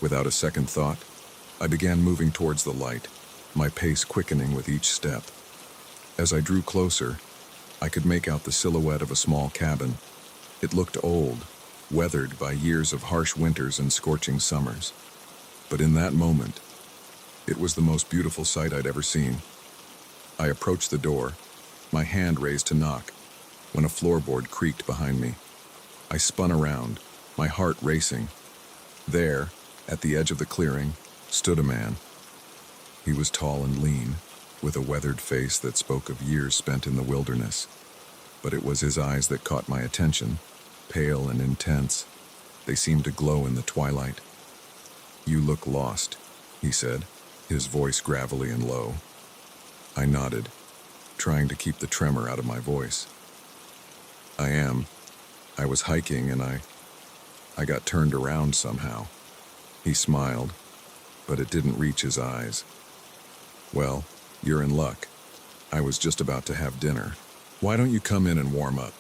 Without a second thought, I began moving towards the light, my pace quickening with each step. As I drew closer, I could make out the silhouette of a small cabin. It looked old, weathered by years of harsh winters and scorching summers. But in that moment, it was the most beautiful sight I'd ever seen. I approached the door, my hand raised to knock, when a floorboard creaked behind me. I spun around, my heart racing. There, at the edge of the clearing, stood a man. He was tall and lean, with a weathered face that spoke of years spent in the wilderness. But it was his eyes that caught my attention, pale and intense. They seemed to glow in the twilight. "You look lost," he said, his voice gravelly and low. I nodded, trying to keep the tremor out of my voice. "I am. I was hiking and I got turned around somehow." He smiled, but it didn't reach his eyes. "Well, you're in luck. I was just about to have dinner. Why don't you come in and warm up?"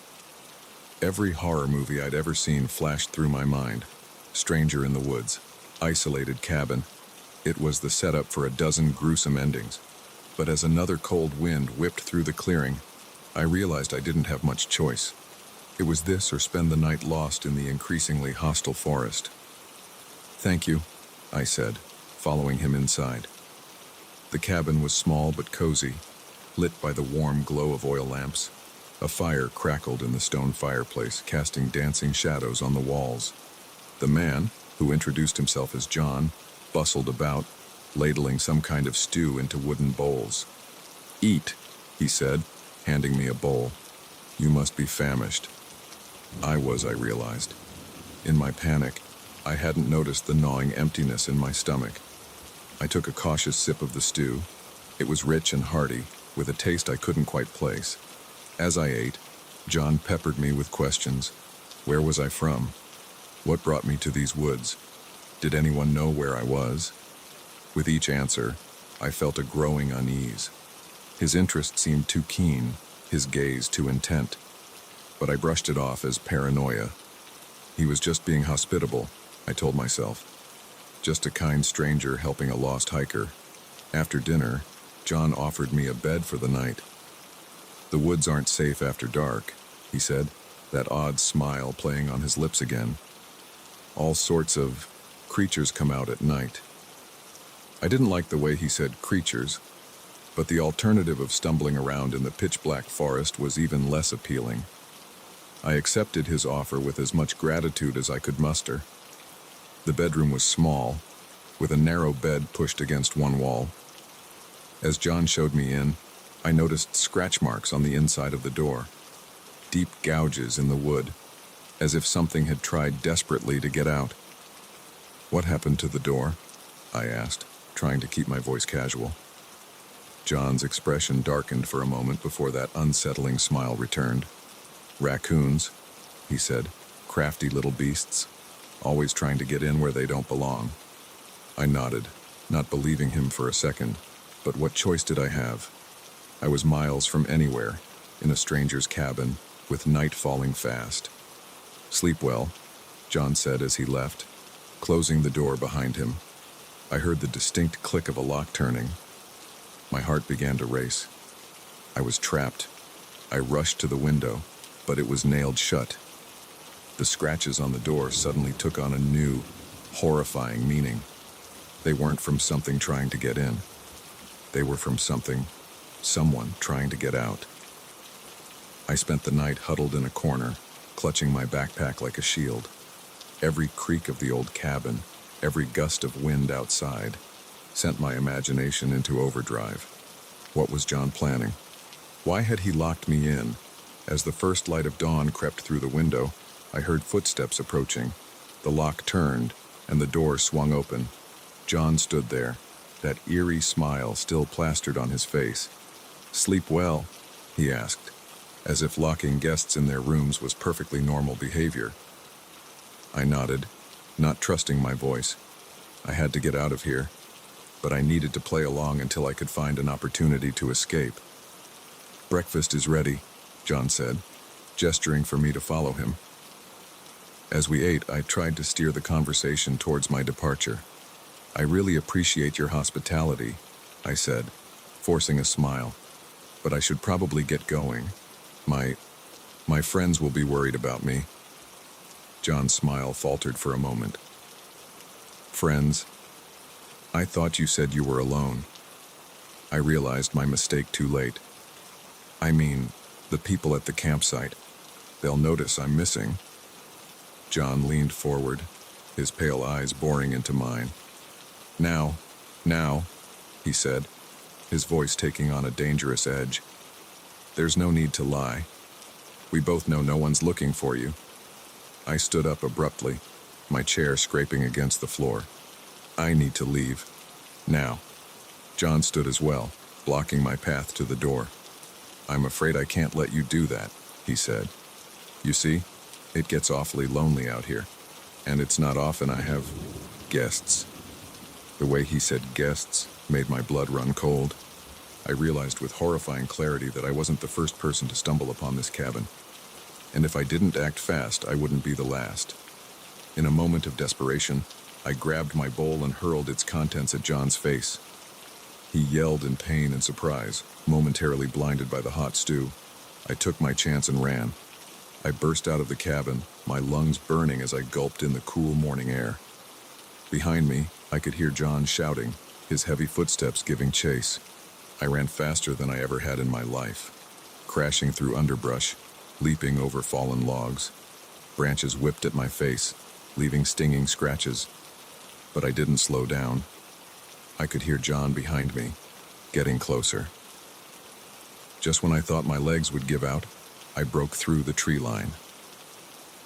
Every horror movie I'd ever seen flashed through my mind. Stranger in the woods, isolated cabin. It was the setup for a dozen gruesome endings. But as another cold wind whipped through the clearing, I realized I didn't have much choice. It was this or spend the night lost in the increasingly hostile forest. "Thank you," I said, following him inside. The cabin was small but cozy, lit by the warm glow of oil lamps. A fire crackled in the stone fireplace, casting dancing shadows on the walls. The man, who introduced himself as John, bustled about, ladling some kind of stew into wooden bowls. "Eat," he said, handing me a bowl. "You must be famished." I realized. In my panic, I hadn't noticed the gnawing emptiness in my stomach. I took a cautious sip of the stew. It was rich and hearty, with a taste I couldn't quite place. As I ate, John peppered me with questions. Where was I from? What brought me to these woods? Did anyone know where I was? With each answer, I felt a growing unease. His interest seemed too keen, his gaze too intent. But I brushed it off as paranoia. He was just being hospitable, I told myself. Just a kind stranger helping a lost hiker. After dinner, John offered me a bed for the night. "The woods aren't safe after dark," he said, that odd smile playing on his lips again. "All sorts of creatures come out at night." I didn't like the way he said creatures, but the alternative of stumbling around in the pitch-black forest was even less appealing. I accepted his offer with as much gratitude as I could muster. The bedroom was small, with a narrow bed pushed against one wall. As John showed me in, I noticed scratch marks on the inside of the door, deep gouges in the wood, as if something had tried desperately to get out. "What happened to the door?" I asked, trying to keep my voice casual. John's expression darkened for a moment before that unsettling smile returned. "Raccoons," he said, "crafty little beasts, always trying to get in where they don't belong." I nodded, not believing him for a second, but what choice did I have? I was miles from anywhere, in a stranger's cabin, with night falling fast. "Sleep well," John said as he left, closing the door behind him. I heard the distinct click of a lock turning. My heart began to race. I was trapped. I rushed to the window, but it was nailed shut. The scratches on the door suddenly took on a new, horrifying meaning. They weren't from something trying to get in. They were from someone trying to get out. I spent the night huddled in a corner, clutching my backpack like a shield. Every creak of the old cabin, every gust of wind outside, sent my imagination into overdrive. What was John planning? Why had he locked me in? As the first light of dawn crept through the window, I heard footsteps approaching. The lock turned, and the door swung open. John stood there, that eerie smile still plastered on his face. "Sleep well?" he asked, as if locking guests in their rooms was perfectly normal behavior. I nodded, not trusting my voice. I had to get out of here, but I needed to play along until I could find an opportunity to escape. "Breakfast is ready," John said, gesturing for me to follow him. As we ate, I tried to steer the conversation towards my departure. "I really appreciate your hospitality," I said, forcing a smile, "but I should probably get going. My friends will be worried about me." John's smile faltered for a moment. "Friends? I thought you said you were alone." I realized my mistake too late. "I mean, the people at the campsite. They'll notice I'm missing." John leaned forward, his pale eyes boring into mine. Now, he said, his voice taking on a dangerous edge. "There's no need to lie. We both know no one's looking for you." I stood up abruptly, my chair scraping against the floor. "I need to leave. Now." John stood as well, blocking my path to the door. "I'm afraid I can't let you do that," he said. "You see, it gets awfully lonely out here, and it's not often I have guests." The way he said guests made my blood run cold. I realized with horrifying clarity that I wasn't the first person to stumble upon this cabin. And if I didn't act fast, I wouldn't be the last. In a moment of desperation, I grabbed my bowl and hurled its contents at John's face. He yelled in pain and surprise, momentarily blinded by the hot stew. I took my chance and ran. I burst out of the cabin, my lungs burning as I gulped in the cool morning air. Behind me, I could hear John shouting, his heavy footsteps giving chase. I ran faster than I ever had in my life, crashing through underbrush, leaping over fallen logs. Branches whipped at my face, leaving stinging scratches. But I didn't slow down. I could hear John behind me, getting closer. Just when I thought my legs would give out, I broke through the tree line.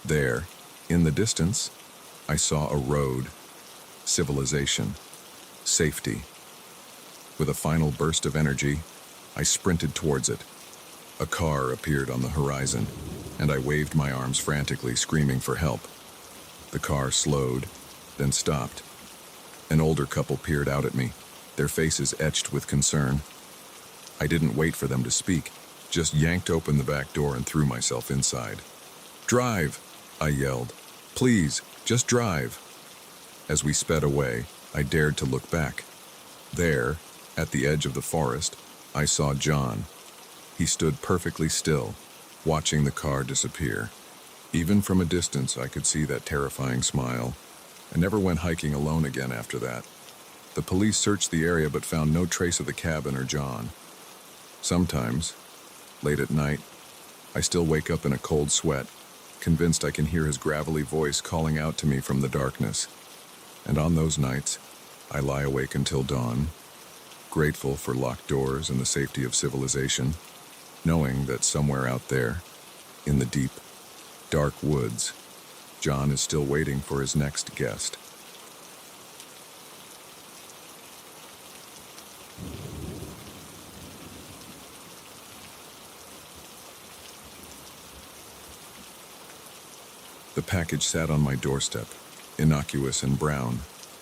There, in the distance, I saw a road, civilization, safety. With a final burst of energy, I sprinted towards it. A car appeared on the horizon, and I waved my arms frantically, screaming for help. The car slowed, then stopped. An older couple peered out at me, their faces etched with concern. I didn't wait for them to speak, just yanked open the back door and threw myself inside. "Drive!" I yelled. "Please, just drive!" As we sped away, I dared to look back. There, at the edge of the forest, I saw John. He stood perfectly still, watching the car disappear. Even from a distance, I could see that terrifying smile. I never went hiking alone again after that. The police searched the area but found no trace of the cabin or John. Sometimes, late at night, I still wake up in a cold sweat, convinced I can hear his gravelly voice calling out to me from the darkness. And on those nights, I lie awake until dawn, grateful for locked doors and the safety of civilization, knowing that somewhere out there, in the deep, dark woods, John is still waiting for his next guest. The package sat on my doorstep, innocuous and brown,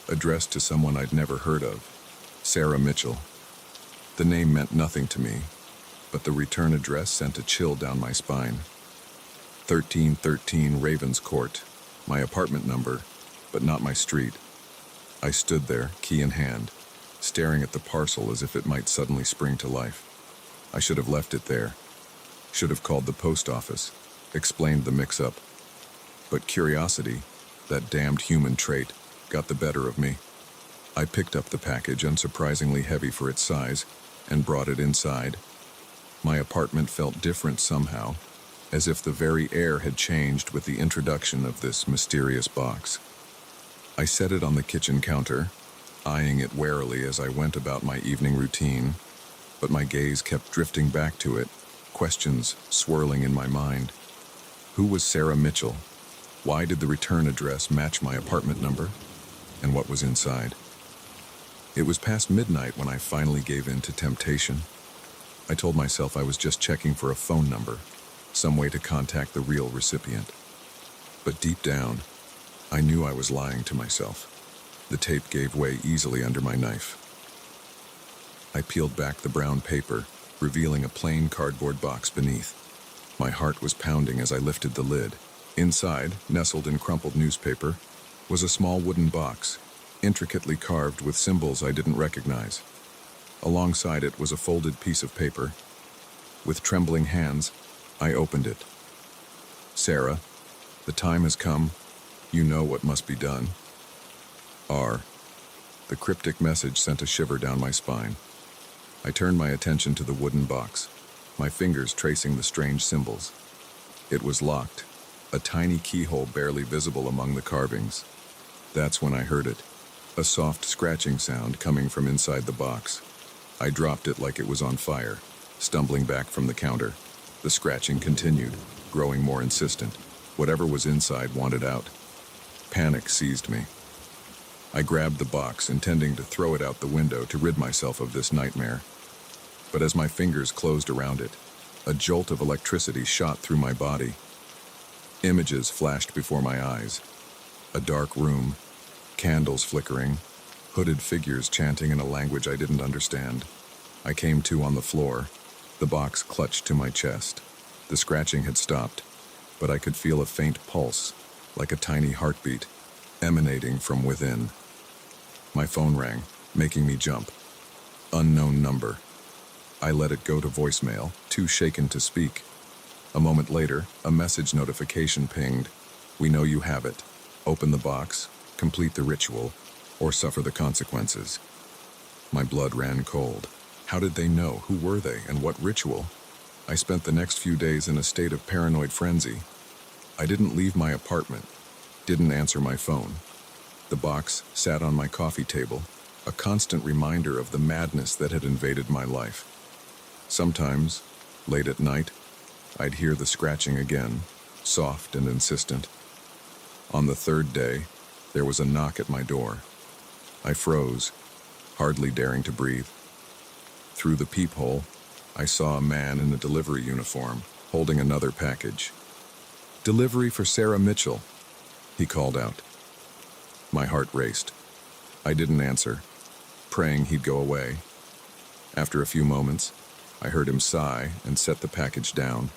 addressed to someone I'd never heard of, Sarah Mitchell. The name meant nothing to me, but the return address sent a chill down my spine. 1313 Ravens Court, my apartment number, but not my street. I stood there, key in hand, staring at the parcel as if it might suddenly spring to life. I should have left it there. Should have called the post office, explained the mix-up. But curiosity, that damned human trait, got the better of me. I picked up the package, unsurprisingly heavy for its size, and brought it inside. My apartment felt different somehow, as if the very air had changed with the introduction of this mysterious box. I set it on the kitchen counter, eyeing it warily as I went about my evening routine, but my gaze kept drifting back to it, questions swirling in my mind. Who was Sarah Mitchell? Why did the return address match my apartment number? And what was inside? It was past midnight when I finally gave in to temptation. I told myself I was just checking for a phone number, some way to contact the real recipient. But deep down, I knew I was lying to myself. The tape gave way easily under my knife. I peeled back the brown paper, revealing a plain cardboard box beneath. My heart was pounding as I lifted the lid. Inside, nestled in crumpled newspaper, was a small wooden box, intricately carved with symbols I didn't recognize. Alongside it was a folded piece of paper. With trembling hands, I opened it. Sarah, the time has come. You know what must be done. R. The cryptic message sent a shiver down my spine. I turned my attention to the wooden box, my fingers tracing the strange symbols. It was locked, a tiny keyhole barely visible among the carvings. That's when I heard it, a soft scratching sound coming from inside the box. I dropped it like it was on fire, stumbling back from the counter. The scratching continued, growing more insistent. Whatever was inside wanted out. Panic seized me. I grabbed the box, intending to throw it out the window to rid myself of this nightmare. But as my fingers closed around it, a jolt of electricity shot through my body. Images flashed before my eyes. A dark room, candles flickering, hooded figures chanting in a language I didn't understand. I came to on the floor, the box clutched to my chest. The scratching had stopped, but I could feel a faint pulse, like a tiny heartbeat, emanating from within. My phone rang, making me jump. Unknown number. I let it go to voicemail, too shaken to speak. A moment later, a message notification pinged. We know you have it. Open the box, complete the ritual, or suffer the consequences. My blood ran cold. How did they know? Who were they? And what ritual? I spent the next few days in a state of paranoid frenzy. I didn't leave my apartment, didn't answer my phone. The box sat on my coffee table, a constant reminder of the madness that had invaded my life. Sometimes, late at night, I'd hear the scratching again, soft and insistent. On the third day, there was a knock at my door. I froze, hardly daring to breathe. Through the peephole, I saw a man in a delivery uniform, holding another package. "Delivery for Sarah Mitchell," he called out. My heart raced. I didn't answer, praying he'd go away. After a few moments, I heard him sigh and set the package down.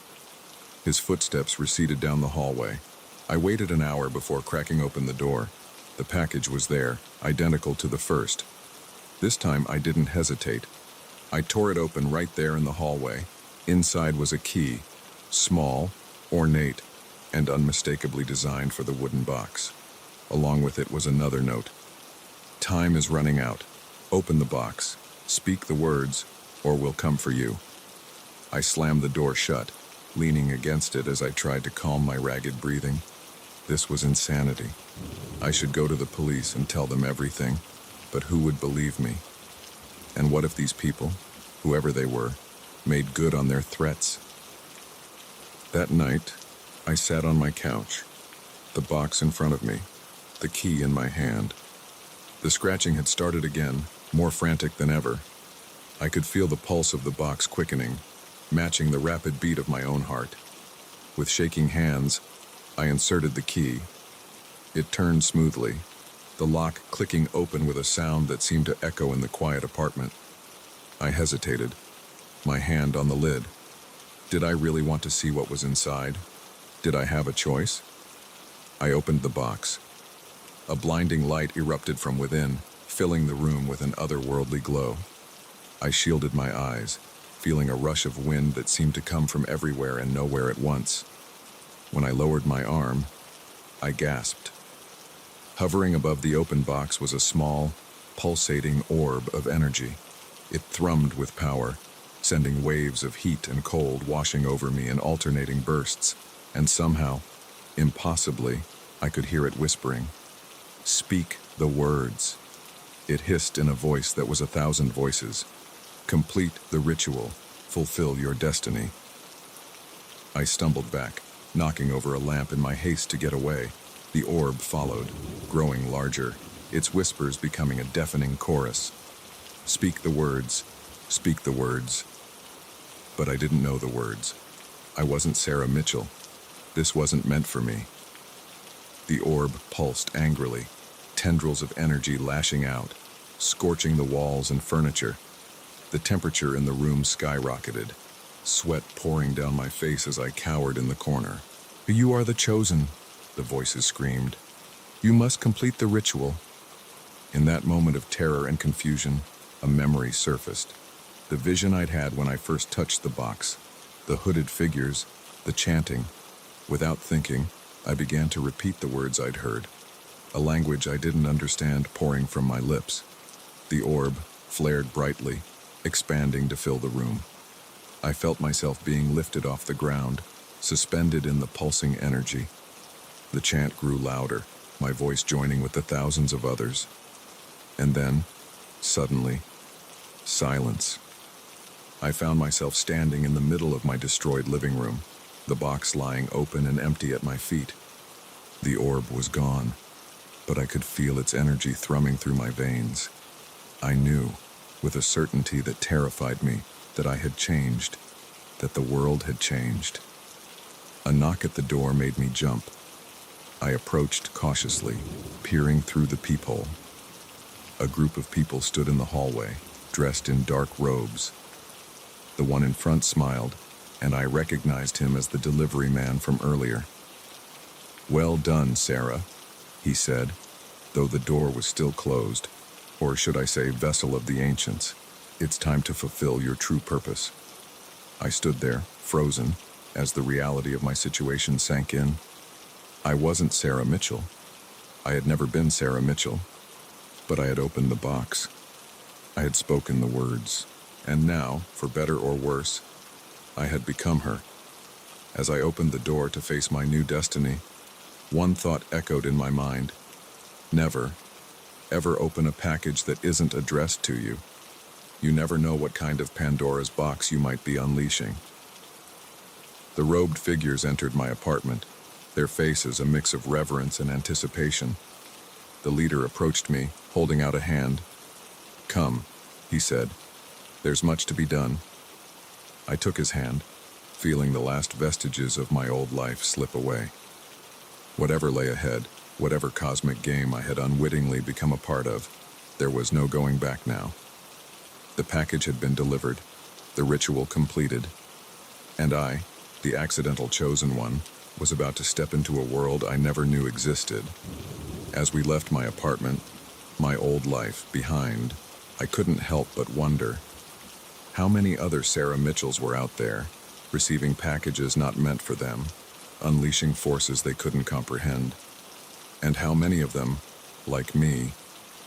His footsteps receded down the hallway. I waited an hour before cracking open the door. The package was there, identical to the first. This time I didn't hesitate. I tore it open right there in the hallway. Inside was a key, small, ornate, and unmistakably designed for the wooden box. Along with it was another note. Time is running out. Open the box. Speak the words, or we'll come for you. I slammed the door shut, leaning against it as I tried to calm my ragged breathing. This was insanity. I should go to the police and tell them everything, but who would believe me? And what if these people, whoever they were, made good on their threats? That night, I sat on my couch, the box in front of me, the key in my hand. The scratching had started again, more frantic than ever. I could feel the pulse of the box quickening, matching the rapid beat of my own heart. With shaking hands, I inserted the key. It turned smoothly, the lock clicking open with a sound that seemed to echo in the quiet apartment. I hesitated, my hand on the lid. Did I really want to see what was inside? Did I have a choice? I opened the box. A blinding light erupted from within, filling the room with an otherworldly glow. I shielded my eyes, feeling a rush of wind that seemed to come from everywhere and nowhere at once. When I lowered my arm, I gasped. Hovering above the open box was a small, pulsating orb of energy. It thrummed with power, sending waves of heat and cold washing over me in alternating bursts, and somehow, impossibly, I could hear it whispering, "Speak the words." It hissed in a voice that was 1,000 voices. "Complete the ritual. Fulfill your destiny." I stumbled back, knocking over a lamp in my haste to get away. The orb followed, growing larger, its whispers becoming a deafening chorus. "Speak the words. Speak the words." But I didn't know the words. I wasn't Sarah Mitchell. This wasn't meant for me. The orb pulsed angrily, tendrils of energy lashing out, scorching the walls and furniture. The temperature in the room skyrocketed, sweat pouring down my face as I cowered in the corner. "You are the chosen," the voices screamed. "You must complete the ritual." In that moment of terror and confusion, a memory surfaced. The vision I'd had when I first touched the box, the hooded figures, the chanting. Without thinking, I began to repeat the words I'd heard, a language I didn't understand pouring from my lips. The orb flared brightly, expanding to fill the room. I felt myself being lifted off the ground, suspended in the pulsing energy. The chant grew louder, my voice joining with the thousands of others. And then, suddenly, silence. I found myself standing in the middle of my destroyed living room, the box lying open and empty at my feet. The orb was gone, but I could feel its energy thrumming through my veins. I knew, with a certainty that terrified me, that I had changed, that the world had changed. A knock at the door made me jump. I approached cautiously, peering through the peephole. A group of people stood in the hallway, dressed in dark robes. The one in front smiled, and I recognized him as the delivery man from earlier. "Well done, Sarah," he said, though the door was still closed, or should I say vessel of the ancients. "It's time to fulfill your true purpose." I stood there, frozen, as the reality of my situation sank in. I wasn't Sarah Mitchell. I had never been Sarah Mitchell, but I had opened the box. I had spoken the words, and now, for better or worse, I had become her. As I opened the door to face my new destiny, one thought echoed in my mind. Never, ever open a package that isn't addressed to you. You never know what kind of Pandora's box you might be unleashing. The robed figures entered my apartment, their faces a mix of reverence and anticipation. The leader approached me, holding out a hand. "Come," he said. "There's much to be done." I took his hand, feeling the last vestiges of my old life slip away. Whatever lay ahead, whatever cosmic game I had unwittingly become a part of, there was no going back now. The package had been delivered, the ritual completed, and I, the accidental chosen one, was about to step into a world I never knew existed. As we left my apartment, my old life behind, I couldn't help but wonder, how many other Sarah Mitchells were out there, receiving packages not meant for them, unleashing forces they couldn't comprehend, and how many of them, like me,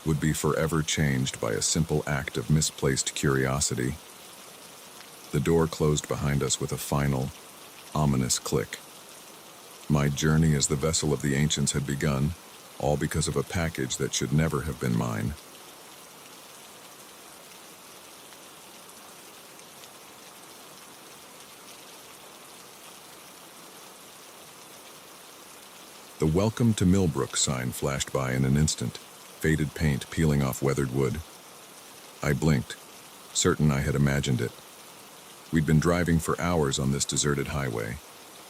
would be forever changed by a simple act of misplaced curiosity. The door closed behind us with a final, ominous click. My journey as the vessel of the ancients had begun, all because of a package that should never have been mine. The "Welcome to Millbrook" sign flashed by in an instant, faded paint peeling off weathered wood. I blinked, certain I had imagined it. We'd been driving for hours on this deserted highway,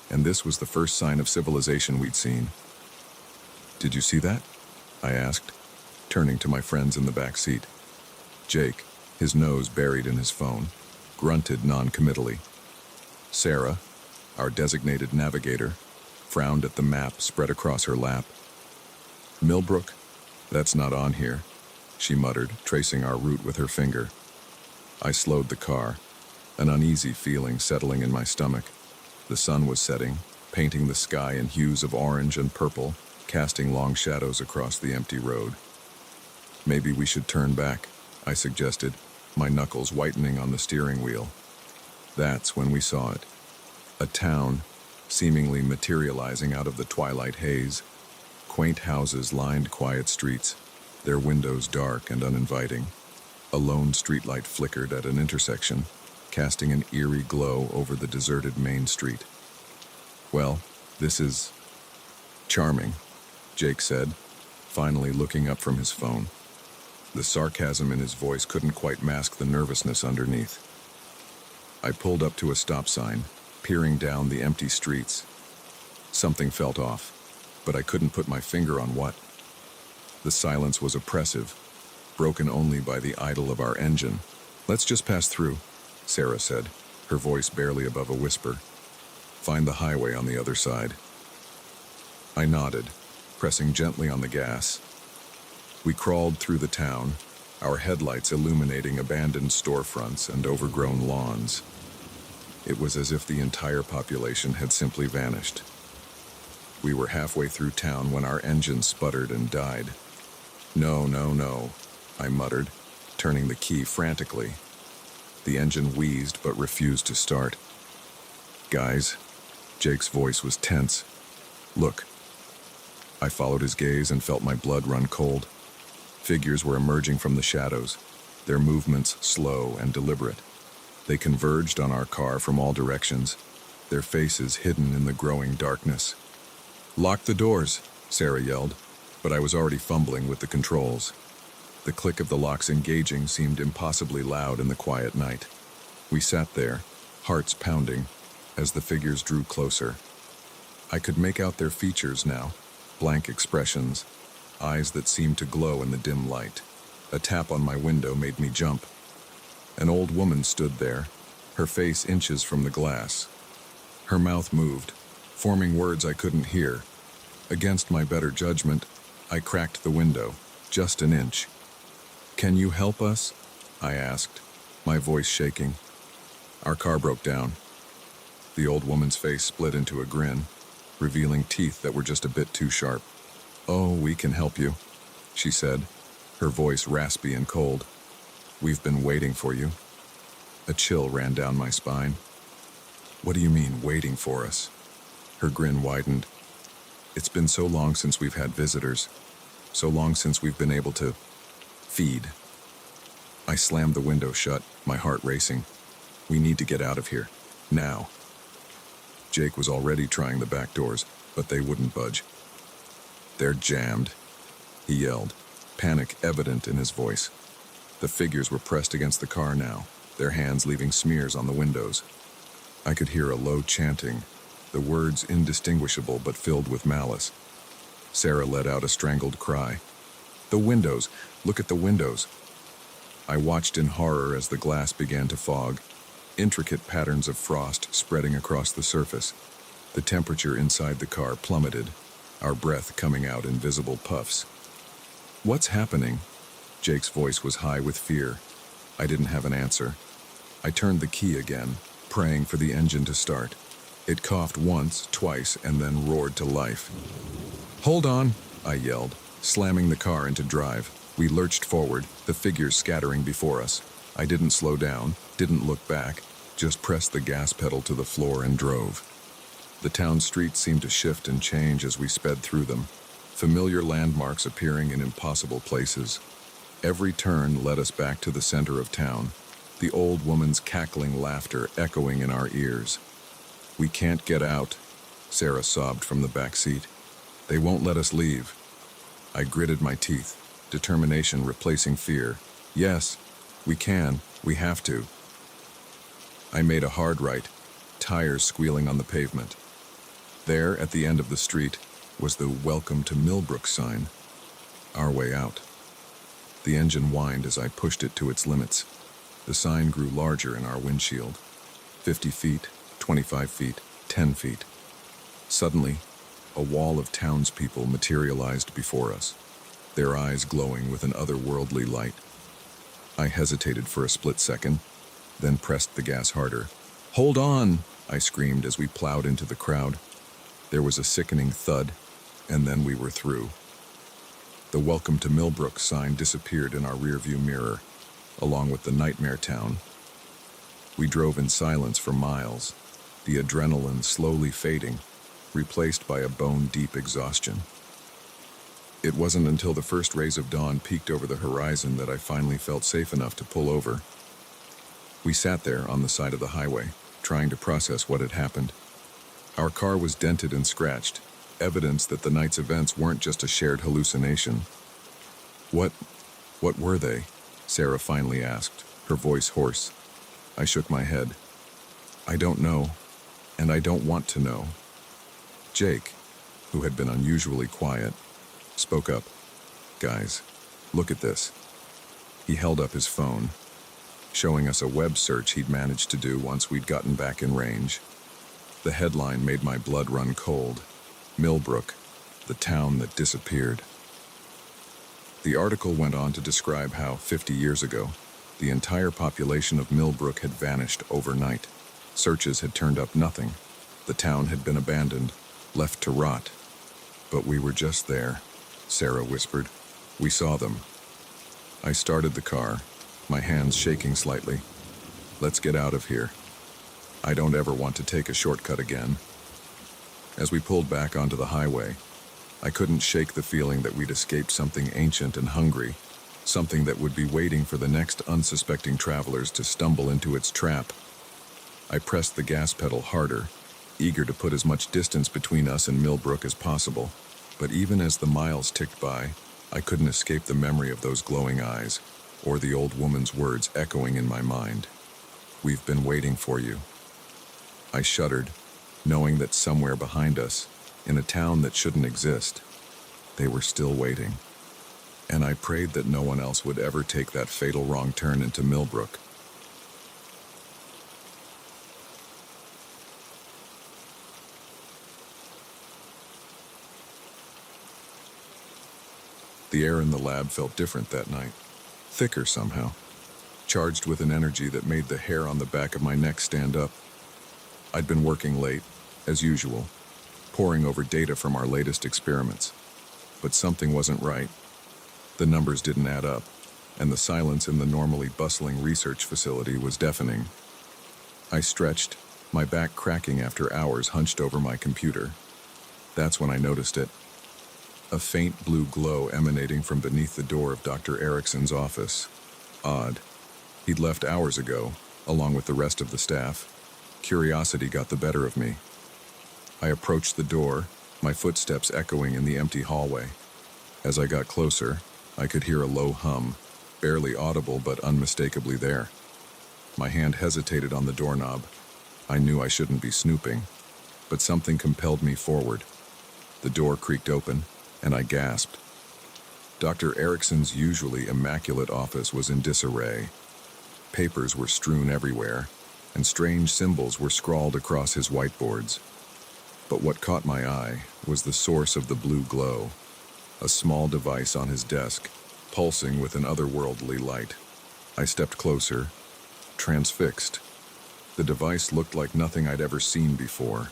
and this was the first sign of civilization we'd seen. "Did you see that?" I asked, turning to my friends in the back seat. Jake, his nose buried in his phone, grunted non-committally. Sarah, our designated navigator, frowned at the map spread across her lap. "Millbrook? That's not on here." she muttered, tracing our route with her finger. I slowed the car, an uneasy feeling settling in my stomach. The sun was setting, painting the sky in hues of orange and purple, casting long shadows across the empty road. Maybe we should turn back, I suggested, my knuckles whitening on the steering wheel. That's when we saw it. A town, seemingly materializing out of the twilight haze. Quaint houses lined quiet streets, their windows dark and uninviting. A lone streetlight flickered at an intersection, casting an eerie glow over the deserted main street. Well, this is charming, Jake said, finally looking up from his phone. The sarcasm in his voice couldn't quite mask the nervousness underneath. I pulled up to a stop sign, peering down the empty streets. Something felt off, but I couldn't put my finger on what. The silence was oppressive, broken only by the idle of our engine. "Let's just pass through," Sarah said, her voice barely above a whisper. "Find the highway on the other side." I nodded, pressing gently on the gas. We crawled through the town, our headlights illuminating abandoned storefronts and overgrown lawns. It was as if the entire population had simply vanished. We were halfway through town when our engine sputtered and died. "No, no, no," I muttered, turning the key frantically. The engine wheezed but refused to start. "Guys," Jake's voice was tense. "Look." I followed his gaze and felt my blood run cold. Figures were emerging from the shadows, their movements slow and deliberate. They converged on our car from all directions, their faces hidden in the growing darkness. "Lock the doors," Sarah yelled, but I was already fumbling with the controls. The click of the locks engaging seemed impossibly loud in the quiet night. We sat there, hearts pounding, as the figures drew closer. I could make out their features now, blank expressions, eyes that seemed to glow in the dim light. A tap on my window made me jump. An old woman stood there, her face inches from the glass. Her mouth moved, forming words I couldn't hear. Against my better judgment, I cracked the window, just an inch. "Can you help us?" I asked, my voice shaking. Our car broke down. The old woman's face split into a grin, revealing teeth that were just a bit too sharp. "Oh, we can help you," she said, her voice raspy and cold. "We've been waiting for you." A chill ran down my spine. "What do you mean, waiting for us?" Her grin widened. "It's been so long since we've had visitors, so long since we've been able to feed." I slammed the window shut, my heart racing. "We need to get out of here, now." Jake was already trying the back doors, but they wouldn't budge. "They're jammed," he yelled, panic evident in his voice. The figures were pressed against the car now, their hands leaving smears on the windows. I could hear a low chanting, the words indistinguishable but filled with malice. Sarah let out a strangled cry. "The windows! Look at the windows!" I watched in horror as the glass began to fog, intricate patterns of frost spreading across the surface. The temperature inside the car plummeted, our breath coming out in visible puffs. "What's happening?" Jake's voice was high with fear. I didn't have an answer. I turned the key again, praying for the engine to start. It coughed once, twice, and then roared to life. "Hold on," I yelled, slamming the car into drive. We lurched forward, the figures scattering before us. I didn't slow down, didn't look back, just pressed the gas pedal to the floor and drove. The town streets seemed to shift and change as we sped through them, familiar landmarks appearing in impossible places. Every turn led us back to the center of town, the old woman's cackling laughter echoing in our ears. "We can't get out," Sarah sobbed from the back seat. "They won't let us leave." I gritted my teeth, determination replacing fear. "Yes, we can. We have to." I made a hard right, tires squealing on the pavement. There, at the end of the street, was the "Welcome to Millbrook" sign. Our way out. The engine whined as I pushed it to its limits. The sign grew larger in our windshield. 50 feet, 25 feet, 10 feet. Suddenly, a wall of townspeople materialized before us. their eyes glowing with an otherworldly light. I hesitated for a split second, then pressed the gas harder. "Hold on!" I screamed as we plowed into the crowd. There was a sickening thud, and then we were through. The Welcome to Millbrook sign disappeared in our rearview mirror, along with the nightmare town. We drove in silence for miles, the adrenaline slowly fading, replaced by a bone-deep exhaustion. It wasn't until the first rays of dawn peeked over the horizon that I finally felt safe enough to pull over. We sat there on the side of the highway, trying to process what had happened. Our car was dented and scratched, evidence that the night's events weren't just a shared hallucination. What were they?" Sarah finally asked, her voice hoarse. I shook my head. "I don't know, and I don't want to know." Jake, who had been unusually quiet, spoke up. "Guys, look at this." He held up his phone, showing us a web search he'd managed to do once we'd gotten back in range. The headline made my blood run cold. Millbrook, the town that disappeared. The article went on to describe how, 50 years ago, the entire population of Millbrook had vanished overnight. Searches had turned up nothing. The town had been abandoned, left to rot. "But we were just there," Sarah whispered. "We saw them." I started the car, my hands shaking slightly. "Let's get out of here. I don't ever want to take a shortcut again." As we pulled back onto the highway, I couldn't shake the feeling that we'd escaped something ancient and hungry, something that would be waiting for the next unsuspecting travelers to stumble into its trap. I pressed the gas pedal harder, eager to put as much distance between us and Millbrook as possible. But even as the miles ticked by, I couldn't escape the memory of those glowing eyes, or the old woman's words echoing in my mind. "We've been waiting for you." I shuddered, knowing that somewhere behind us, in a town that shouldn't exist, they were still waiting. And I prayed that no one else would ever take that fatal wrong turn into Millbrook. The air in the lab felt different that night, thicker somehow, charged with an energy that made the hair on the back of my neck stand up. I'd been working late, as usual, poring over data from our latest experiments. But something wasn't right. The numbers didn't add up, and the silence in the normally bustling research facility was deafening. I stretched, my back cracking after hours hunched over my computer. That's when I noticed it. A faint blue glow emanating from beneath the door of Dr. Erickson's office. Odd. He'd left hours ago, along with the rest of the staff. Curiosity got the better of me. I approached the door, my footsteps echoing in the empty hallway. As I got closer, I could hear a low hum, barely audible but unmistakably there. My hand hesitated on the doorknob. I knew I shouldn't be snooping, but something compelled me forward. The door creaked open, and I gasped. Dr. Erickson's usually immaculate office was in disarray. Papers were strewn everywhere, and strange symbols were scrawled across his whiteboards. But what caught my eye was the source of the blue glow, a small device on his desk, pulsing with an otherworldly light. I stepped closer, transfixed. The device looked like nothing I'd ever seen before.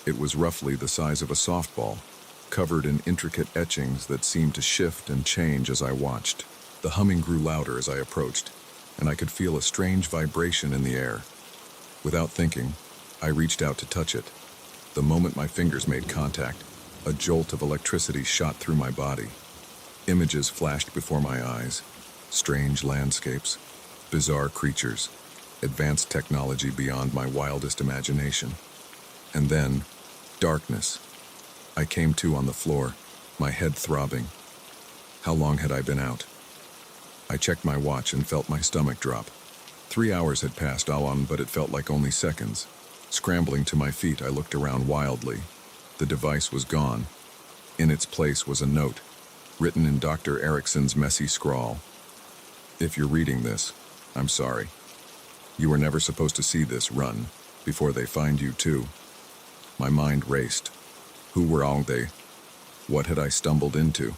It was roughly the size of a softball, covered in intricate etchings that seemed to shift and change as I watched. The humming grew louder as I approached, and I could feel a strange vibration in the air. Without thinking, I reached out to touch it. The moment my fingers made contact, a jolt of electricity shot through my body. Images flashed before my eyes. Strange landscapes, bizarre creatures, advanced technology beyond my wildest imagination. And then, darkness. I came to on the floor, my head throbbing. How long had I been out? I checked my watch and felt my stomach drop. 3 hours had passed on, but it felt like only seconds. Scrambling to my feet, I looked around wildly. The device was gone. In its place was a note, written in Dr. Erickson's messy scrawl. "If you're reading this, I'm sorry. You were never supposed to see this run, before they find you too." My mind raced. Who were all they? What had I stumbled into?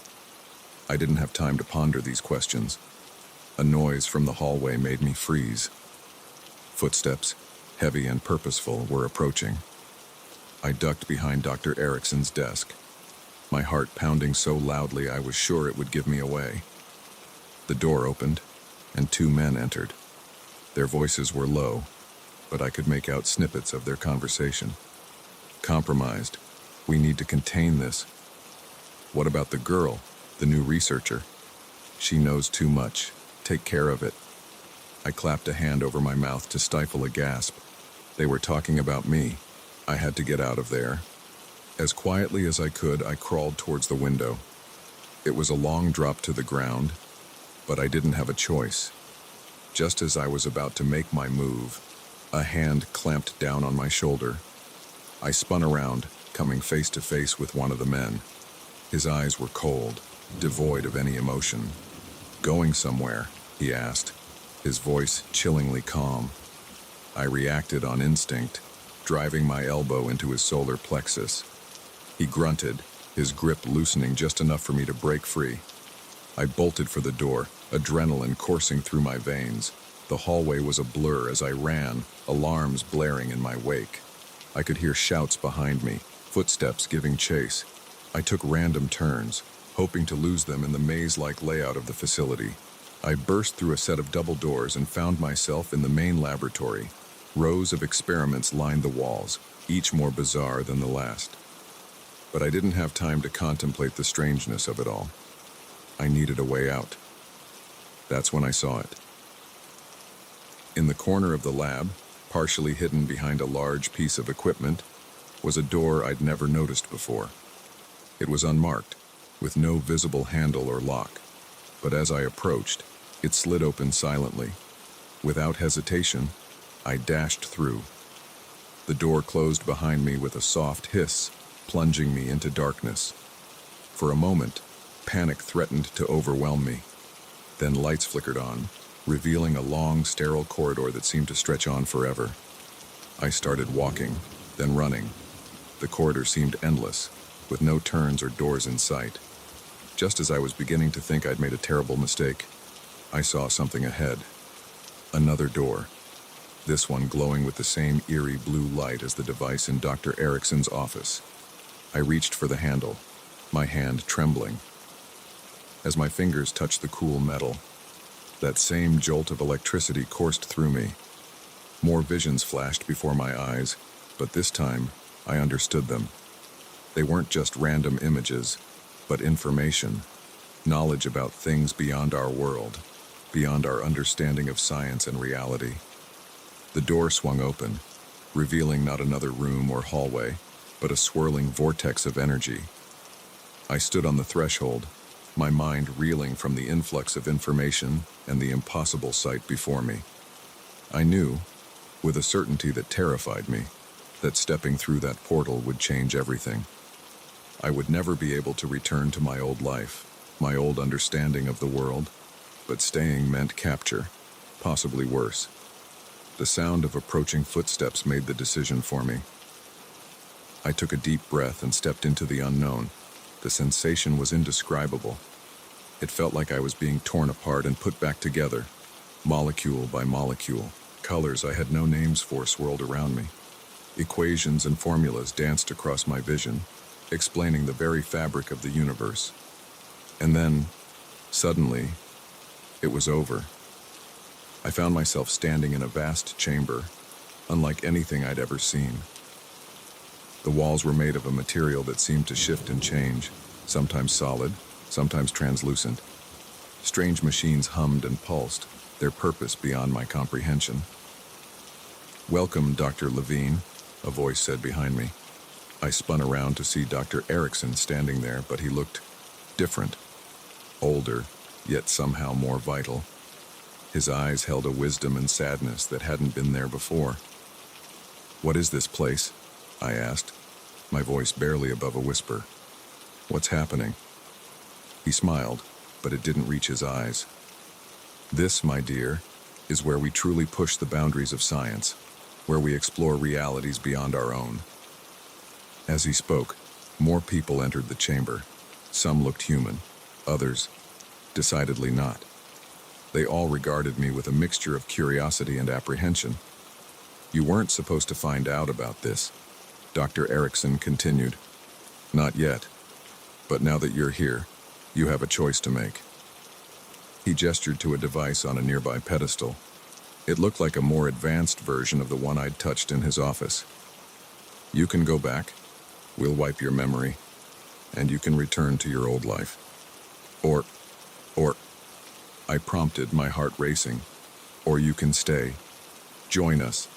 I didn't have time to ponder these questions. A noise from the hallway made me freeze. Footsteps, heavy and purposeful, were approaching. I ducked behind Dr. Erickson's desk, my heart pounding so loudly I was sure it would give me away. The door opened, and two men entered. Their voices were low, but I could make out snippets of their conversation. Compromised. We need to contain this. What about the girl, the new researcher? She knows too much. Take care of it. I clapped a hand over my mouth to stifle a gasp. They were talking about me. I had to get out of there. As quietly as I could, I crawled towards the window. It was a long drop to the ground, but I didn't have a choice. Just as I was about to make my move, a hand clamped down on my shoulder. I spun around, coming face to face with one of the men. His eyes were cold, devoid of any emotion. "Going somewhere?" he asked, his voice chillingly calm. I reacted on instinct, driving my elbow into his solar plexus. He grunted, his grip loosening just enough for me to break free. I bolted for the door, adrenaline coursing through my veins. The hallway was a blur as I ran, alarms blaring in my wake. I could hear shouts behind me, footsteps giving chase. I took random turns, hoping to lose them in the maze-like layout of the facility. I burst through a set of double doors and found myself in the main laboratory. Rows of experiments lined the walls, each more bizarre than the last. But I didn't have time to contemplate the strangeness of it all. I needed a way out. That's when I saw it. In the corner of the lab, partially hidden behind a large piece of equipment, was a door I'd never noticed before. It was unmarked, with no visible handle or lock, but as I approached, it slid open silently. Without hesitation, I dashed through. The door closed behind me with a soft hiss, plunging me into darkness. For a moment, panic threatened to overwhelm me. Then lights flickered on, revealing a long, sterile corridor that seemed to stretch on forever. I started walking, then running. The corridor seemed endless, with no turns or doors in sight. Just as I was beginning to think I'd made a terrible mistake, I saw something ahead. Another door. This one glowing with the same eerie blue light as the device in Dr. Erickson's office. I reached for the handle, my hand trembling. As my fingers touched the cool metal, that same jolt of electricity coursed through me. More visions flashed before my eyes, but this time I understood them. They weren't just random images, but information, knowledge about things beyond our world, beyond our understanding of science and reality. The door swung open, revealing not another room or hallway, but a swirling vortex of energy. I stood on the threshold, my mind reeling from the influx of information and the impossible sight before me. I knew, with a certainty that terrified me, that stepping through that portal would change everything. I would never be able to return to my old life, my old understanding of the world, but staying meant capture, possibly worse. The sound of approaching footsteps made the decision for me. I took a deep breath and stepped into the unknown. The sensation was indescribable. It felt like I was being torn apart and put back together, molecule by molecule. Colors I had no names for swirled around me. Equations and formulas danced across my vision, explaining the very fabric of the universe. And then, suddenly, it was over. I found myself standing in a vast chamber, unlike anything I'd ever seen. The walls were made of a material that seemed to shift and change, sometimes solid, sometimes translucent. Strange machines hummed and pulsed, their purpose beyond my comprehension. "Welcome, Dr. Levine," a voice said behind me. I spun around to see Dr. Erickson standing there, but he looked different. Older, yet somehow more vital. His eyes held a wisdom and sadness that hadn't been there before. "What is this place?" I asked, my voice barely above a whisper. "What's happening?" He smiled, but it didn't reach his eyes. "This, my dear, is where we truly push the boundaries of science, where we explore realities beyond our own." As he spoke, more people entered the chamber. Some looked human, Others, decidedly not. They all regarded me with a mixture of curiosity and apprehension. "You weren't supposed to find out about this," Dr. Erickson continued. "Not yet. But now that you're here, you have a choice to make." He gestured to a device on a nearby pedestal. It looked like a more advanced version of the one I'd touched in his office. "You can go back. We'll wipe your memory. And you can return to your old life. Or, I prompted, my heart racing. Or you can stay. Join us.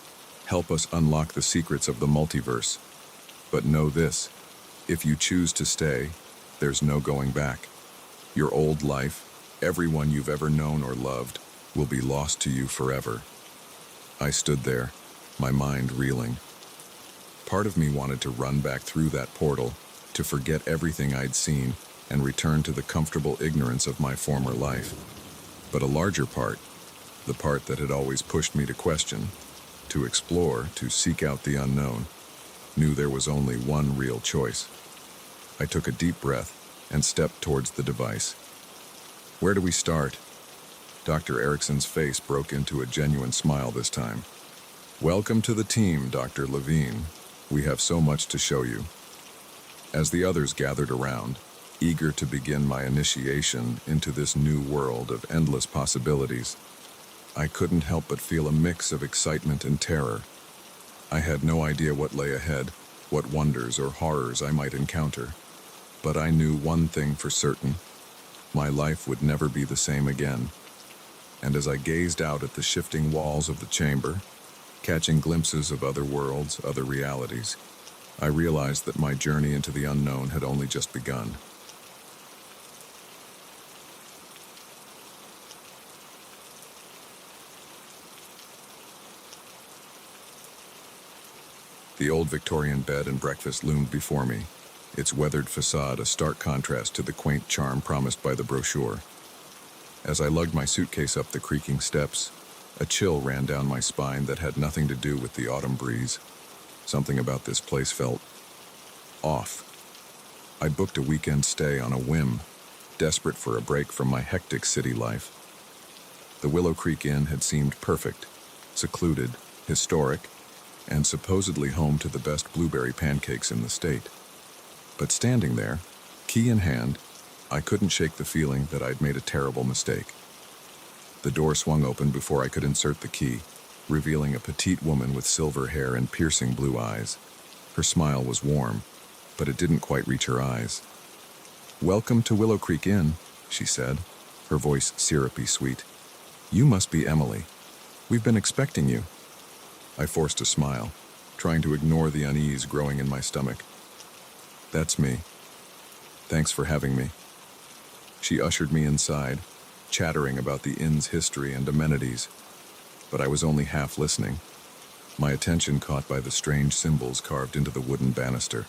Help us unlock the secrets of the multiverse. But know this, if you choose to stay, there's no going back. Your old life, everyone you've ever known or loved, will be lost to you forever." I stood there, my mind reeling. Part of me wanted to run back through that portal, to forget everything I'd seen and return to the comfortable ignorance of my former life. But a larger part, the part that had always pushed me to question, to explore, to seek out the unknown, knew there was only one real choice. I took a deep breath and stepped towards the device. "Where do we start?" Dr. Erickson's face broke into a genuine smile this time. "Welcome to the team, Dr. Levine. We have so much to show you." As the others gathered around, eager to begin my initiation into this new world of endless possibilities, I couldn't help but feel a mix of excitement and terror. I had no idea what lay ahead, what wonders or horrors I might encounter. But I knew one thing for certain: my life would never be the same again. And as I gazed out at the shifting walls of the chamber, catching glimpses of other worlds, other realities, I realized that my journey into the unknown had only just begun. The old Victorian bed and breakfast loomed before me, its weathered facade a stark contrast to the quaint charm promised by the brochure. As I lugged my suitcase up the creaking steps, a chill ran down my spine that had nothing to do with the autumn breeze. Something about this place felt off. I'd booked a weekend stay on a whim, desperate for a break from my hectic city life. The Willow Creek Inn had seemed perfect, secluded, historic, and supposedly home to the best blueberry pancakes in the state. But standing there, key in hand, I couldn't shake the feeling that I'd made a terrible mistake. The door swung open before I could insert the key, revealing a petite woman with silver hair and piercing blue eyes. Her smile was warm, but it didn't quite reach her eyes. "Welcome to Willow Creek Inn," she said, her voice syrupy sweet. "You must be Emily. We've been expecting you." I forced a smile, trying to ignore the unease growing in my stomach. "That's me. Thanks for having me." She ushered me inside, chattering about the inn's history and amenities, but I was only half listening, my attention caught by the strange symbols carved into the wooden banister.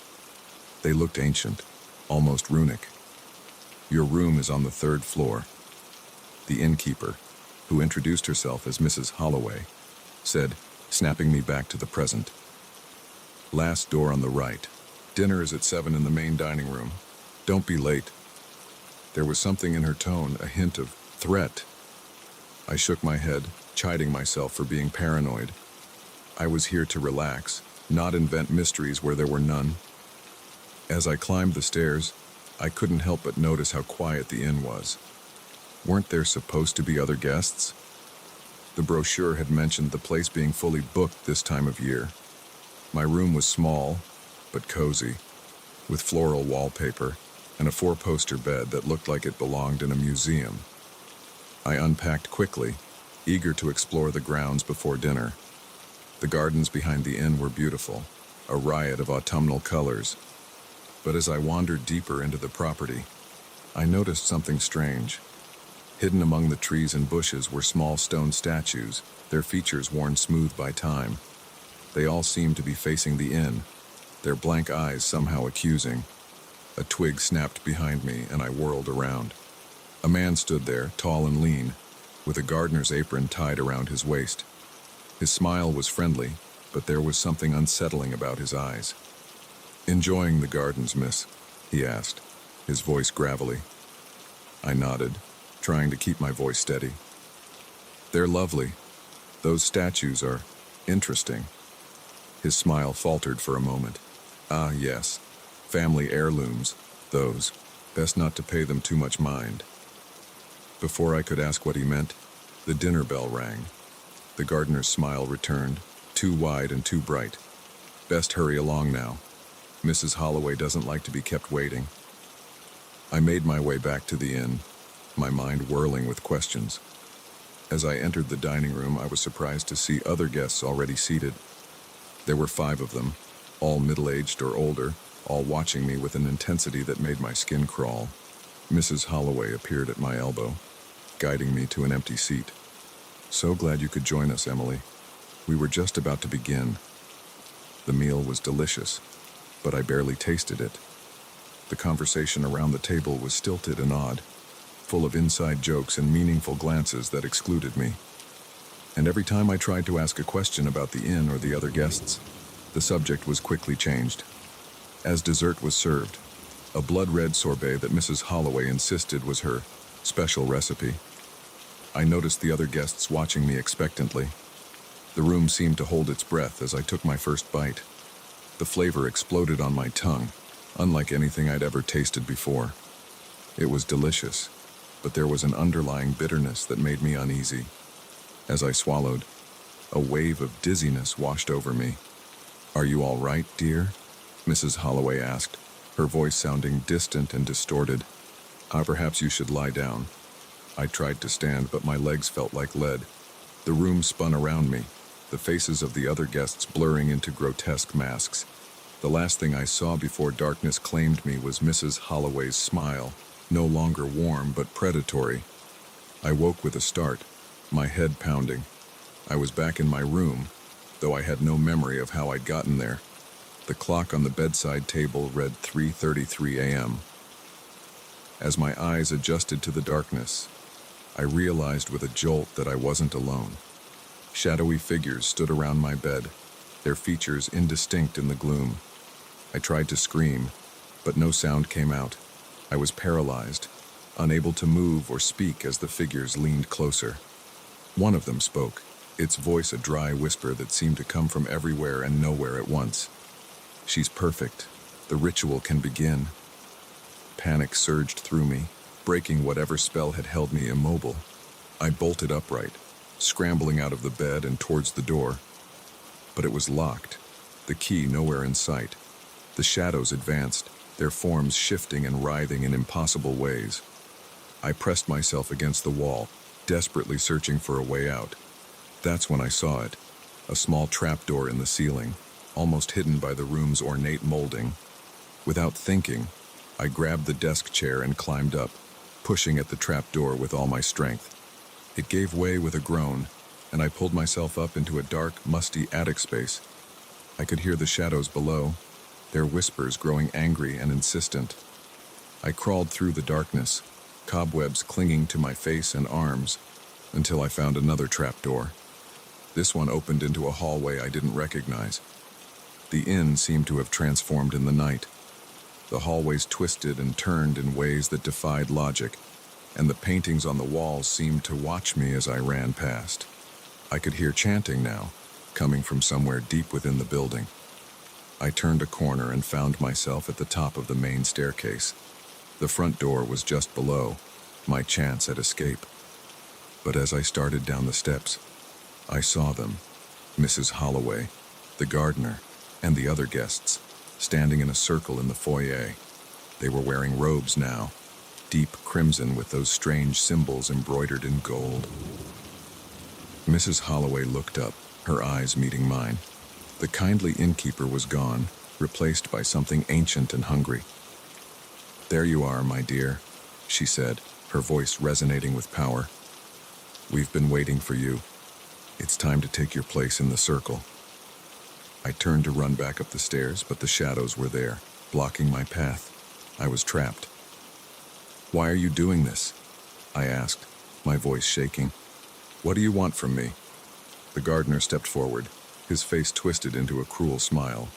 They looked ancient, almost runic. "Your room is on the 3rd floor." The innkeeper, who introduced herself as Mrs. Holloway, said, snapping me back to the present. "Last door on the right. Dinner is at 7 in the main dining room. Don't be late." There was something in her tone, a hint of threat. I shook my head, chiding myself for being paranoid. I was here to relax, not invent mysteries where there were none. As I climbed the stairs, I couldn't help but notice how quiet the inn was. Weren't there supposed to be other guests? The brochure had mentioned the place being fully booked this time of year. My room was small, but cozy, with floral wallpaper and a 4-poster bed that looked like it belonged in a museum. I unpacked quickly, eager to explore the grounds before dinner. The gardens behind the inn were beautiful, a riot of autumnal colors. But as I wandered deeper into the property, I noticed something strange. Hidden among the trees and bushes were small stone statues, their features worn smooth by time. They all seemed to be facing the inn, their blank eyes somehow accusing. A twig snapped behind me, and I whirled around. A man stood there, tall and lean, with a gardener's apron tied around his waist. His smile was friendly, but there was something unsettling about his eyes. "Enjoying the gardens, miss?" he asked, his voice gravelly. I nodded, trying to keep my voice steady. They're lovely. Those statues are interesting. His smile faltered for a moment. Ah, yes. Family heirlooms, those. Best not to pay them too much mind. Before I could ask what he meant, the dinner bell rang. The gardener's smile returned, too wide and too bright. Best hurry along now. Mrs. Holloway doesn't like to be kept waiting. I made my way back to the inn, my mind whirling with questions. As I entered the dining room, I was surprised to see other guests already seated. There were 5 of them, all middle-aged or older, all watching me with an intensity that made my skin crawl. Mrs. Holloway appeared at my elbow, guiding me to an empty seat. So glad you could join us, Emily. We were just about to begin. The meal was delicious, but I barely tasted it. The conversation around the table was stilted and odd, full of inside jokes and meaningful glances that excluded me. And every time I tried to ask a question about the inn or the other guests, the subject was quickly changed. As dessert was served, a blood-red sorbet that Mrs. Holloway insisted was her special recipe. I noticed the other guests watching me expectantly. The room seemed to hold its breath as I took my first bite. The flavor exploded on my tongue, unlike anything I'd ever tasted before. It was delicious, but there was an underlying bitterness that made me uneasy. As I swallowed, a wave of dizziness washed over me. "Are you all right, dear?" Mrs. Holloway asked, her voice sounding distant and distorted. Perhaps you should lie down." I tried to stand, but my legs felt like lead. The room spun around me, the faces of the other guests blurring into grotesque masks. The last thing I saw before darkness claimed me was Mrs. Holloway's smile, no longer warm but predatory. I woke with a start, my head pounding. I was back in my room, though I had no memory of how I'd gotten there. The clock on the bedside table read 3:33 a.m. As my eyes adjusted to the darkness, I realized with a jolt that I wasn't alone. Shadowy figures stood around my bed, their features indistinct in the gloom. I tried to scream, but no sound came out. I was paralyzed, unable to move or speak as the figures leaned closer. One of them spoke, its voice a dry whisper that seemed to come from everywhere and nowhere at once. "She's perfect. The ritual can begin." Panic surged through me, breaking whatever spell had held me immobile. I bolted upright, scrambling out of the bed and towards the door. But it was locked, the key nowhere in sight. The shadows advanced, their forms shifting and writhing in impossible ways. I pressed myself against the wall, desperately searching for a way out. That's when I saw it, a small trapdoor in the ceiling, almost hidden by the room's ornate molding. Without thinking, I grabbed the desk chair and climbed up, pushing at the trapdoor with all my strength. It gave way with a groan, and I pulled myself up into a dark, musty attic space. I could hear the shadows below, their whispers growing angry and insistent. I crawled through the darkness, cobwebs clinging to my face and arms, until I found another trapdoor. This one opened into a hallway I didn't recognize. The inn seemed to have transformed in the night. The hallways twisted and turned in ways that defied logic, and the paintings on the walls seemed to watch me as I ran past. I could hear chanting now, coming from somewhere deep within the building. I turned a corner and found myself at the top of the main staircase. The front door was just below, my chance at escape. But as I started down the steps, I saw them, Mrs. Holloway, the gardener, and the other guests, standing in a circle in the foyer. They were wearing robes now, deep crimson with those strange symbols embroidered in gold. Mrs. Holloway looked up, her eyes meeting mine. The kindly innkeeper was gone, replaced by something ancient and hungry. "There you are, my dear," she said, her voice resonating with power. "We've been waiting for you. It's time to take your place in the circle." I turned to run back up the stairs, but the shadows were there, blocking my path. I was trapped. "Why are you doing this?" I asked, my voice shaking. "What do you want from me?" The gardener stepped forward, his face twisted into a cruel smile.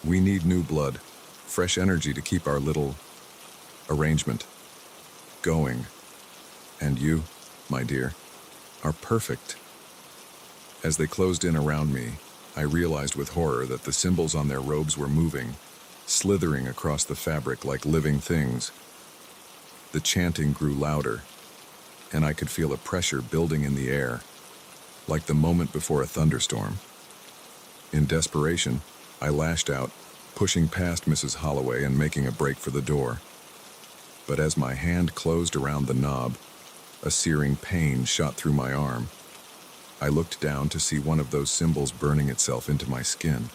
"We need new blood, fresh energy to keep our little arrangement going. And you, my dear, are perfect. As they closed in around me, I realized with horror that the symbols on their robes were moving, slithering across the fabric like living things. The chanting grew louder, and I could feel a pressure building in the air, like the moment before a thunderstorm. In desperation, I lashed out, pushing past Mrs. Holloway and making a break for the door. But as my hand closed around the knob, a searing pain shot through my arm. I looked down to see one of those symbols burning itself into my skin.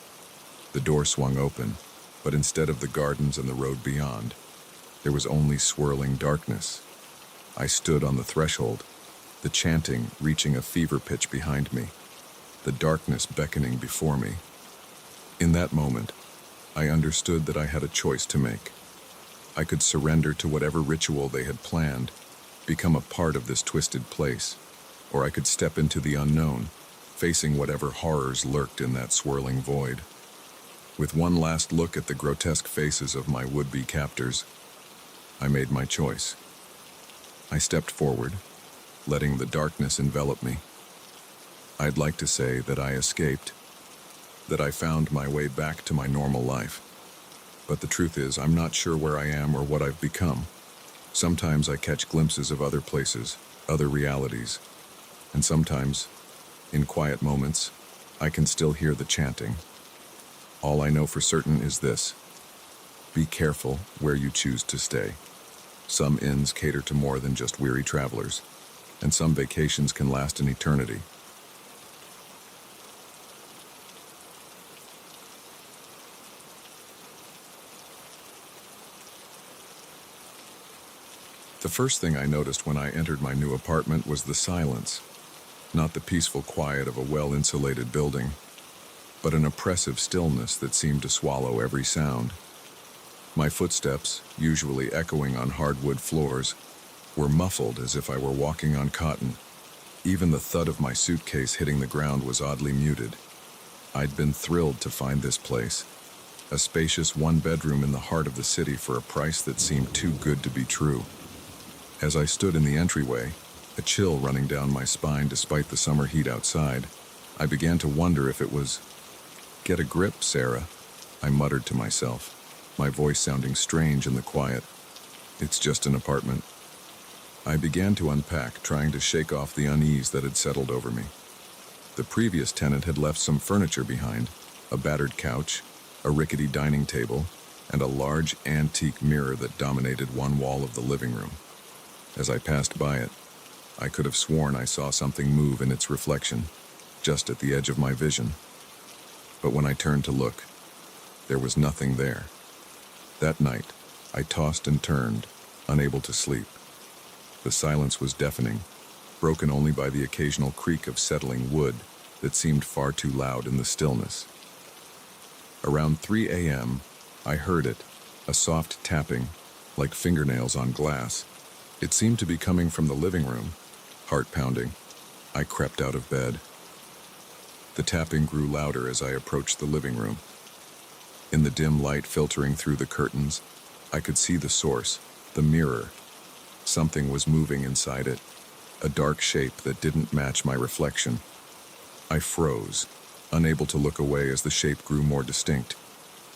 The door swung open, but instead of the gardens and the road beyond, there was only swirling darkness. I stood on the threshold, the chanting reaching a fever pitch behind me, the darkness beckoning before me. In that moment, I understood that I had a choice to make. I could surrender to whatever ritual they had planned, become a part of this twisted place, or I could step into the unknown, facing whatever horrors lurked in that swirling void. With one last look at the grotesque faces of my would-be captors, I made my choice. I stepped forward, letting the darkness envelop me. I'd like to say that I escaped, that I found my way back to my normal life. But the truth is, I'm not sure where I am or what I've become. Sometimes I catch glimpses of other places, other realities, and sometimes, in quiet moments, I can still hear the chanting. All I know for certain is this: be careful where you choose to stay. Some inns cater to more than just weary travelers, and some vacations can last an eternity. The first thing I noticed when I entered my new apartment was the silence. Not the peaceful quiet of a well-insulated building, but an oppressive stillness that seemed to swallow every sound. My footsteps, usually echoing on hardwood floors, were muffled as if I were walking on cotton. Even the thud of my suitcase hitting the ground was oddly muted. I'd been thrilled to find this place, a spacious one-bedroom in the heart of the city for a price that seemed too good to be true. As I stood in the entryway, a chill running down my spine despite the summer heat outside, I began to wonder if it was, "Get a grip, Sarah," I muttered to myself, my voice sounding strange in the quiet. "It's just an apartment." I began to unpack, trying to shake off the unease that had settled over me. The previous tenant had left some furniture behind, a battered couch, a rickety dining table, and a large antique mirror that dominated one wall of the living room. As I passed by it, I could have sworn I saw something move in its reflection, just at the edge of my vision. But when I turned to look, there was nothing there. That night, I tossed and turned, unable to sleep. The silence was deafening, broken only by the occasional creak of settling wood that seemed far too loud in the stillness. Around 3 a.m., I heard it, a soft tapping, like fingernails on glass. It seemed to be coming from the living room. Heart pounding, I crept out of bed. The tapping grew louder as I approached the living room. In the dim light filtering through the curtains, I could see the source, the mirror. Something was moving inside it, a dark shape that didn't match my reflection. I froze, unable to look away as the shape grew more distinct.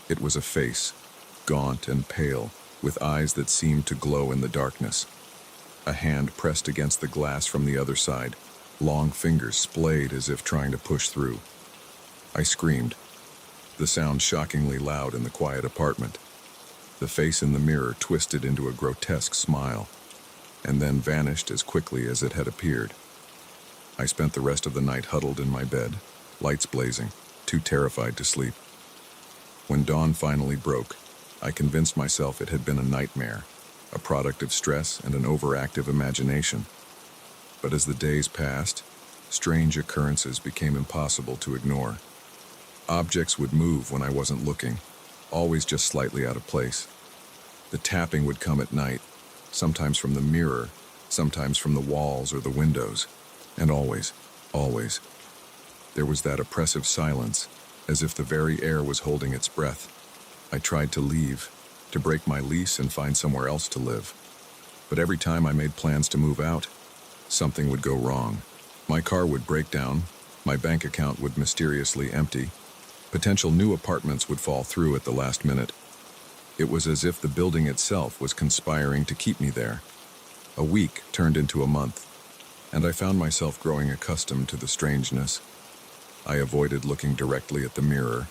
It was a face, gaunt and pale, with eyes that seemed to glow in the darkness. A hand pressed against the glass from the other side, long fingers splayed as if trying to push through. I screamed, the sound shockingly loud in the quiet apartment. The face in the mirror twisted into a grotesque smile, and then vanished as quickly as it had appeared. I spent the rest of the night huddled in my bed, lights blazing, too terrified to sleep. When dawn finally broke, I convinced myself it had been a nightmare, a product of stress and an overactive imagination. But as the days passed, strange occurrences became impossible to ignore. Objects would move when I wasn't looking, always just slightly out of place. The tapping would come at night, sometimes from the mirror, sometimes from the walls or the windows, and always, there was that oppressive silence, as if the very air was holding its breath. I tried to leave, to break my lease and find somewhere else to live. But every time I made plans to move out, something would go wrong. My car would break down, my bank account would mysteriously empty, potential new apartments would fall through at the last minute. It was as if the building itself was conspiring to keep me there. A week turned into a month, and I found myself growing accustomed to the strangeness. I avoided looking directly at the mirror,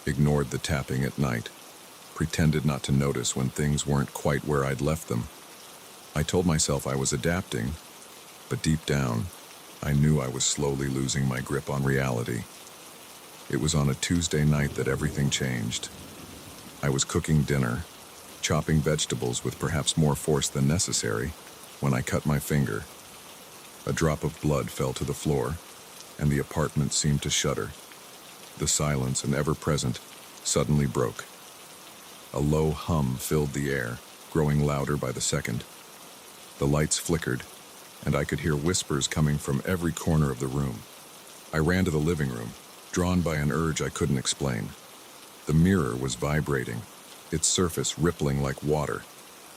ignored the tapping at night, pretended not to notice when things weren't quite where I'd left them. I told myself I was adapting, but deep down, I knew I was slowly losing my grip on reality. It was on a Tuesday night that everything changed. I was cooking dinner, chopping vegetables with perhaps more force than necessary, when I cut my finger. A drop of blood fell to the floor, and the apartment seemed to shudder. The silence, and ever-present, suddenly broke. A low hum filled the air, growing louder by the second. The lights flickered, and I could hear whispers coming from every corner of the room. I ran to the living room, drawn by an urge I couldn't explain. The mirror was vibrating, its surface rippling like water,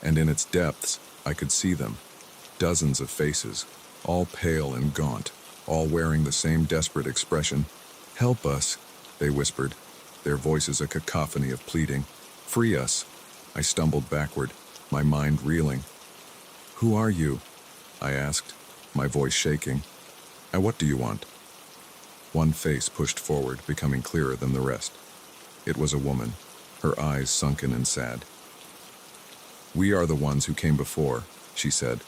and in its depths I could see them. Dozens of faces, all pale and gaunt, all wearing the same desperate expression. "Help us," they whispered, their voices a cacophony of pleading. "Free us." I stumbled backward, my mind reeling. "Who are you?" I asked, my voice shaking. "And what do you want?" One face pushed forward, becoming clearer than the rest. It was a woman, her eyes sunken and sad. "We are the ones who came before," she said,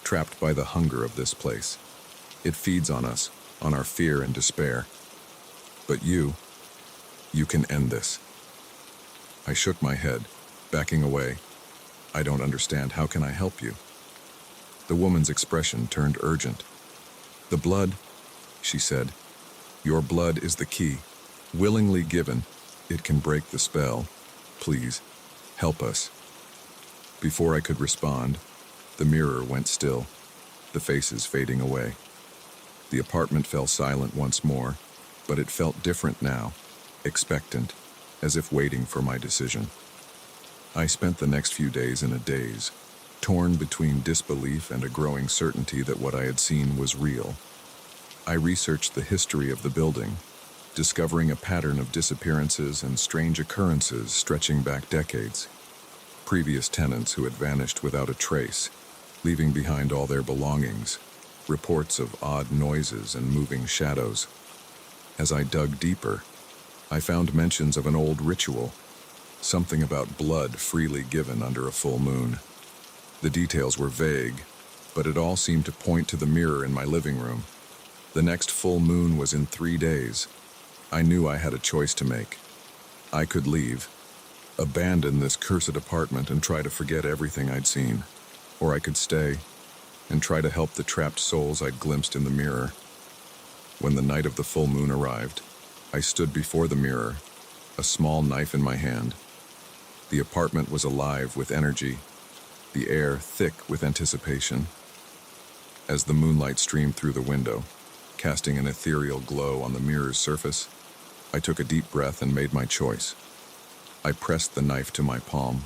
"trapped by the hunger of this place. It feeds on us, on our fear and despair. But you can end this." I shook my head, backing away. "I don't understand. How can I help you?" The woman's expression turned urgent. "The blood," she said. "Your blood is the key. Willingly given, it can break the spell. Please, help us." Before I could respond, the mirror went still, the faces fading away. The apartment fell silent once more, but it felt different now, expectant, as if waiting for my decision. I spent the next few days in a daze, torn between disbelief and a growing certainty that what I had seen was real. I researched the history of the building, discovering a pattern of disappearances and strange occurrences stretching back decades. Previous tenants who had vanished without a trace, leaving behind all their belongings, reports of odd noises and moving shadows. As I dug deeper, I found mentions of an old ritual, something about blood freely given under a full moon. The details were vague, but it all seemed to point to the mirror in my living room. The next full moon was in 3 days. I knew I had a choice to make. I could leave, abandon this cursed apartment and try to forget everything I'd seen. Or I could stay and try to help the trapped souls I'd glimpsed in the mirror. When the night of the full moon arrived, I stood before the mirror, a small knife in my hand. The apartment was alive with energy, the air thick with anticipation. As the moonlight streamed through the window, casting an ethereal glow on the mirror's surface, I took a deep breath and made my choice. I pressed the knife to my palm,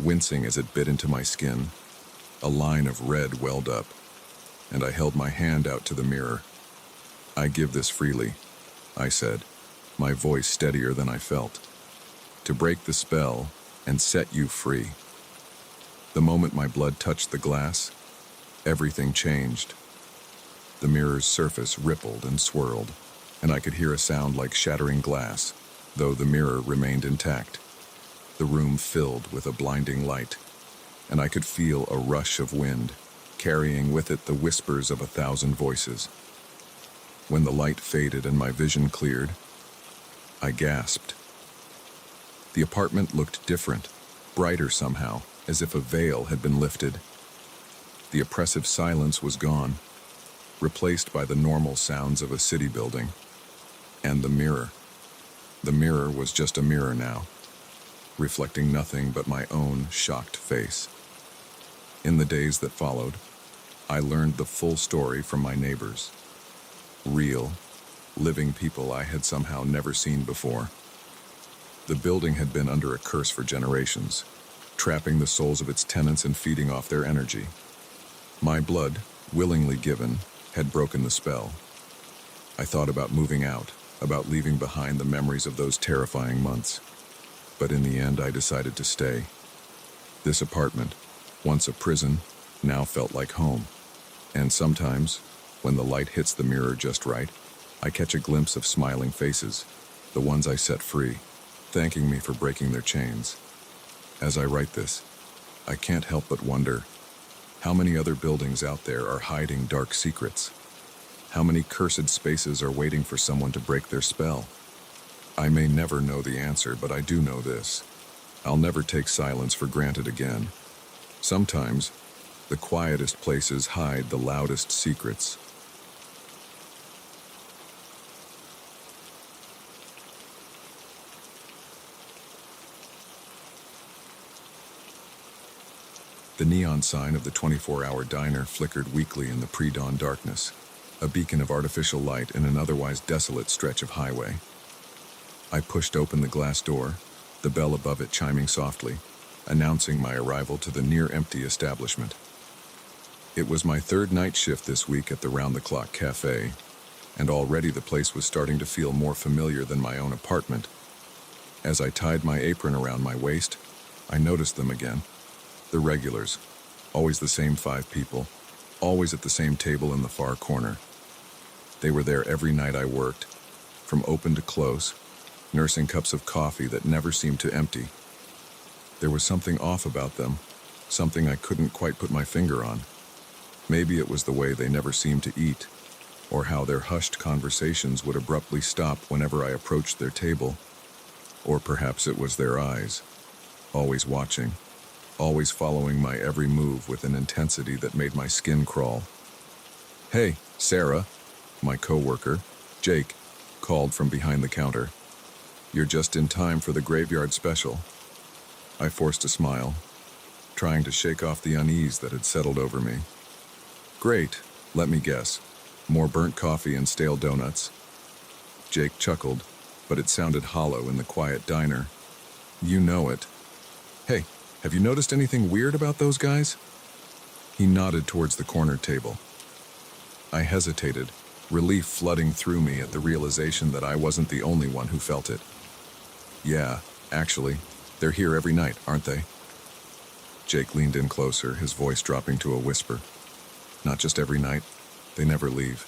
wincing as it bit into my skin. A line of red welled up, and I held my hand out to the mirror. "I give this freely," I said, my voice steadier than I felt, "to break the spell and set you free." The moment my blood touched the glass, everything changed. The mirror's surface rippled and swirled, and I could hear a sound like shattering glass, though the mirror remained intact. The room filled with a blinding light, and I could feel a rush of wind, carrying with it the whispers of 1,000 voices. When the light faded and my vision cleared, I gasped. The apartment looked different, brighter somehow, as if a veil had been lifted. The oppressive silence was gone, replaced by the normal sounds of a city building. And the mirror. The mirror was just a mirror now, reflecting nothing but my own shocked face. In the days that followed, I learned the full story from my neighbors. Real, living people I had somehow never seen before. The building had been under a curse for generations, trapping the souls of its tenants and feeding off their energy. My blood, willingly given, had broken the spell. I thought about moving out, about leaving behind the memories of those terrifying months. But in the end, I decided to stay. This apartment, once a prison, now felt like home. And sometimes, when the light hits the mirror just right, I catch a glimpse of smiling faces, the ones I set free, thanking me for breaking their chains. As I write this, I can't help but wonder, how many other buildings out there are hiding dark secrets? How many cursed spaces are waiting for someone to break their spell? I may never know the answer, but I do know this. I'll never take silence for granted again. Sometimes, the quietest places hide the loudest secrets. The neon sign of the 24-hour diner flickered weakly in the pre-dawn darkness, a beacon of artificial light in an otherwise desolate stretch of highway. I pushed open the glass door, the bell above it chiming softly, announcing my arrival to the near-empty establishment. It was my third night shift this week at the round-the-clock cafe, and already the place was starting to feel more familiar than my own apartment. As I tied my apron around my waist, I noticed them again. The regulars, always the same 5 people, always at the same table in the far corner. They were there every night I worked, from open to close, nursing cups of coffee that never seemed to empty. There was something off about them, something I couldn't quite put my finger on. Maybe it was the way they never seemed to eat, or how their hushed conversations would abruptly stop whenever I approached their table. Or perhaps it was their eyes, always watching, always following my every move with an intensity that made my skin crawl. "Hey, Sarah," my coworker, Jake, called from behind the counter. "You're just in time for the graveyard special." I forced a smile, trying to shake off the unease that had settled over me. "Great, let me guess. More burnt coffee and stale donuts?" Jake chuckled, but it sounded hollow in the quiet diner. "You know it. Hey, have you noticed anything weird about those guys?" He nodded towards the corner table. I hesitated, relief flooding through me at the realization that I wasn't the only one who felt it. "Yeah, actually, they're here every night, aren't they?" Jake leaned in closer, his voice dropping to a whisper. "Not just every night, they never leave.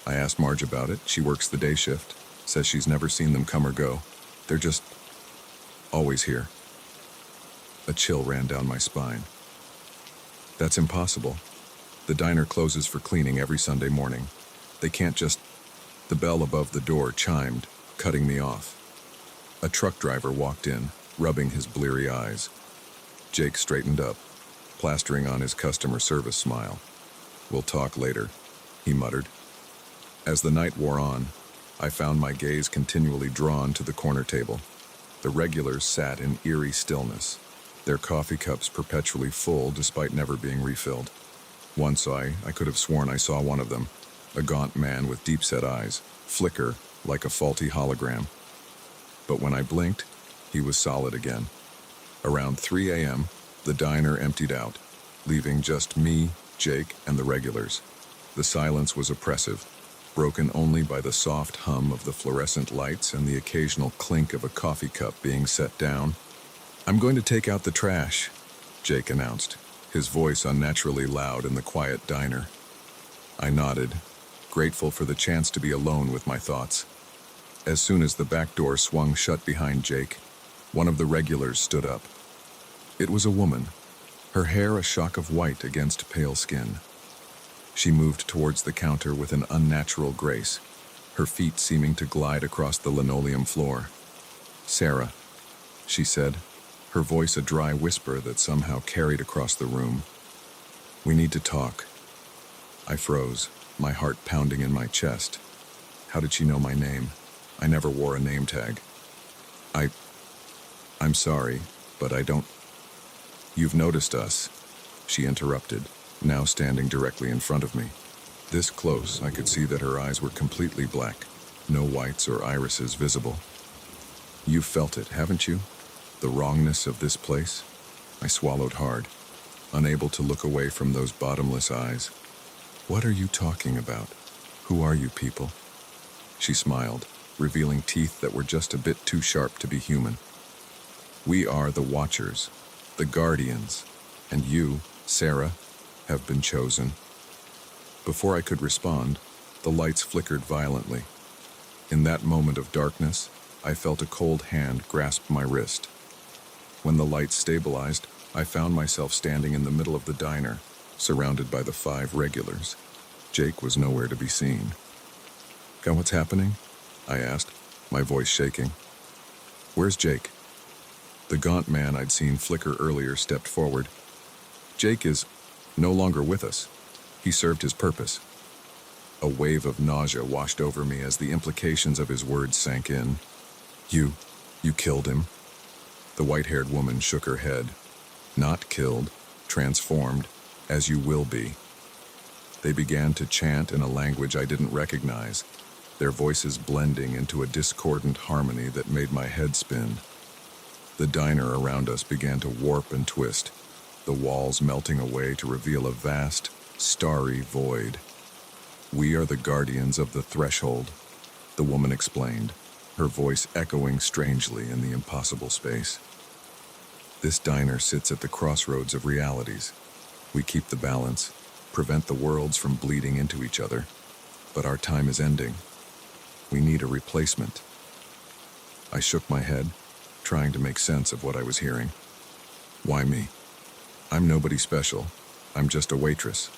I asked Marge about it. She works the day shift, says she's never seen them come or go. They're just always here." A chill ran down my spine. "That's impossible. The diner closes for cleaning every Sunday morning. They can't just..." The bell above the door chimed, cutting me off. A truck driver walked in, rubbing his bleary eyes. Jake straightened up, plastering on his customer service smile. "We'll talk later," he muttered. As the night wore on, I found my gaze continually drawn to the corner table. The regulars sat in eerie stillness, their coffee cups perpetually full despite never being refilled. Once I could have sworn I saw one of them, a gaunt man with deep-set eyes, flicker like a faulty hologram. But when I blinked, he was solid again. Around 3 a.m., the diner emptied out, leaving just me, Jake, and the regulars. The silence was oppressive, broken only by the soft hum of the fluorescent lights and the occasional clink of a coffee cup being set down. "I'm going to take out the trash," Jake announced, his voice unnaturally loud in the quiet diner. I nodded, grateful for the chance to be alone with my thoughts. As soon as the back door swung shut behind Jake, one of the regulars stood up. It was a woman, her hair a shock of white against pale skin. She moved towards the counter with an unnatural grace, her feet seeming to glide across the linoleum floor. "Sarah," she said, her voice a dry whisper that somehow carried across the room. "We need to talk." I froze, my heart pounding in my chest. How did she know my name? I never wore a name tag. I'm sorry, but I don't..." "You've noticed us," she interrupted, now standing directly in front of me. This close, I could see that her eyes were completely black, no whites or irises visible. "You've felt it, haven't you? The wrongness of this place?" I swallowed hard, unable to look away from those bottomless eyes. What are you talking about? Who are you people? She smiled, revealing teeth that were just a bit too sharp to be human. We are the Watchers, the Guardians, and you, Sarah, have been chosen. Before I could respond, the lights flickered violently. In that moment of darkness, I felt a cold hand grasp my wrist. When the lights stabilized, I found myself standing in the middle of the diner, surrounded by the 5 regulars. Jake was nowhere to be seen. What's happening? I asked, my voice shaking. Where's Jake? The gaunt man I'd seen flicker earlier stepped forward. Jake is no longer with us. He served his purpose. A wave of nausea washed over me as the implications of his words sank in. You killed him? The white-haired woman shook her head. Not killed, transformed, as you will be. They began to chant in a language I didn't recognize, their voices blending into a discordant harmony that made my head spin. The diner around us began to warp and twist, the walls melting away to reveal a vast, starry void. We are the guardians of the threshold, the woman explained, her voice echoing strangely in the impossible space. This diner sits at the crossroads of realities. We keep the balance, prevent the worlds from bleeding into each other, but our time is ending. We need a replacement. I shook my head, trying to make sense of what I was hearing. Why me? I'm nobody special. I'm just a waitress.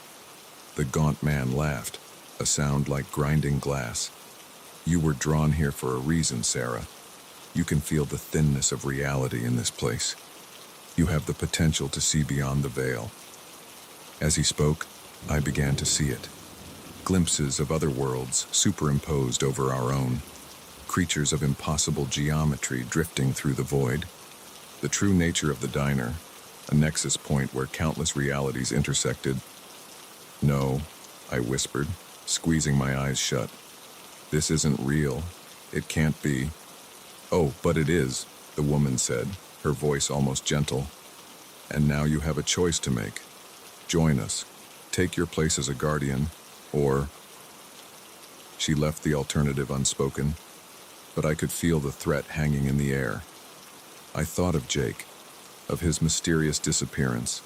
The gaunt man laughed, a sound like grinding glass. You were drawn here for a reason, Sarah. You can feel the thinness of reality in this place. You have the potential to see beyond the veil. As he spoke, I began to see it. Glimpses of other worlds superimposed over our own. Creatures of impossible geometry drifting through the void. The true nature of the diner, a nexus point where countless realities intersected. No, I whispered, squeezing my eyes shut. This isn't real. It can't be. Oh, but it is, the woman said, her voice almost gentle. And now you have a choice to make. Join us. Take your place as a guardian, or... She left the alternative unspoken, but I could feel the threat hanging in the air. I thought of Jake, of his mysterious disappearance,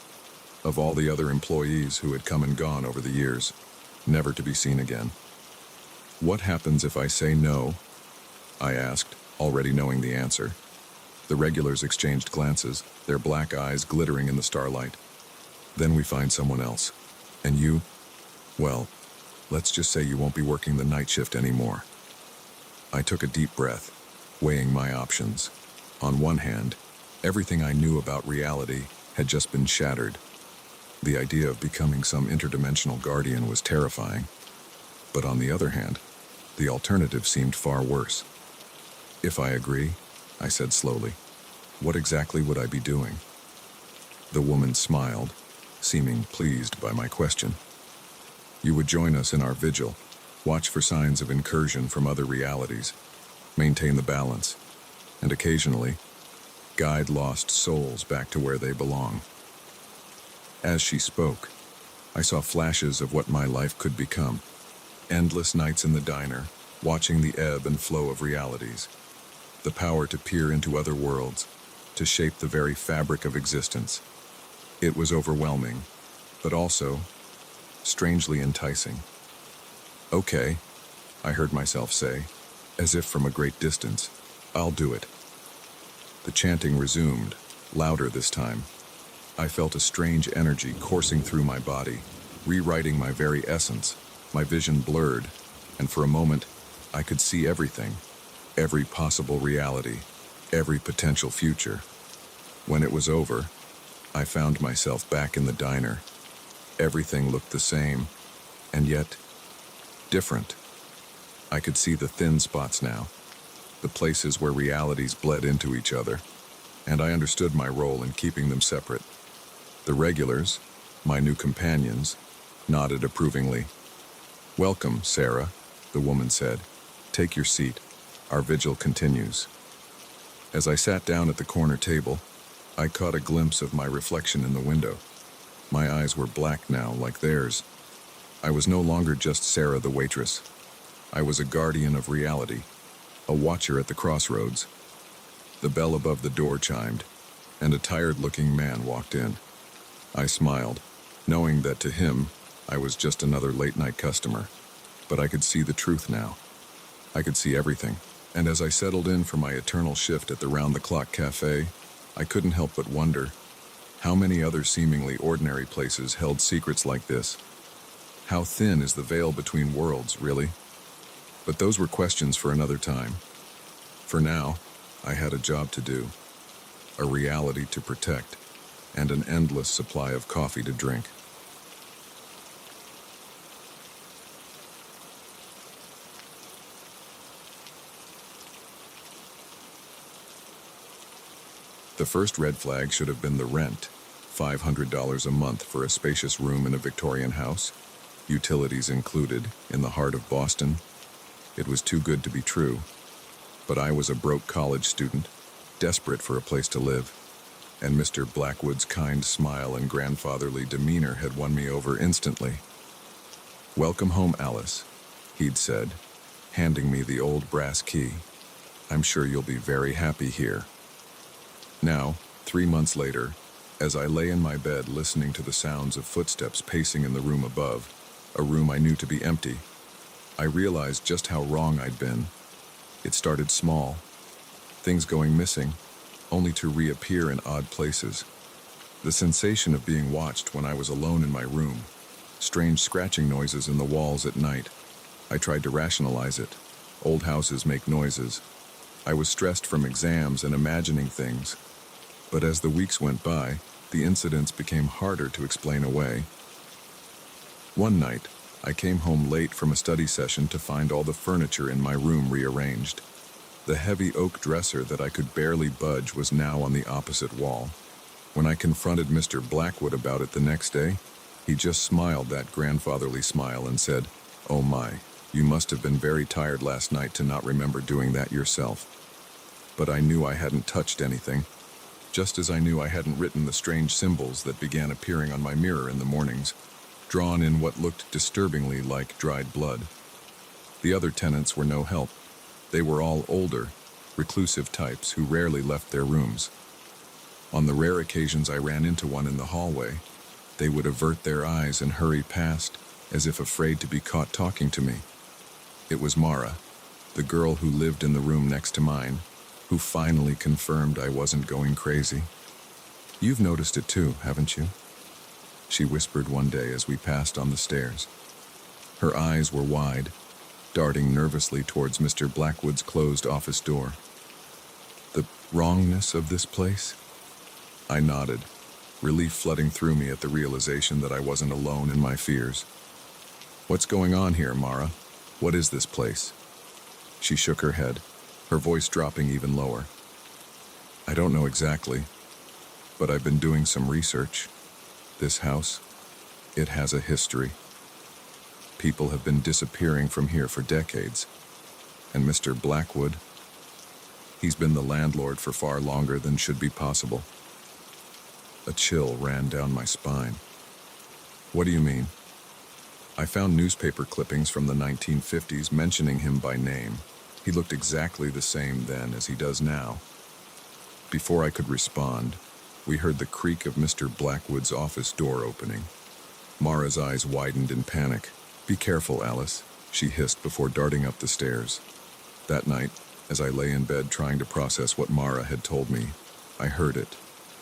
of all the other employees who had come and gone over the years, never to be seen again. What happens if I say no? I asked, already knowing the answer. The regulars exchanged glances, their black eyes glittering in the starlight. Then we find someone else. And you? Well, let's just say you won't be working the night shift anymore. I took a deep breath, weighing my options. On one hand, everything I knew about reality had just been shattered. The idea of becoming some interdimensional guardian was terrifying. But on the other hand, the alternative seemed far worse. If I agree, I said slowly, what exactly would I be doing? The woman smiled, seeming pleased by my question. You would join us in our vigil, watch for signs of incursion from other realities, maintain the balance, and occasionally, guide lost souls back to where they belong. As she spoke, I saw flashes of what my life could become. Endless nights in the diner, watching the ebb and flow of realities. The power to peer into other worlds, to shape the very fabric of existence. It was overwhelming, but also strangely enticing. Okay, I heard myself say, as if from a great distance, I'll do it. The chanting resumed, louder this time. I felt a strange energy coursing through my body, rewriting my very essence. My vision blurred, and for a moment, I could see everything, every possible reality, every potential future. When it was over, I found myself back in the diner. Everything looked the same, and yet different. I could see the thin spots now, the places where realities bled into each other, and I understood my role in keeping them separate. The regulars, my new companions, nodded approvingly. Welcome, Sarah, the woman said. Take your seat. Our vigil continues. As I sat down at the corner table, I caught a glimpse of my reflection in the window. My eyes were black now, like theirs. I was no longer just Sarah the waitress. I was a guardian of reality, a watcher at the crossroads. The bell above the door chimed, and a tired-looking man walked in. I smiled, knowing that to him, I was just another late-night customer. But I could see the truth now. I could see everything. And as I settled in for my eternal shift at the round-the-clock cafe, I couldn't help but wonder how many other seemingly ordinary places held secrets like this. How thin is the veil between worlds, really? But those were questions for another time. For now, I had a job to do, a reality to protect, and an endless supply of coffee to drink. The first red flag should have been the rent, $500 a month for a spacious room in a Victorian house, utilities included, in the heart of Boston. It was too good to be true. But I was a broke college student, desperate for a place to live, and Mr. Blackwood's kind smile and grandfatherly demeanor had won me over instantly. "Welcome home, Alice," he'd said, handing me the old brass key. "I'm sure you'll be very happy here." Now, 3 months later, as I lay in my bed listening to the sounds of footsteps pacing in the room above, a room I knew to be empty, I realized just how wrong I'd been. It started small, things going missing, only to reappear in odd places. The sensation of being watched when I was alone in my room, strange scratching noises in the walls at night. I tried to rationalize it. Old houses make noises. I was stressed from exams and imagining things. But as the weeks went by, the incidents became harder to explain away. One night, I came home late from a study session to find all the furniture in my room rearranged. The heavy oak dresser that I could barely budge was now on the opposite wall. When I confronted Mr. Blackwood about it the next day, he just smiled that grandfatherly smile and said, "Oh my, you must have been very tired last night to not remember doing that yourself." But I knew I hadn't touched anything, just as I knew I hadn't written the strange symbols that began appearing on my mirror in the mornings, drawn in what looked disturbingly like dried blood. The other tenants were no help. They were all older, reclusive types who rarely left their rooms. On the rare occasions I ran into one in the hallway, they would avert their eyes and hurry past, as if afraid to be caught talking to me. It was Mara, the girl who lived in the room next to mine, who finally confirmed I wasn't going crazy. "You've noticed it too, haven't you?" she whispered one day as we passed on the stairs. Her eyes were wide, darting nervously towards Mr. Blackwood's closed office door. "The wrongness of this place?" I nodded, relief flooding through me at the realization that I wasn't alone in my fears. "What's going on here, Mara? What is this place?" She shook her head, her voice dropping even lower. "I don't know exactly, but I've been doing some research. This house, it has a history. People have been disappearing from here for decades. And Mr. Blackwood, he's been the landlord for far longer than should be possible." A chill ran down my spine. "What do you mean?" I found newspaper clippings from the 1950s mentioning him by name. He looked exactly the same then as he does now. Before I could respond, we heard the creak of Mr. Blackwood's office door opening. Mara's eyes widened in panic. "Be careful, Alice," she hissed before darting up the stairs. That night, as I lay in bed trying to process what Mara had told me, I heard it,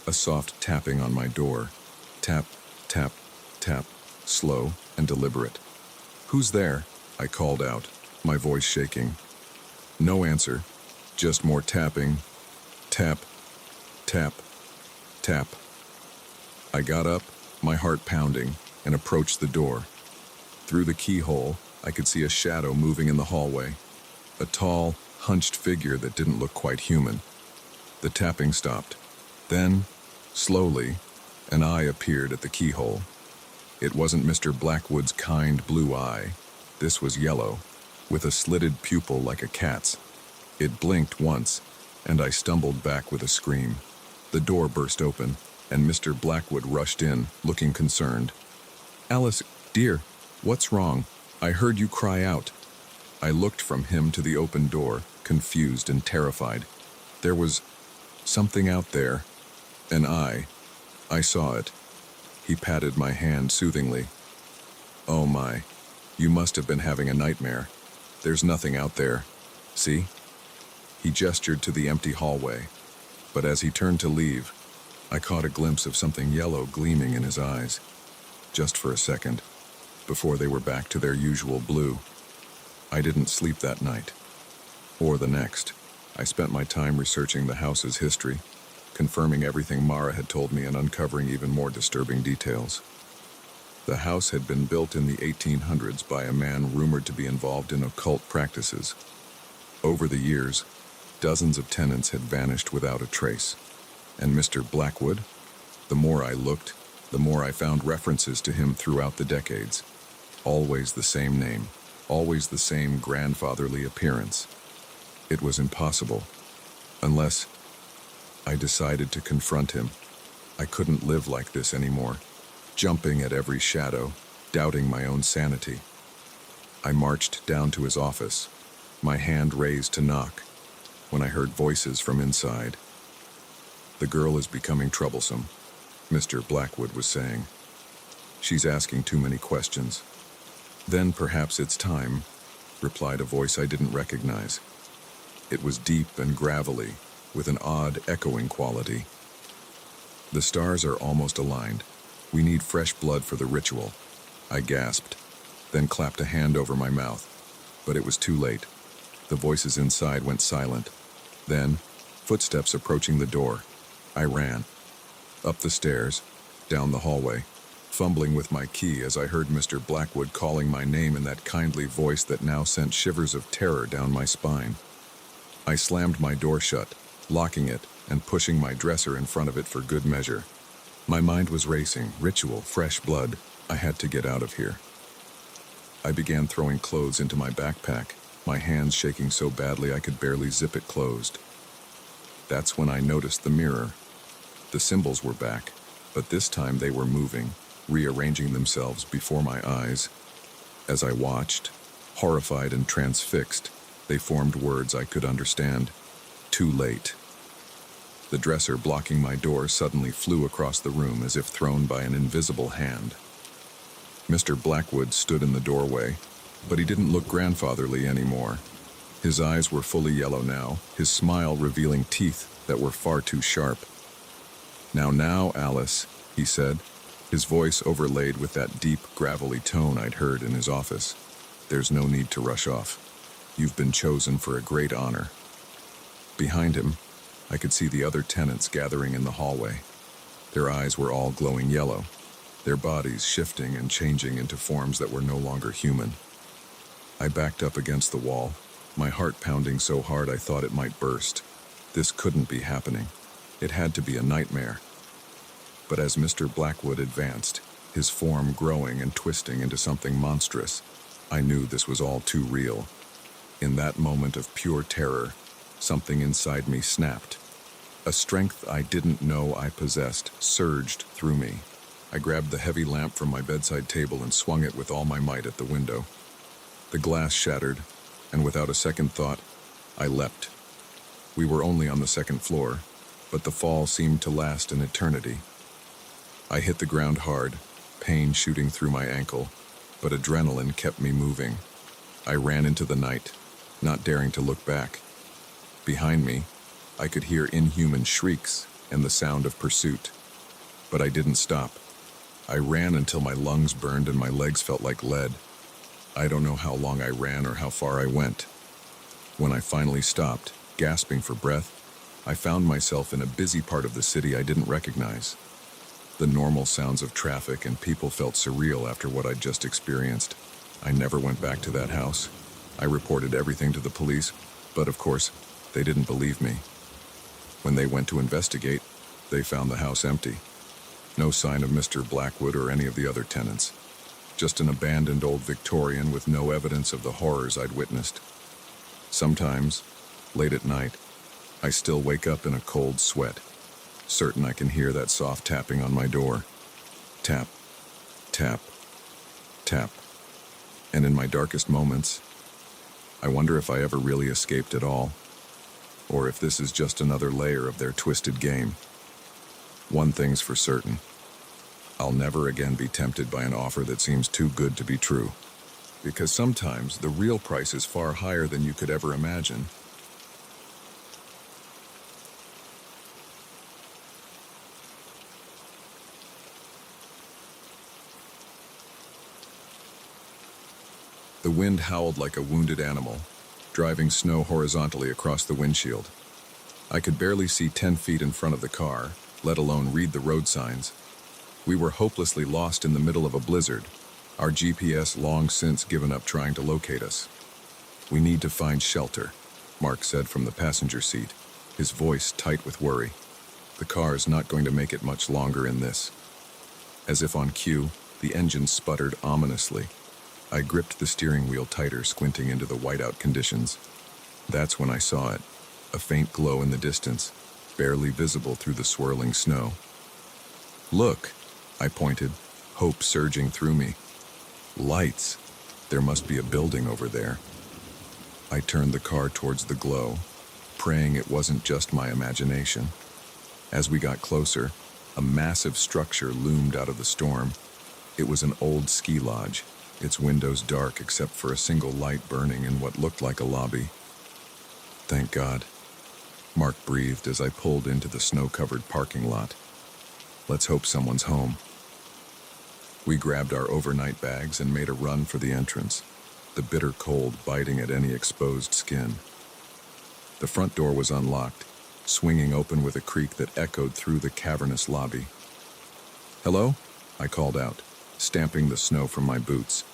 a soft tapping on my door. Tap, tap, tap, slow and deliberate. "Who's there?" I called out, my voice shaking. No answer, just more tapping. Tap, tap, tap. I got up, my heart pounding, and approached the door. Through the keyhole, I could see a shadow moving in the hallway, a tall, hunched figure that didn't look quite human. The tapping stopped. Then, slowly, an eye appeared at the keyhole. It wasn't Mr. Blackwood's kind blue eye. This was yellow, with a slitted pupil like a cat's. It blinked once, and I stumbled back with a scream. The door burst open, and Mr. Blackwood rushed in, looking concerned. "Alice, dear, what's wrong? I heard you cry out." I looked from him to the open door, confused and terrified. There was something out there, and I saw it. He patted my hand soothingly. "Oh my, you must have been having a nightmare. There's nothing out there. See?" He gestured to the empty hallway, but as he turned to leave, I caught a glimpse of something yellow gleaming in his eyes, just for a second, before they were back to their usual blue. I didn't sleep that night, or the next. I spent my time researching the house's history, confirming everything Mara had told me and uncovering even more disturbing details. The house had been built in the 1800s by a man rumored to be involved in occult practices. Over the years, dozens of tenants had vanished without a trace. And Mr. Blackwood, the more I looked, the more I found references to him throughout the decades. Always the same name, always the same grandfatherly appearance. It was impossible, unless I decided to confront him. I couldn't live like this anymore, jumping at every shadow, doubting my own sanity. I marched down to his office, my hand raised to knock, when I heard voices from inside. "The girl is becoming troublesome," Mr. Blackwood was saying. "She's asking too many questions." "Then perhaps it's time," replied a voice I didn't recognize. It was deep and gravelly, with an odd echoing quality. "The stars are almost aligned. We need fresh blood for the ritual," I gasped, then clapped a hand over my mouth. But it was too late. The voices inside went silent. Then, footsteps approaching the door. I ran. Up the stairs, down the hallway, fumbling with my key as I heard Mr. Blackwood calling my name in that kindly voice that now sent shivers of terror down my spine. I slammed my door shut, locking it and pushing my dresser in front of it for good measure. My mind was racing. Ritual, fresh blood. I had to get out of here. I began throwing clothes into my backpack, my hands shaking so badly I could barely zip it closed. That's when I noticed the mirror. The symbols were back, but this time they were moving, rearranging themselves before my eyes. As I watched, horrified and transfixed, they formed words I could understand. Too late. The dresser blocking my door suddenly flew across the room as if thrown by an invisible hand. Mr. Blackwood stood in the doorway, but he didn't look grandfatherly anymore. His eyes were fully yellow now, his smile revealing teeth that were far too sharp. Now, Alice," he said, his voice overlaid with that deep, gravelly tone I'd heard in his office. "There's no need to rush off. You've been chosen for a great honor." Behind him, I could see the other tenants gathering in the hallway. Their eyes were all glowing yellow, their bodies shifting and changing into forms that were no longer human. I backed up against the wall, my heart pounding so hard I thought it might burst. This couldn't be happening. It had to be a nightmare. But as Mr. Blackwood advanced, his form growing and twisting into something monstrous, I knew this was all too real. In that moment of pure terror, something inside me snapped. A strength I didn't know I possessed surged through me. I grabbed the heavy lamp from my bedside table and swung it with all my might at the window. The glass shattered, and without a second thought, I leapt. We were only on the second floor, but the fall seemed to last an eternity. I hit the ground hard, pain shooting through my ankle, but adrenaline kept me moving. I ran into the night, not daring to look back. Behind me, I could hear inhuman shrieks and the sound of pursuit. But I didn't stop. I ran until my lungs burned and my legs felt like lead. I don't know how long I ran or how far I went. When I finally stopped, gasping for breath, I found myself in a busy part of the city I didn't recognize. The normal sounds of traffic and people felt surreal after what I'd just experienced. I never went back to that house. I reported everything to the police, but of course, they didn't believe me. When they went to investigate, they found the house empty. No sign of Mr. Blackwood or any of the other tenants. Just an abandoned old Victorian with no evidence of the horrors I'd witnessed. Sometimes, late at night, I still wake up in a cold sweat, certain I can hear that soft tapping on my door. Tap, tap, tap. And in my darkest moments, I wonder if I ever really escaped at all, or if this is just another layer of their twisted game. One thing's for certain. I'll never again be tempted by an offer that seems too good to be true, because sometimes the real price is far higher than you could ever imagine. The wind howled like a wounded animal, driving snow horizontally across the windshield. I could barely see 10 feet in front of the car, let alone read the road signs. We were hopelessly lost in the middle of a blizzard, our GPS long since given up trying to locate us. "We need to find shelter," Mark said from the passenger seat, his voice tight with worry. "The car's not going to make it much longer in this." As if on cue, the engine sputtered ominously. I gripped the steering wheel tighter, squinting into the whiteout conditions. That's when I saw it, a faint glow in the distance, barely visible through the swirling snow. "Look," I pointed, hope surging through me. "Lights! There must be a building over there." I turned the car towards the glow, praying it wasn't just my imagination. As we got closer, a massive structure loomed out of the storm. It was an old ski lodge, its windows dark except for a single light burning in what looked like a lobby. "Thank God," Mark breathed as I pulled into the snow-covered parking lot. "Let's hope someone's home." We grabbed our overnight bags and made a run for the entrance, the bitter cold biting at any exposed skin. The front door was unlocked, swinging open with a creak that echoed through the cavernous lobby. "Hello?" I called out, stamping the snow from my boots.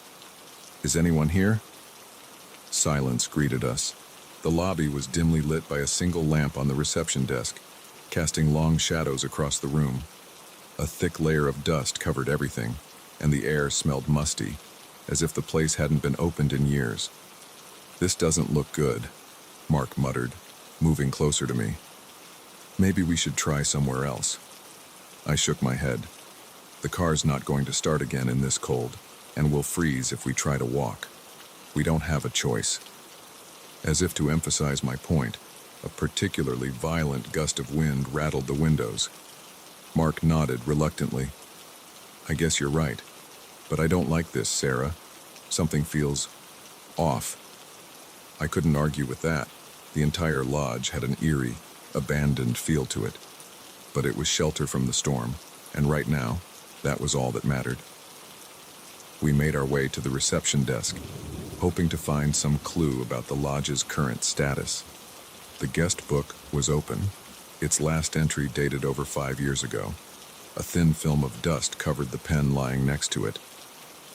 "Is anyone here?" Silence greeted us. The lobby was dimly lit by a single lamp on the reception desk, casting long shadows across the room. A thick layer of dust covered everything, and the air smelled musty, as if the place hadn't been opened in years. "This doesn't look good," Mark muttered, moving closer to me. "Maybe we should try somewhere else." I shook my head. The car's not going to start again in this cold, and we'll freeze if we try to walk. We don't have a choice. As if to emphasize my point, a particularly violent gust of wind rattled the windows. Mark nodded reluctantly. "I guess you're right, but I don't like this, Sarah. Something feels off." I couldn't argue with that. The entire lodge had an eerie, abandoned feel to it. But it was shelter from the storm, and right now, that was all that mattered. We made our way to the reception desk, hoping to find some clue about the lodge's current status. The guest book was open, its last entry dated over 5 years ago. A thin film of dust covered the pen lying next to it.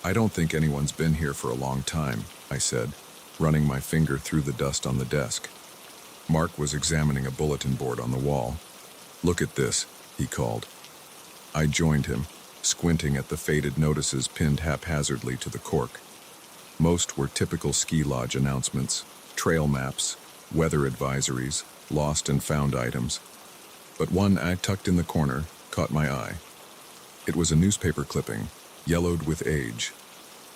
"I don't think anyone's been here for a long time," I said, running my finger through the dust on the desk. Mark was examining a bulletin board on the wall. "Look at this," he called. I joined him, squinting at the faded notices pinned haphazardly to the cork. Most were typical ski lodge announcements, trail maps, weather advisories, lost and found items. But one I tucked in the corner caught my eye. It was a newspaper clipping, yellowed with age.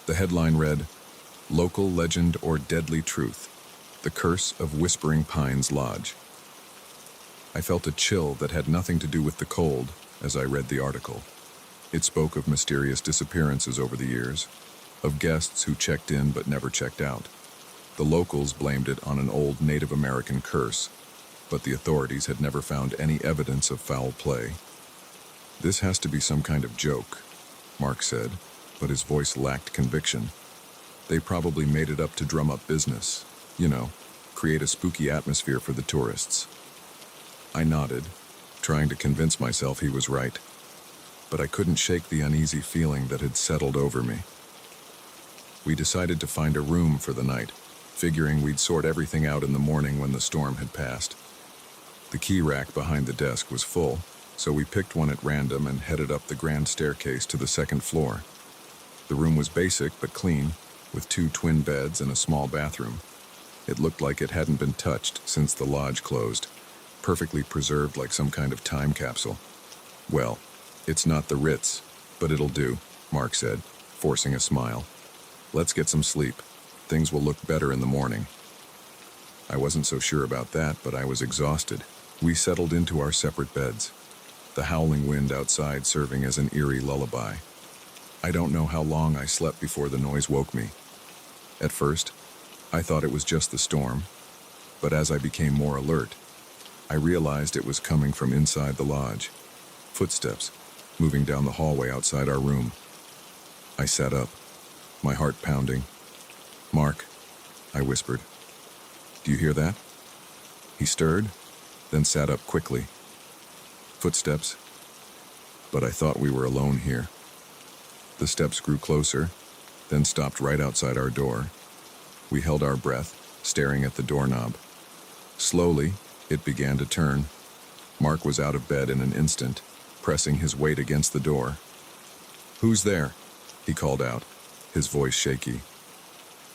The headline read, "Local Legend or Deadly Truth, The Curse of Whispering Pines Lodge." I felt a chill that had nothing to do with the cold as I read the article. It spoke of mysterious disappearances over the years, of guests who checked in but never checked out. The locals blamed it on an old Native American curse, but the authorities had never found any evidence of foul play. "This has to be some kind of joke," Mark said, but his voice lacked conviction. "They probably made it up to drum up business, create a spooky atmosphere for the tourists." I nodded, trying to convince myself he was right, but I couldn't shake the uneasy feeling that had settled over me. We decided to find a room for the night, figuring we'd sort everything out in the morning when the storm had passed. The key rack behind the desk was full, so we picked one at random and headed up the grand staircase to the second floor. The room was basic but clean, with 2 twin beds and a small bathroom. It looked like it hadn't been touched since the lodge closed. perfectly preserved like some kind of time capsule. "Well, it's not the Ritz, but it'll do," Mark said, forcing a smile. "Let's get some sleep. Things will look better in the morning." I wasn't so sure about that, but I was exhausted. We settled into our separate beds, the howling wind outside serving as an eerie lullaby. I don't know how long I slept before the noise woke me. At first, I thought it was just the storm, but as I became more alert, I realized it was coming from inside the lodge. Footsteps, moving down the hallway outside our room. I sat up, my heart pounding. "Mark," I whispered. "Do you hear that?" He stirred, then sat up quickly. Footsteps, but I thought we were alone here. The steps grew closer, then stopped right outside our door. We held our breath, staring at the doorknob. Slowly, it began to turn. Mark was out of bed in an instant, pressing his weight against the door. "Who's there?" he called out, his voice shaky.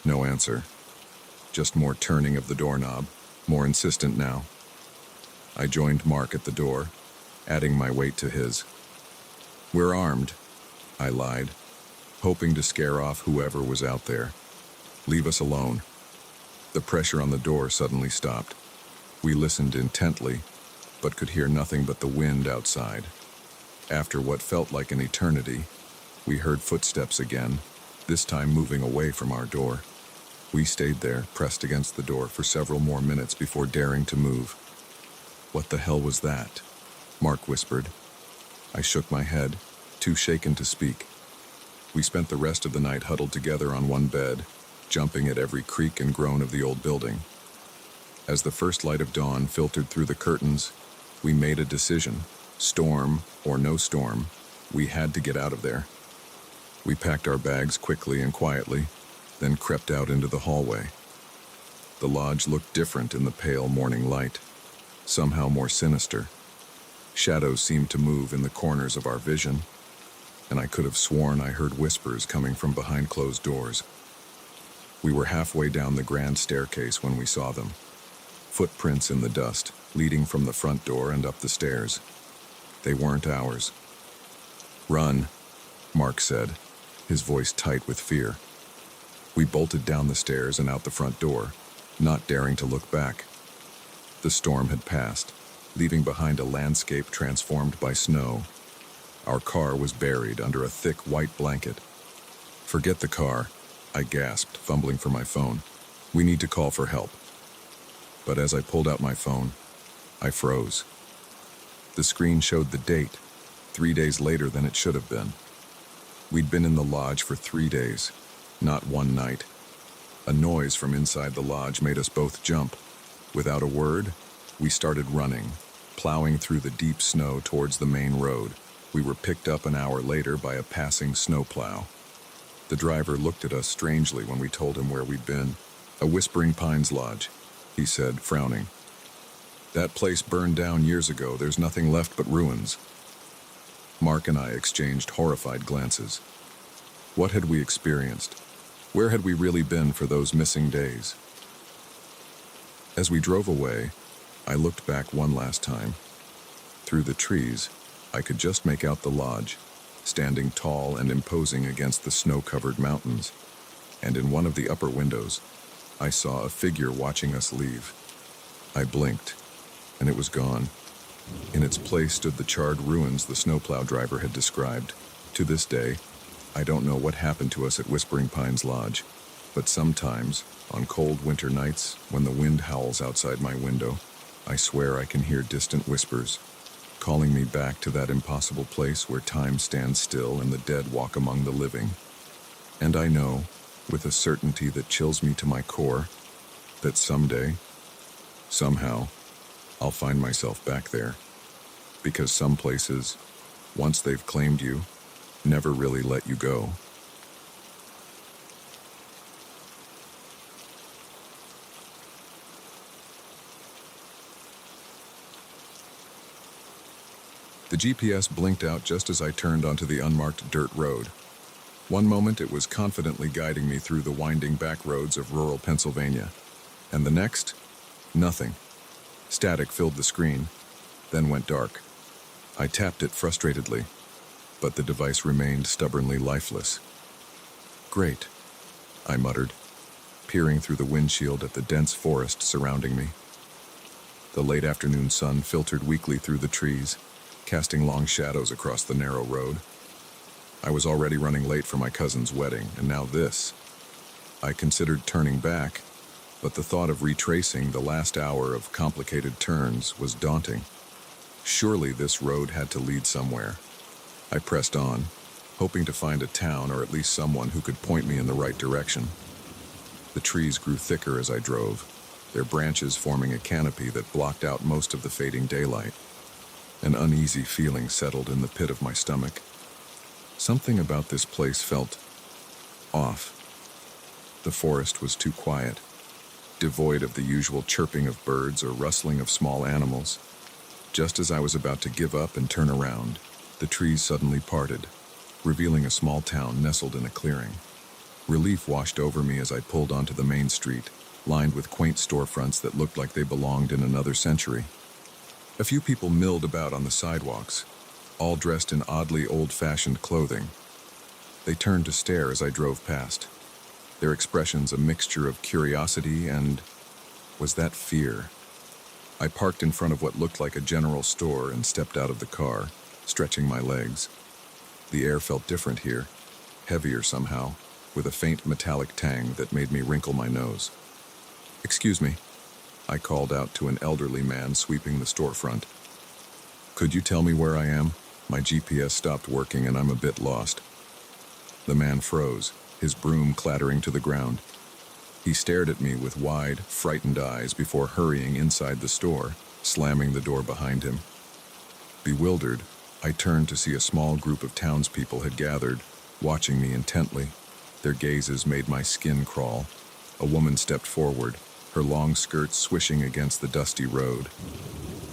No answer. Just more turning of the doorknob, more insistent now. I joined Mark at the door, adding my weight to his. "We're armed," I lied, hoping to scare off whoever was out there. "Leave us alone." The pressure on the door suddenly stopped. We listened intently, but could hear nothing but the wind outside. After what felt like an eternity, we heard footsteps again, this time moving away from our door. We stayed there, pressed against the door for several more minutes before daring to move. "What the hell was that?" Mark whispered. I shook my head, too shaken to speak. We spent the rest of the night huddled together on one bed, jumping at every creak and groan of the old building. As the first light of dawn filtered through the curtains, we made a decision. Storm or no storm, we had to get out of there. We packed our bags quickly and quietly, then crept out into the hallway. The lodge looked different in the pale morning light, somehow more sinister. Shadows seemed to move in the corners of our vision, and I could have sworn I heard whispers coming from behind closed doors. We were halfway down the grand staircase when we saw them. Footprints in the dust, leading from the front door and up the stairs. They weren't ours. "Run," Mark said, his voice tight with fear. We bolted down the stairs and out the front door, not daring to look back. The storm had passed, leaving behind a landscape transformed by snow. Our car was buried under a thick white blanket. "Forget the car," I gasped, fumbling for my phone. "We need to call for help." But as I pulled out my phone, I froze. The screen showed the date, 3 days later than it should have been. We'd been in the lodge for 3 days, not one night. A noise from inside the lodge made us both jump. Without a word, we started running, plowing through the deep snow towards the main road. We were picked up an hour later by a passing snowplow. The driver looked at us strangely when we told him where we'd been. "A Whispering Pines Lodge," he said, frowning. "That place burned down years ago. There's nothing left but ruins." Mark and I exchanged horrified glances. What had we experienced? Where had we really been for those missing days? As we drove away, I looked back one last time. Through the trees, I could just make out the lodge, standing tall and imposing against the snow-covered mountains. And in one of the upper windows, I saw a figure watching us leave. I blinked, and it was gone. In its place stood the charred ruins the snowplow driver had described. To this day, I don't know what happened to us at Whispering Pines Lodge, but sometimes, on cold winter nights, when the wind howls outside my window, I swear I can hear distant whispers, calling me back to that impossible place where time stands still and the dead walk among the living. And I know, with a certainty that chills me to my core, that someday, somehow, I'll find myself back there. Because some places, once they've claimed you, never really let you go. The GPS blinked out just as I turned onto the unmarked dirt road. One moment it was confidently guiding me through the winding back roads of rural Pennsylvania, and the next, nothing. Static filled the screen, then went dark. I tapped it frustratedly, but the device remained stubbornly lifeless. Great, I muttered, peering through the windshield at the dense forest surrounding me. The late afternoon sun filtered weakly through the trees, casting long shadows across the narrow road. I was already running late for my cousin's wedding, and now this. I considered turning back, but the thought of retracing the last hour of complicated turns was daunting. Surely this road had to lead somewhere. I pressed on, hoping to find a town or at least someone who could point me in the right direction. The trees grew thicker as I drove, their branches forming a canopy that blocked out most of the fading daylight. An uneasy feeling settled in the pit of my stomach. Something about this place felt off. The forest was too quiet, devoid of the usual chirping of birds or rustling of small animals. Just as I was about to give up and turn around, the trees suddenly parted, revealing a small town nestled in a clearing. Relief washed over me as I pulled onto the main street, lined with quaint storefronts that looked like they belonged in another century. A few people milled about on the sidewalks, all dressed in oddly old-fashioned clothing. They turned to stare as I drove past, their expressions a mixture of curiosity and, was that fear? I parked in front of what looked like a general store and stepped out of the car, stretching my legs. The air felt different here, heavier somehow, with a faint metallic tang that made me wrinkle my nose. "Excuse me," I called out to an elderly man sweeping the storefront. "Could you tell me where I am? My GPS stopped working and I'm a bit lost." The man froze, his broom clattering to the ground. He stared at me with wide, frightened eyes before hurrying inside the store, slamming the door behind him. Bewildered, I turned to see a small group of townspeople had gathered, watching me intently. Their gazes made my skin crawl. A woman stepped forward, her long skirts swishing against the dusty road.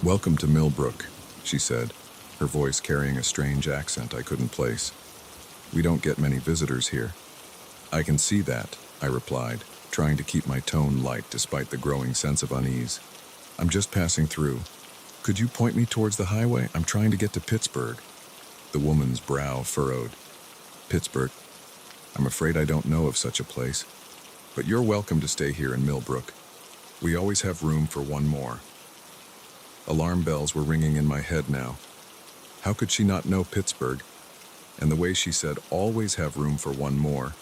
"Welcome to Millbrook," she said, her voice carrying a strange accent I couldn't place. "We don't get many visitors here." "I can see that," I replied, trying to keep my tone light despite the growing sense of unease. "I'm just passing through. Could you point me towards the highway? I'm trying to get to Pittsburgh." The woman's brow furrowed. "Pittsburgh? I'm afraid I don't know of such a place. But you're welcome to stay here in Millbrook. We always have room for one more." Alarm bells were ringing in my head now. How could she not know Pittsburgh? And the way she said, "always have room for one more,"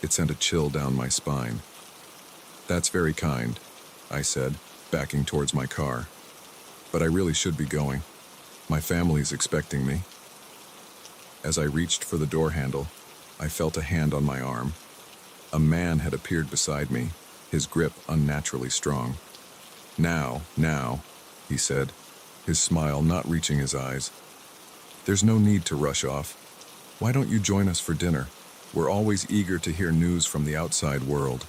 it sent a chill down my spine. "That's very kind," I said, backing towards my car. "But I really should be going. My family's expecting me." As I reached for the door handle, I felt a hand on my arm. A man had appeared beside me, his grip unnaturally strong. Now," he said, his smile not reaching his eyes. "There's no need to rush off. Why don't you join us for dinner? We're always eager to hear news from the outside world."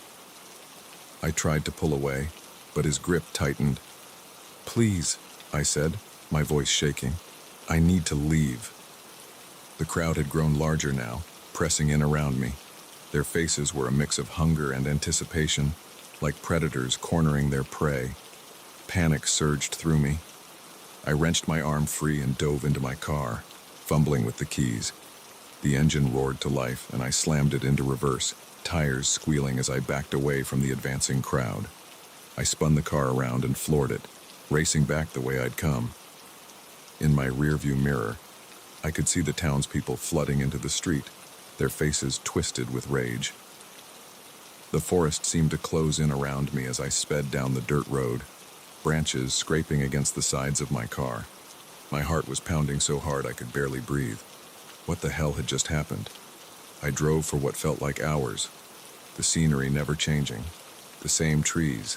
I tried to pull away, but his grip tightened. "Please," I said, my voice shaking. "I need to leave." The crowd had grown larger now, pressing in around me. Their faces were a mix of hunger and anticipation, like predators cornering their prey. Panic surged through me. I wrenched my arm free and dove into my car, fumbling with the keys. The engine roared to life, and I slammed it into reverse, tires squealing as I backed away from the advancing crowd. I spun the car around and floored it, racing back the way I'd come. In my rearview mirror, I could see the townspeople flooding into the street, their faces twisted with rage. The forest seemed to close in around me as I sped down the dirt road, branches scraping against the sides of my car. My heart was pounding so hard I could barely breathe. What the hell had just happened? I drove for what felt like hours, the scenery never changing, the same trees,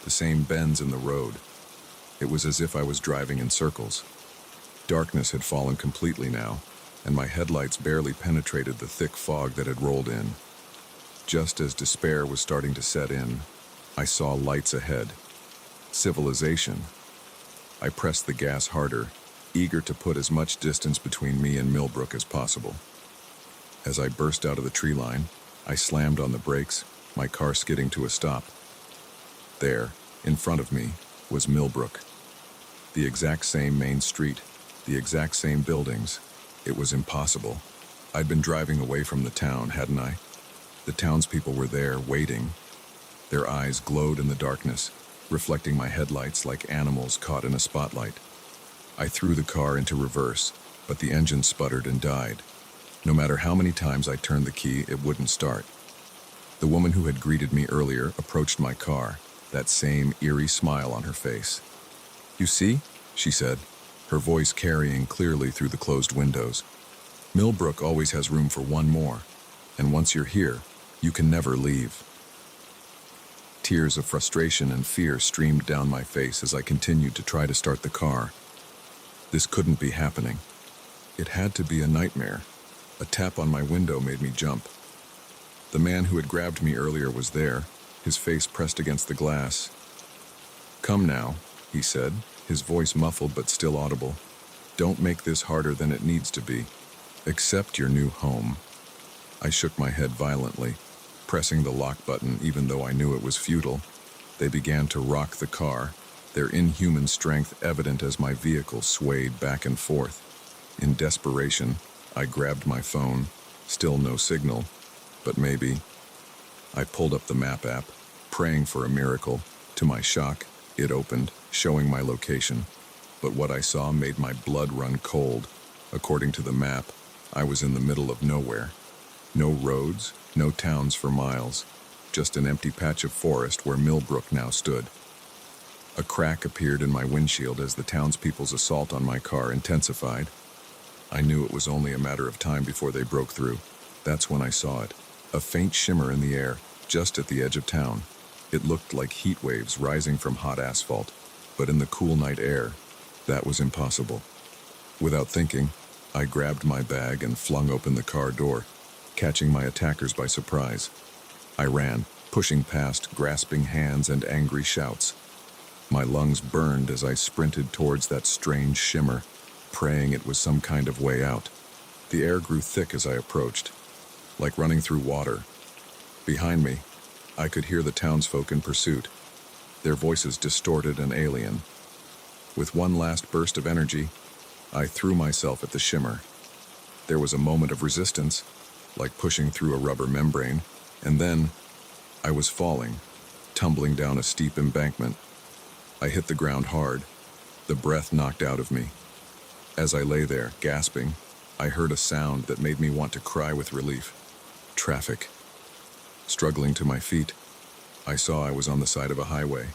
the same bends in the road. It was as if I was driving in circles. Darkness had fallen completely now, and my headlights barely penetrated the thick fog that had rolled in. Just as despair was starting to set in, I saw lights ahead. Civilization. I pressed the gas harder, eager to put as much distance between me and Millbrook as possible. As I burst out of the tree line, I slammed on the brakes, my car skidding to a stop. There, in front of me, was Millbrook, The exact same main street, the exact same buildings. It was impossible. I'd been driving away from the town, hadn't I? The townspeople were there, waiting. Their eyes glowed in the darkness, reflecting my headlights like animals caught in a spotlight. I threw the car into reverse, but the engine sputtered and died. No matter how many times I turned the key, it wouldn't start. The woman who had greeted me earlier approached my car, that same eerie smile on her face. "You see?" she said, her voice carrying clearly through the closed windows. "Millbrook always has room for one more, and once you're here, you can never leave." Tears of frustration and fear streamed down my face as I continued to try to start the car. This couldn't be happening. It had to be a nightmare. A tap on my window made me jump. The man who had grabbed me earlier was there, his face pressed against the glass. "Come now," he said, his voice muffled but still audible. "Don't make this harder than it needs to be. Accept your new home." I shook my head violently, pressing the lock button even though I knew it was futile. They began to rock the car, their inhuman strength evident as my vehicle swayed back and forth. In desperation, I grabbed my phone. Still no signal, but maybe. I pulled up the map app, praying for a miracle. To my shock, it opened, showing my location. But what I saw made my blood run cold. According to the map, I was in the middle of nowhere. No roads, no towns for miles, just an empty patch of forest where Millbrook now stood. A crack appeared in my windshield as the townspeople's assault on my car intensified. I knew it was only a matter of time before they broke through. That's when I saw it, a faint shimmer in the air, just at the edge of town. It looked like heat waves rising from hot asphalt, but in the cool night air, that was impossible. Without thinking, I grabbed my bag and flung open the car door, catching my attackers by surprise. I ran, pushing past grasping hands and angry shouts. My lungs burned as I sprinted towards that strange shimmer, praying it was some kind of way out. The air grew thick as I approached, like running through water. Behind me, I could hear the townsfolk in pursuit, their voices distorted and alien. With one last burst of energy, I threw myself at the shimmer. There was a moment of resistance, like pushing through a rubber membrane, and then I was falling, tumbling down a steep embankment. I hit the ground hard, the breath knocked out of me. As I lay there, gasping, I heard a sound that made me want to cry with relief. Traffic. Struggling to my feet, I saw I was on the side of a highway.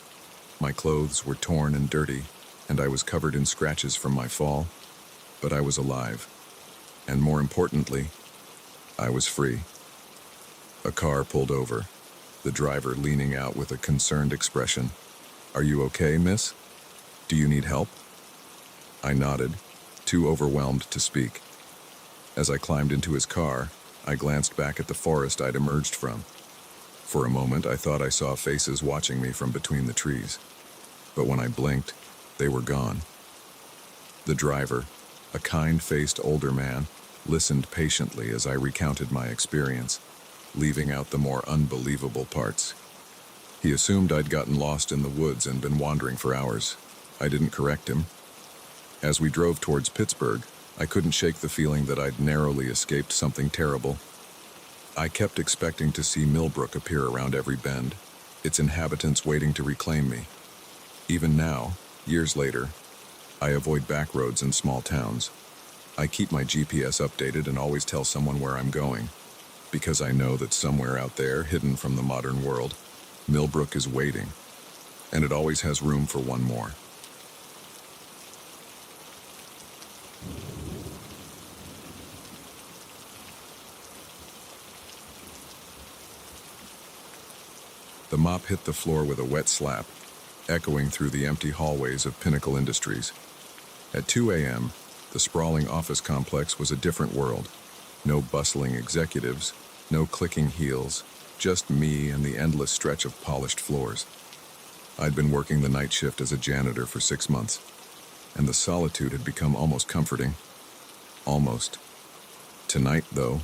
My clothes were torn and dirty, and I was covered in scratches from my fall, but I was alive. And more importantly, I was free. A car pulled over, the driver leaning out with a concerned expression. "Are you okay, miss? Do you need help?" I nodded, too overwhelmed to speak. As I climbed into his car, I glanced back at the forest I'd emerged from. For a moment, I thought I saw faces watching me from between the trees. But when I blinked, they were gone. The driver, a kind-faced older man, listened patiently as I recounted my experience, leaving out the more unbelievable parts. He assumed I'd gotten lost in the woods and been wandering for hours. I didn't correct him. As we drove towards Pittsburgh, I couldn't shake the feeling that I'd narrowly escaped something terrible. I kept expecting to see Millbrook appear around every bend, its inhabitants waiting to reclaim me. Even now, years later, I avoid back roads in small towns. I keep my GPS updated and always tell someone where I'm going, because I know that somewhere out there, hidden from the modern world, Millbrook is waiting, and it always has room for one more. The mop hit the floor with a wet slap, echoing through the empty hallways of Pinnacle Industries. At 2 a.m., the sprawling office complex was a different world. No bustling executives, no clicking heels, just me and the endless stretch of polished floors. I'd been working the night shift as a janitor for 6 months, and the solitude had become almost comforting. Almost. Tonight, though,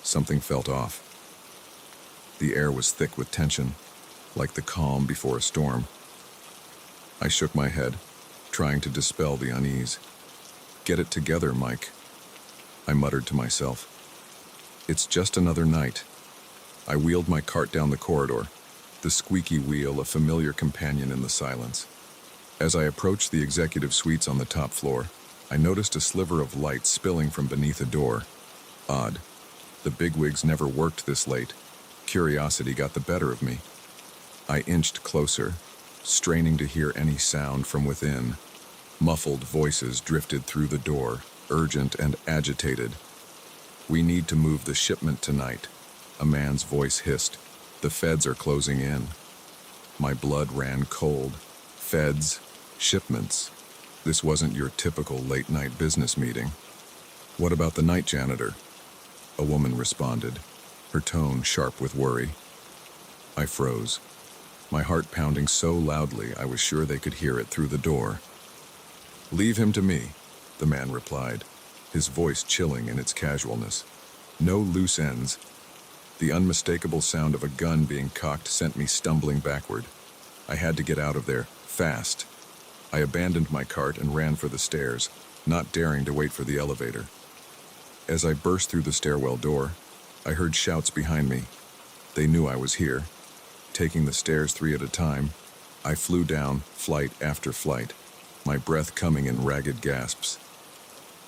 something felt off. The air was thick with tension, like the calm before a storm. I shook my head, trying to dispel the unease. "Get it together, Mike," I muttered to myself. "It's just another night." I wheeled my cart down the corridor, the squeaky wheel a familiar companion in the silence. As I approached the executive suites on the top floor, I noticed a sliver of light spilling from beneath a door. Odd. The bigwigs never worked this late. Curiosity got the better of me. I inched closer, straining to hear any sound from within. Muffled voices drifted through the door, urgent and agitated. "We need to move the shipment tonight," a man's voice hissed. "The feds are closing in." My blood ran cold. Feds, shipments. This wasn't your typical late-night business meeting. "What about the night janitor?" a woman responded, her tone sharp with worry. I froze, my heart pounding so loudly I was sure they could hear it through the door. "Leave him to me," the man replied, his voice chilling in its casualness. "No loose ends." The unmistakable sound of a gun being cocked sent me stumbling backward. I had to get out of there, fast. I abandoned my cart and ran for the stairs, not daring to wait for the elevator. As I burst through the stairwell door, I heard shouts behind me. They knew I was here. Taking the stairs 3 at a time, I flew down, flight after flight, my breath coming in ragged gasps.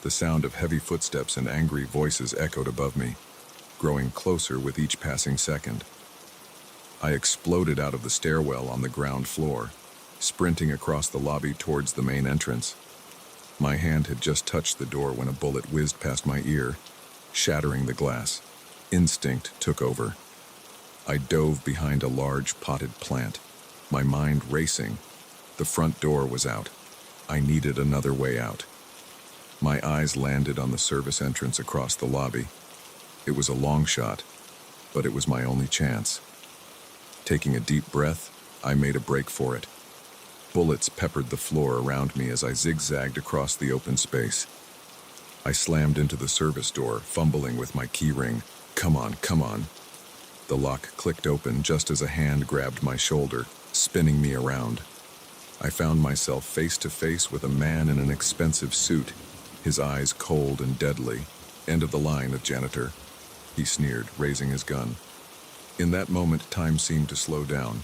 The sound of heavy footsteps and angry voices echoed above me, growing closer with each passing second. I exploded out of the stairwell on the ground floor, sprinting across the lobby towards the main entrance. My hand had just touched the door when a bullet whizzed past my ear, shattering the glass. Instinct took over. I dove behind a large potted plant, my mind racing. The front door was out. I needed another way out. My eyes landed on the service entrance across the lobby. It was a long shot, but it was my only chance. Taking a deep breath, I made a break for it. Bullets peppered the floor around me as I zigzagged across the open space. I slammed into the service door, fumbling with my key ring. Come on, come on. The lock clicked open just as a hand grabbed my shoulder, spinning me around. I found myself face to face with a man in an expensive suit, his eyes cold and deadly. "End of the line, janitor," he sneered, raising his gun. In that moment, time seemed to slow down.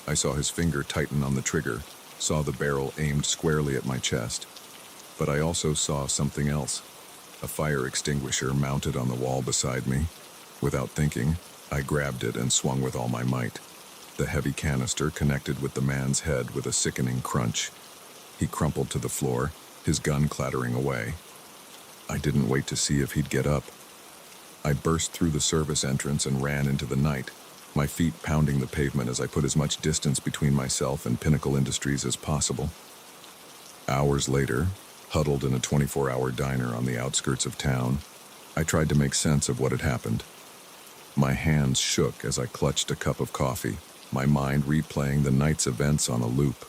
I saw his finger tighten on the trigger, saw the barrel aimed squarely at my chest. But I also saw something else, a fire extinguisher mounted on the wall beside me. Without thinking, I grabbed it and swung with all my might. The heavy canister connected with the man's head with a sickening crunch. He crumpled to the floor, his gun clattering away. I didn't wait to see if he'd get up. I burst through the service entrance and ran into the night, my feet pounding the pavement as I put as much distance between myself and Pinnacle Industries as possible. Hours later, huddled in a 24-hour diner on the outskirts of town, I tried to make sense of what had happened. My hands shook as I clutched a cup of coffee, my mind replaying the night's events on a loop.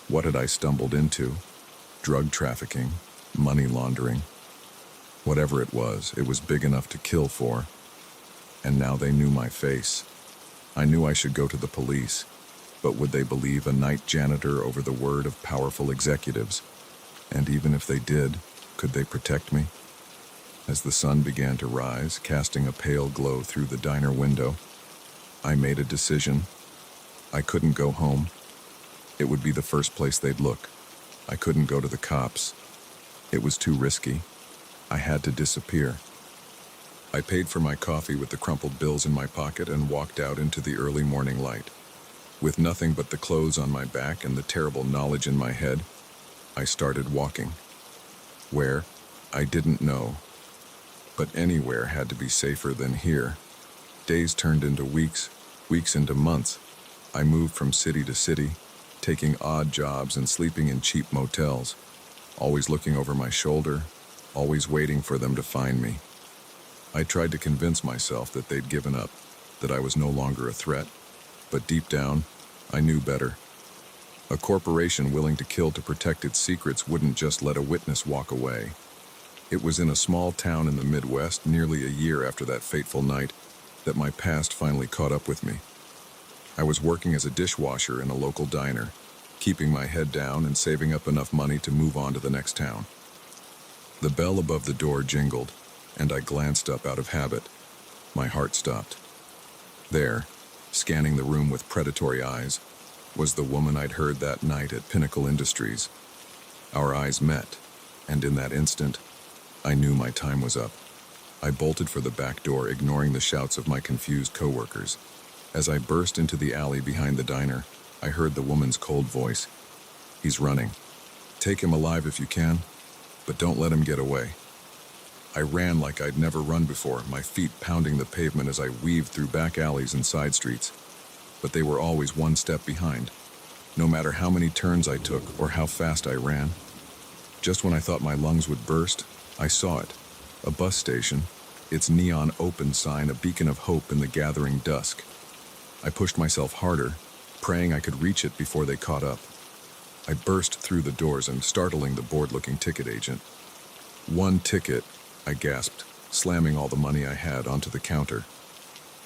What had I stumbled into? Drug trafficking, money laundering. Whatever it was big enough to kill for. And now they knew my face. I knew I should go to the police, but would they believe a night janitor over the word of powerful executives? And even if they did, could they protect me? As the sun began to rise, casting a pale glow through the diner window, I made a decision. I couldn't go home. It would be the first place they'd look. I couldn't go to the cops. It was too risky. I had to disappear. I paid for my coffee with the crumpled bills in my pocket and walked out into the early morning light. With nothing but the clothes on my back and the terrible knowledge in my head, I started walking. Where? I didn't know. But anywhere had to be safer than here. Days turned into weeks, weeks into months. I moved from city to city, taking odd jobs and sleeping in cheap motels, always looking over my shoulder, always waiting for them to find me. I tried to convince myself that they'd given up, that I was no longer a threat, but deep down, I knew better. A corporation willing to kill to protect its secrets wouldn't just let a witness walk away. It was in a small town in the Midwest, nearly a year after that fateful night, that my past finally caught up with me. I was working as a dishwasher in a local diner, keeping my head down and saving up enough money to move on to the next town. The bell above the door jingled, and I glanced up out of habit. My heart stopped. There, scanning the room with predatory eyes, was the woman I'd heard that night at Pinnacle Industries. Our eyes met, and in that instant, I knew my time was up. I bolted for the back door, ignoring the shouts of my confused coworkers. As I burst into the alley behind the diner, I heard the woman's cold voice. "He's running. Take him alive if you can, but don't let him get away." I ran like I'd never run before, my feet pounding the pavement as I weaved through back alleys and side streets. But they were always one step behind, no matter how many turns I took or how fast I ran. Just when I thought my lungs would burst, I saw it. A bus station, its neon open sign a beacon of hope in the gathering dusk. I pushed myself harder, praying I could reach it before they caught up. I burst through the doors and startling the bored-looking ticket agent. "One ticket," I gasped, slamming all the money I had onto the counter.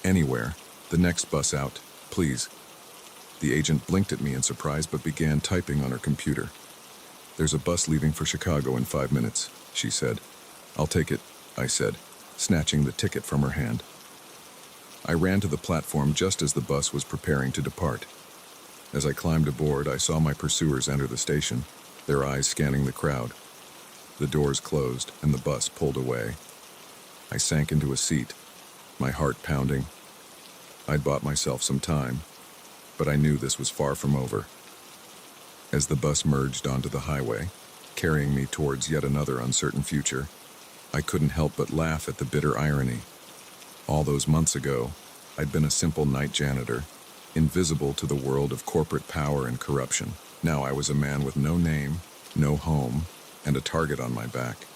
"Anywhere. The next bus out, please." The agent blinked at me in surprise but began typing on her computer. "There's a bus leaving for Chicago in 5 minutes," she said. "I'll take it," I said, snatching the ticket from her hand. I ran to the platform just as the bus was preparing to depart. As I climbed aboard, I saw my pursuers enter the station, their eyes scanning the crowd. The doors closed and the bus pulled away. I sank into a seat, my heart pounding. I'd bought myself some time, but I knew this was far from over. As the bus merged onto the highway, carrying me towards yet another uncertain future, I couldn't help but laugh at the bitter irony. All those months ago, I'd been a simple night janitor, invisible to the world of corporate power and corruption. Now I was a man with no name, no home, and a target on my back.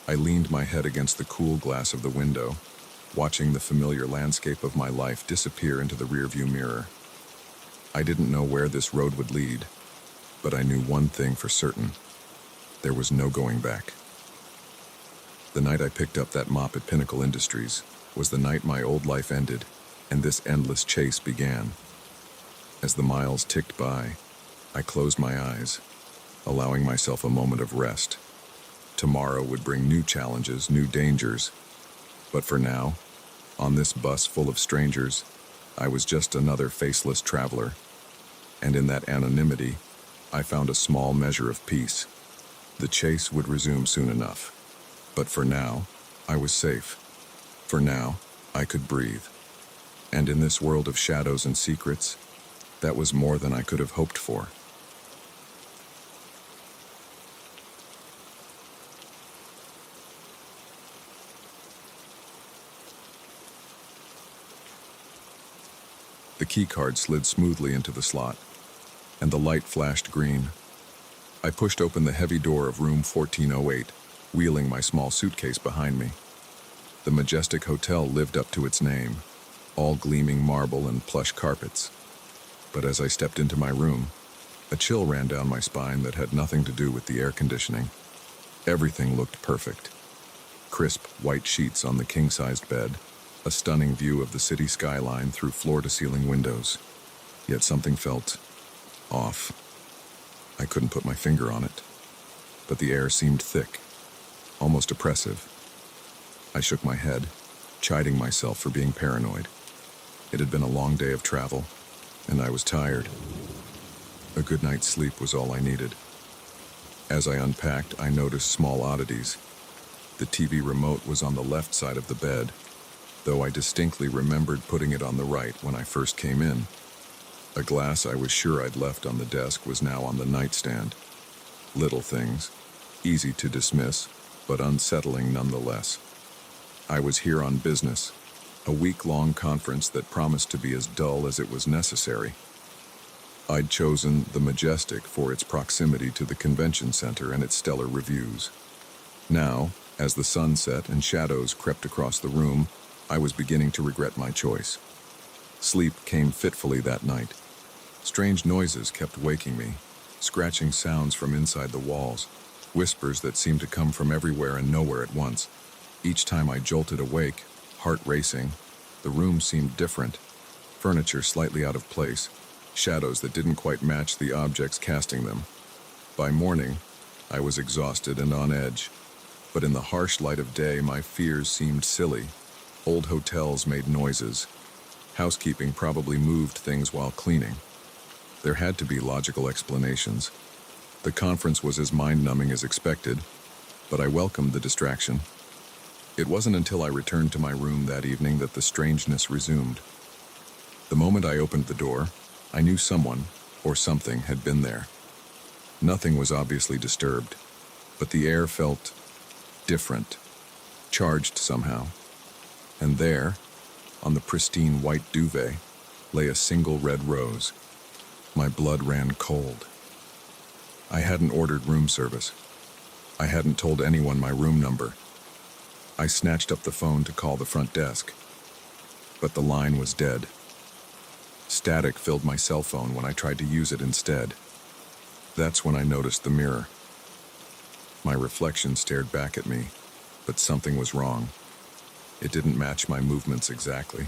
I leaned my head against the cool glass of the window, watching the familiar landscape of my life disappear into the rearview mirror. I didn't know where this road would lead, but I knew one thing for certain. There was no going back. The night I picked up that mop at Pinnacle Industries was the night my old life ended, and this endless chase began. As the miles ticked by, I closed my eyes, allowing myself a moment of rest. Tomorrow would bring new challenges, new dangers. But for now, on this bus full of strangers, I was just another faceless traveler. And in that anonymity, I found a small measure of peace. The chase would resume soon enough. But for now, I was safe. For now, I could breathe. And in this world of shadows and secrets, that was more than I could have hoped for. The keycard slid smoothly into the slot, and the light flashed green. I pushed open the heavy door of room 1408, wheeling my small suitcase behind me. The majestic hotel lived up to its name, all gleaming marble and plush carpets. But as I stepped into my room, a chill ran down my spine that had nothing to do with the air conditioning. Everything looked perfect. Crisp white sheets on the king-sized bed, a stunning view of the city skyline through floor-to-ceiling windows. Yet something felt off. I couldn't put my finger on it, but the air seemed thick, almost oppressive. I shook my head, chiding myself for being paranoid. It had been a long day of travel, and I was tired. A good night's sleep was all I needed. As I unpacked, I noticed small oddities. The TV remote was on the left side of the bed, though I distinctly remembered putting it on the right when I first came in. A glass I was sure I'd left on the desk was now on the nightstand. Little things, easy to dismiss, but unsettling nonetheless. I was here on business, a week-long conference that promised to be as dull as it was necessary. I'd chosen the Majestic for its proximity to the convention center and its stellar reviews. Now, as the sun set and shadows crept across the room, I was beginning to regret my choice. Sleep came fitfully that night. Strange noises kept waking me, scratching sounds from inside the walls, whispers that seemed to come from everywhere and nowhere at once. Each time I jolted awake, heart racing, the room seemed different, furniture slightly out of place, shadows that didn't quite match the objects casting them. By morning, I was exhausted and on edge, but in the harsh light of day, my fears seemed silly. Old hotels made noises. Housekeeping probably moved things while cleaning. There had to be logical explanations. The conference was as mind-numbing as expected, but I welcomed the distraction. It wasn't until I returned to my room that evening that the strangeness resumed. The moment I opened the door, I knew someone, or something, had been there. Nothing was obviously disturbed, but the air felt different, charged somehow. And there, on the pristine white duvet, lay a single red rose. My blood ran cold. I hadn't ordered room service. I hadn't told anyone my room number. I snatched up the phone to call the front desk, but the line was dead. Static filled my cell phone when I tried to use it instead. That's when I noticed the mirror. My reflection stared back at me, but something was wrong. It didn't match my movements exactly.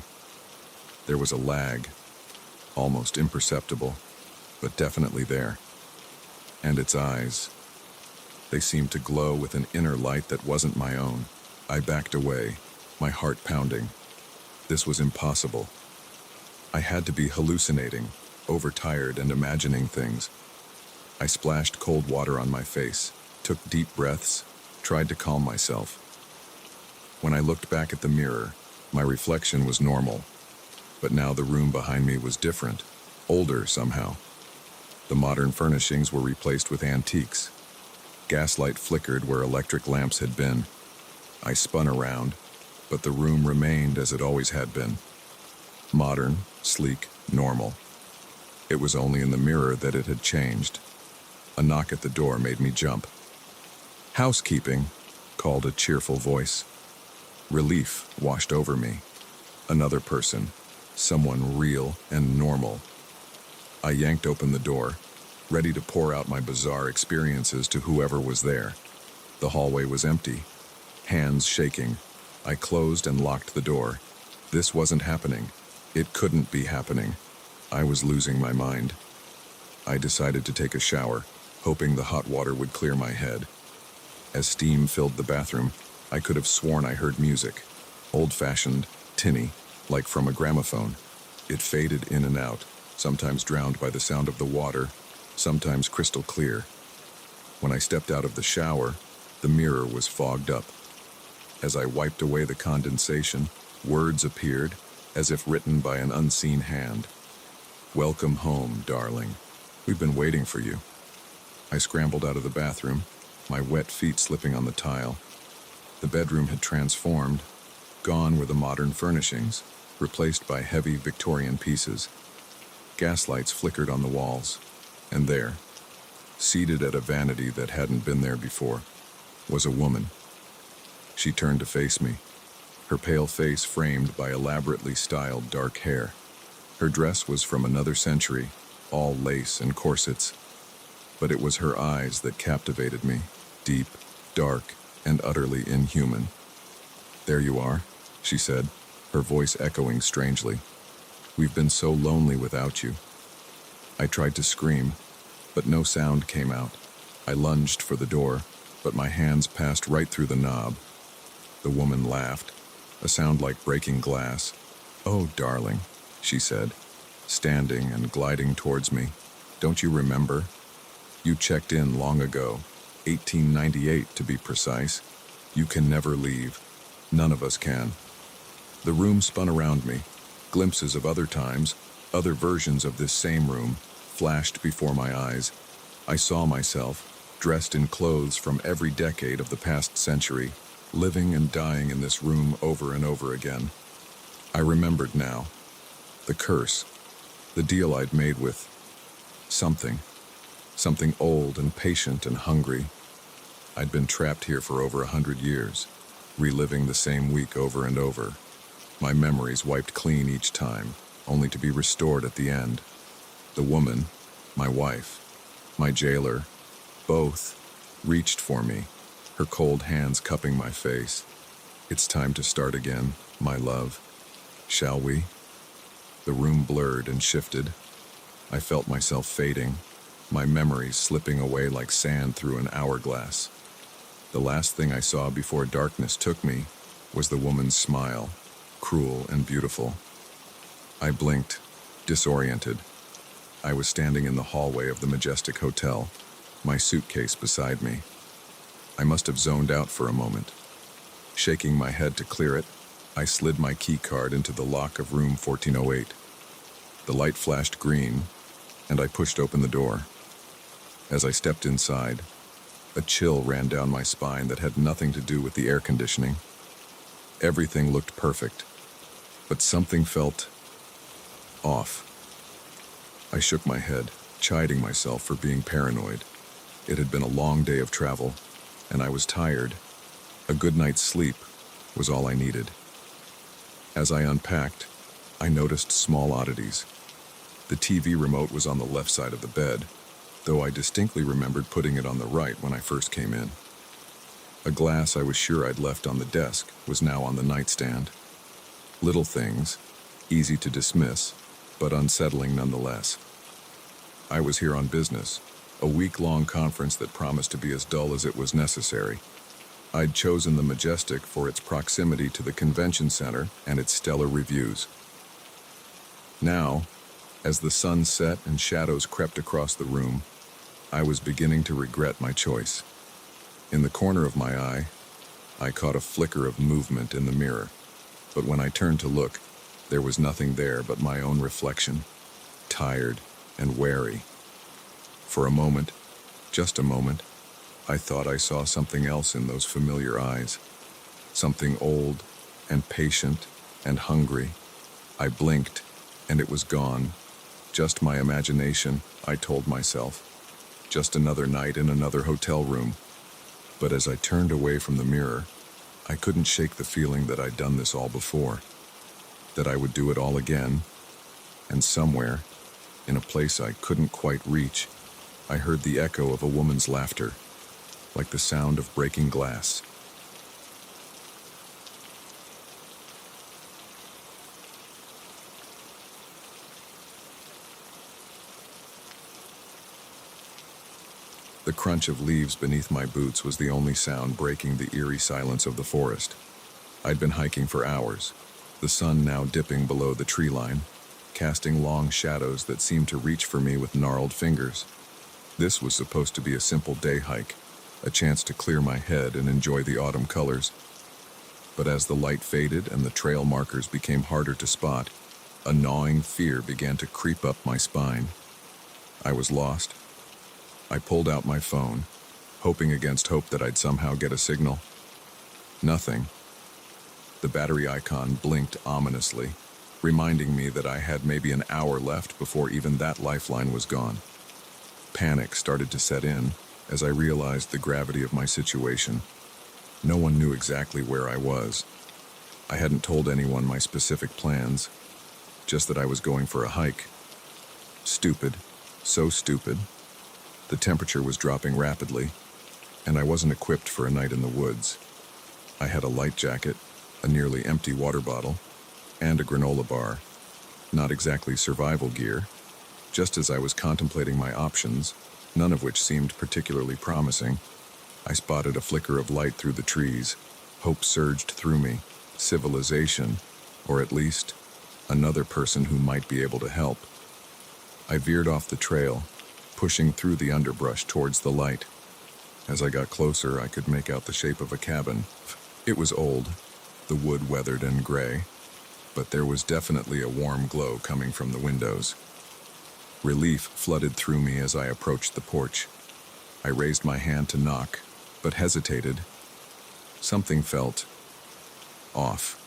There was a lag, almost imperceptible, but definitely there. And its eyes. They seemed to glow with an inner light that wasn't my own. I backed away, my heart pounding. This was impossible. I had to be hallucinating, overtired and imagining things. I splashed cold water on my face, took deep breaths, tried to calm myself. When I looked back at the mirror, my reflection was normal, but now the room behind me was different, older somehow. The modern furnishings were replaced with antiques. Gaslight flickered where electric lamps had been. I spun around, but the room remained as it always had been. Modern, sleek, normal. It was only in the mirror that it had changed. A knock at the door made me jump. "Housekeeping," called a cheerful voice. Relief washed over me. Another person, someone real and normal. I yanked open the door, ready to pour out my bizarre experiences to whoever was there. The hallway was empty, hands shaking. I closed and locked the door. This wasn't happening. It couldn't be happening. I was losing my mind. I decided to take a shower, hoping the hot water would clear my head. As steam filled the bathroom, I could have sworn I heard music. Old-fashioned, tinny, like from a gramophone. It faded in and out, sometimes drowned by the sound of the water, sometimes crystal clear. When I stepped out of the shower, the mirror was fogged up. As I wiped away the condensation, words appeared, as if written by an unseen hand. "Welcome home, darling. We've been waiting for you." I scrambled out of the bathroom, my wet feet slipping on the tile. The bedroom had transformed. Gone were the modern furnishings, replaced by heavy Victorian pieces. Gaslights flickered on the walls, and there, seated at a vanity that hadn't been there before, was a woman. She turned to face me, her pale face framed by elaborately styled dark hair. Her dress was from another century, all lace and corsets, but it was her eyes that captivated me, deep, dark, and utterly inhuman. "There you are," she said, her voice echoing strangely. "We've been so lonely without you." I tried to scream, but no sound came out. I lunged for the door, but my hands passed right through the knob. The woman laughed, a sound like breaking glass. "Oh, darling," she said, standing and gliding towards me. "Don't you remember? You checked in long ago, 1898 to be precise. You can never leave. None of us can." The room spun around me. Glimpses of other times, other versions of this same room, flashed before my eyes. I saw myself, dressed in clothes from every decade of the past century, living and dying in this room over and over again. I remembered now. The curse. The deal I'd made with something. Something old and patient and hungry. I'd been trapped here for over 100 years, reliving the same week over and over. My memories wiped clean each time, only to be restored at the end. The woman, my wife, my jailer, both reached for me, her cold hands cupping my face. "It's time to start again, my love. Shall we?" The room blurred and shifted. I felt myself fading, my memories slipping away like sand through an hourglass. The last thing I saw before darkness took me was the woman's smile, cruel and beautiful. I blinked, disoriented. I was standing in the hallway of the majestic hotel, my suitcase beside me. I must have zoned out for a moment. Shaking my head to clear it, I slid my key card into the lock of room 1408. The light flashed green, and I pushed open the door. As I stepped inside, a chill ran down my spine that had nothing to do with the air conditioning. Everything looked perfect, but something felt off. I shook my head, chiding myself for being paranoid. It had been a long day of travel, and I was tired. A good night's sleep was all I needed. As I unpacked, I noticed small oddities. The TV remote was on the left side of the bed, though I distinctly remembered putting it on the right when I first came in. A glass I was sure I'd left on the desk was now on the nightstand. Little things, easy to dismiss, but unsettling nonetheless. I was here on business, a week-long conference that promised to be as dull as it was necessary. I'd chosen the Majestic for its proximity to the convention center and its stellar reviews. Now, as the sun set and shadows crept across the room, I was beginning to regret my choice. In the corner of my eye, I caught a flicker of movement in the mirror, but when I turned to look, there was nothing there but my own reflection, tired and wary. For a moment, just a moment, I thought I saw something else in those familiar eyes. Something old and patient and hungry. I blinked, and it was gone. Just my imagination, I told myself. Just another night in another hotel room. But as I turned away from the mirror, I couldn't shake the feeling that I'd done this all before. That I would do it all again. And somewhere, in a place I couldn't quite reach, I heard the echo of a woman's laughter, like the sound of breaking glass. The crunch of leaves beneath my boots was the only sound breaking the eerie silence of the forest. I'd been hiking for hours, the sun now dipping below the tree line, casting long shadows that seemed to reach for me with gnarled fingers. This was supposed to be a simple day hike, a chance to clear my head and enjoy the autumn colors. But as the light faded and the trail markers became harder to spot, a gnawing fear began to creep up my spine. I was lost. I pulled out my phone, hoping against hope that I'd somehow get a signal. Nothing. The battery icon blinked ominously, reminding me that I had maybe an hour left before even that lifeline was gone. Panic started to set in as I realized the gravity of my situation. No one knew exactly where I was. I hadn't told anyone my specific plans, just that I was going for a hike. Stupid, so stupid. The temperature was dropping rapidly, and I wasn't equipped for a night in the woods. I had a light jacket, a nearly empty water bottle, and a granola bar. Not exactly survival gear. Just as I was contemplating my options, none of which seemed particularly promising, I spotted a flicker of light through the trees. Hope surged through me. Civilization, or at least another person who might be able to help. I veered off the trail, pushing through the underbrush towards the light. As I got closer, I could make out the shape of a cabin. It was old, the wood weathered and gray, but there was definitely a warm glow coming from the windows. Relief flooded through me as I approached the porch. I raised my hand to knock, but hesitated. Something felt off.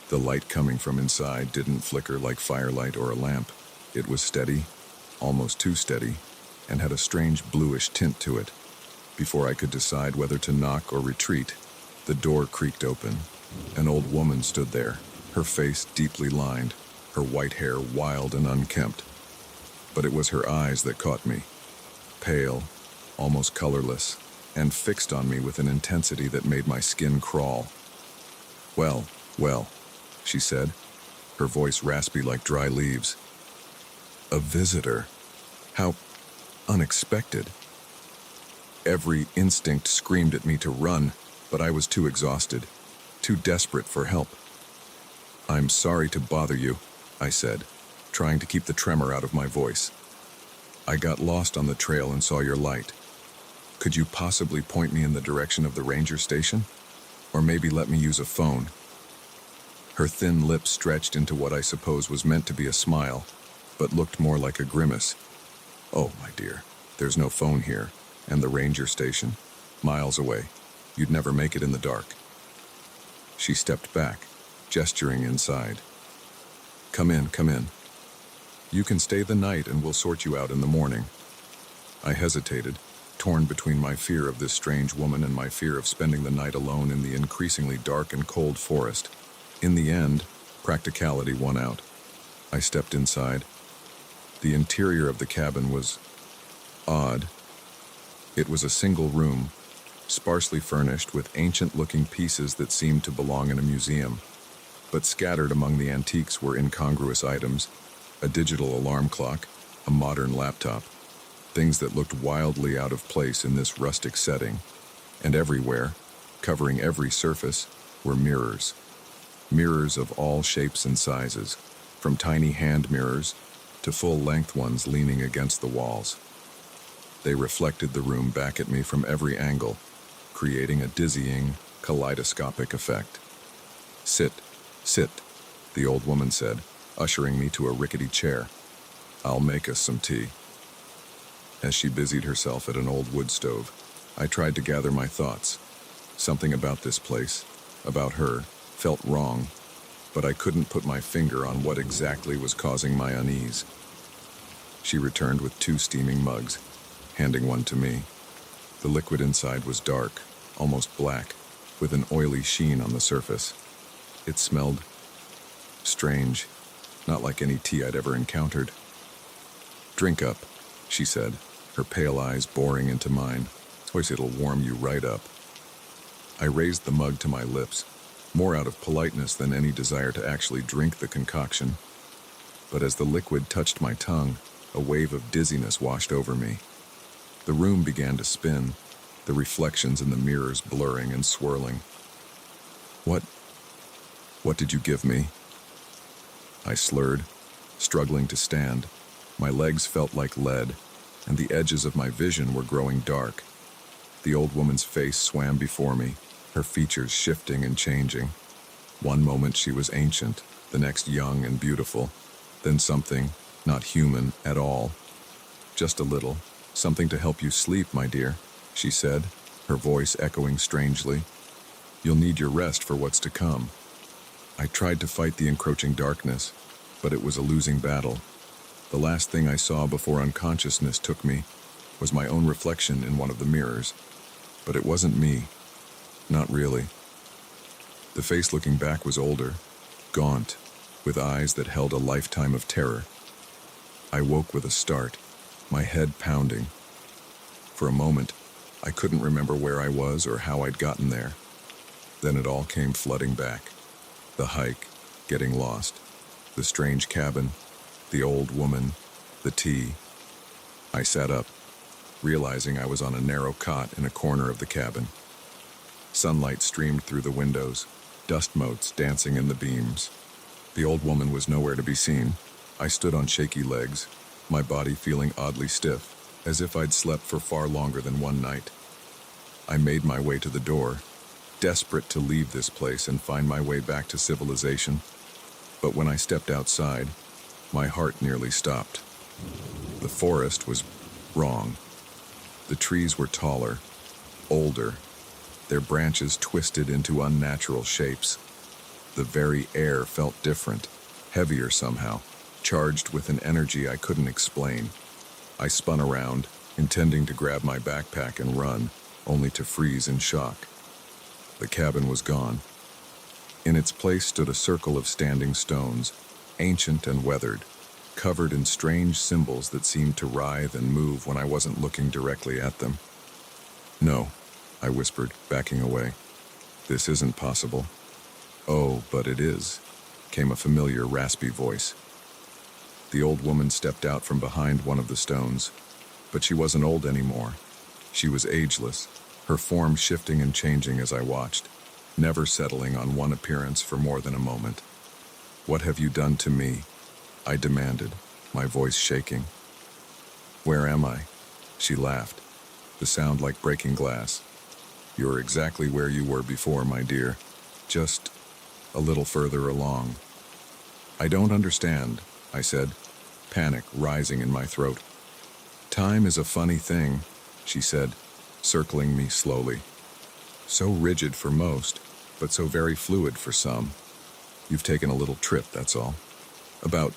The light coming from inside didn't flicker like firelight or a lamp. It was steady, almost too steady, and had a strange bluish tint to it. Before I could decide whether to knock or retreat, the door creaked open. An old woman stood there, her face deeply lined, her white hair wild and unkempt. But it was her eyes that caught me, pale, almost colorless, and fixed on me with an intensity that made my skin crawl. Well, she said, her voice raspy like dry leaves. A visitor. How unexpected. Every instinct screamed at me to run, but I was too exhausted, too desperate for help. "I'm sorry to bother you," I said, trying to keep the tremor out of my voice. "I got lost on the trail and saw your light. Could you possibly point me in the direction of the ranger station? Or maybe let me use a phone?" Her thin lips stretched into what I suppose was meant to be a smile, but looked more like a grimace. "Oh, my dear, there's no phone here, and the ranger station, miles away. You'd never make it in the dark." She stepped back, gesturing inside. Come in. You can stay the night and we'll sort you out in the morning." I hesitated, torn between my fear of this strange woman and my fear of spending the night alone in the increasingly dark and cold forest. In the end, practicality won out. I stepped inside. The interior of the cabin was odd. It was a single room, sparsely furnished with ancient-looking pieces that seemed to belong in a museum. But scattered among the antiques were incongruous items, a digital alarm clock, a modern laptop, things that looked wildly out of place in this rustic setting. And everywhere, covering every surface, were mirrors. Mirrors of all shapes and sizes, from tiny hand mirrors to full-length ones leaning against the walls. They reflected the room back at me from every angle, creating a dizzying, kaleidoscopic effect. Sit, the old woman said, ushering me to a rickety chair. "I'll make us some tea." As she busied herself at an old wood stove, I tried to gather my thoughts. Something about this place, about her, felt wrong, but I couldn't put my finger on what exactly was causing my unease. She returned with 2 steaming mugs, handing one to me. The liquid inside was dark, almost black, with an oily sheen on the surface. It smelled strange, not like any tea I'd ever encountered. "Drink up," she said, her pale eyes boring into mine. "It'll warm you right up." I raised the mug to my lips, more out of politeness than any desire to actually drink the concoction. But as the liquid touched my tongue, a wave of dizziness washed over me. The room began to spin, the reflections in the mirrors blurring and swirling. What did you give me?" I slurred, struggling to stand. My legs felt like lead, and the edges of my vision were growing dark. The old woman's face swam before me, her features shifting and changing. One moment she was ancient, the next young and beautiful, then something not human at all. "Just a little, something to help you sleep, my dear," she said, her voice echoing strangely. "You'll need your rest for what's to come." I tried to fight the encroaching darkness, but it was a losing battle. The last thing I saw before unconsciousness took me was my own reflection in one of the mirrors. But it wasn't me. Not really. The face looking back was older, gaunt, with eyes that held a lifetime of terror. I woke with a start, my head pounding. For a moment, I couldn't remember where I was or how I'd gotten there. Then it all came flooding back. The hike, getting lost, the strange cabin, the old woman, the tea. I sat up, realizing I was on a narrow cot in a corner of the cabin. Sunlight streamed through the windows, dust motes dancing in the beams. The old woman was nowhere to be seen. I stood on shaky legs, my body feeling oddly stiff, as if I'd slept for far longer than one night. I made my way to the door, desperate to leave this place and find my way back to civilization. But when I stepped outside, my heart nearly stopped. The forest was wrong. The trees were taller, older, their branches twisted into unnatural shapes. The very air felt different, heavier somehow, charged with an energy I couldn't explain. I spun around, intending to grab my backpack and run, only to freeze in shock. The cabin was gone. In its place stood a circle of standing stones, ancient and weathered, covered in strange symbols that seemed to writhe and move when I wasn't looking directly at them. "No," I whispered, backing away. "This isn't possible." "Oh, but it is," came a familiar, raspy voice. The old woman stepped out from behind one of the stones, but she wasn't old anymore. She was ageless, her form shifting and changing as I watched, never settling on one appearance for more than a moment. "What have you done to me?" I demanded, my voice shaking. "Where am I?" She laughed, the sound like breaking glass. "You're exactly where you were before, my dear, just a little further along." "I don't understand," I said, panic rising in my throat. "Time is a funny thing," she said, circling me slowly. "So rigid for most, but so very fluid for some. You've taken a little trip, that's all. About,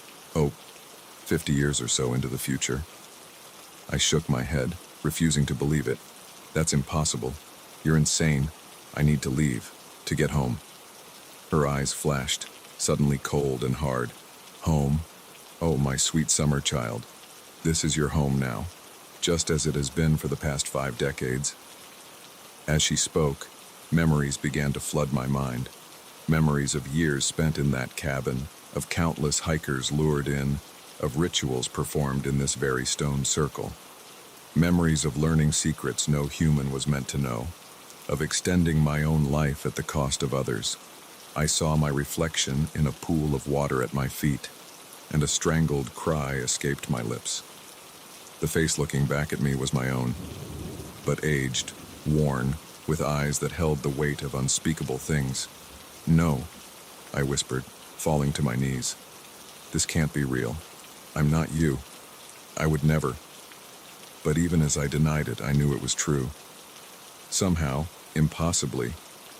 50 years or so into the future." I shook my head, refusing to believe it. "That's impossible. You're insane. I need to leave, to get home." Her eyes flashed, suddenly cold and hard. "Home? Oh, my sweet summer child. This is your home now, just as it has been for the past 5 decades. As she spoke, memories began to flood my mind. Memories of years spent in that cabin, of countless hikers lured in, of rituals performed in this very stone circle. Memories of learning secrets no human was meant to know, of extending my own life at the cost of others. I saw my reflection in a pool of water at my feet, and a strangled cry escaped my lips. The face looking back at me was my own, but aged, worn, with eyes that held the weight of unspeakable things. "No," I whispered, falling to my knees. "This can't be real. I'm not you. I would never." But even as I denied it, I knew it was true. Somehow, impossibly,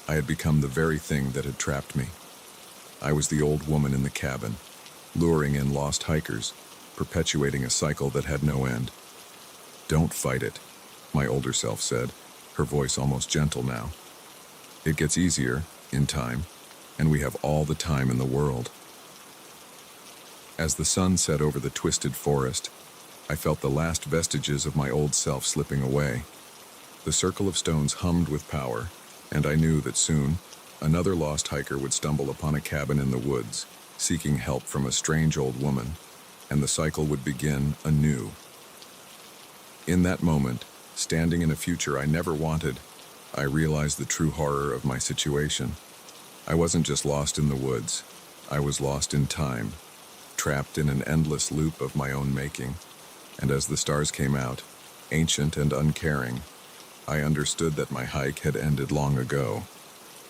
I had become the very thing that had trapped me. I was the old woman in the cabin, luring in lost hikers, perpetuating a cycle that had no end. "Don't fight it," my older self said, her voice almost gentle now. "It gets easier, in time, and we have all the time in the world." As the sun set over the twisted forest, I felt the last vestiges of my old self slipping away. The circle of stones hummed with power, and I knew that soon, another lost hiker would stumble upon a cabin in the woods, seeking help from a strange old woman, and the cycle would begin anew. In that moment, standing in a future I never wanted, I realized the true horror of my situation. I wasn't just lost in the woods, I was lost in time, trapped in an endless loop of my own making. And as the stars came out, ancient and uncaring, I understood that my hike had ended long ago.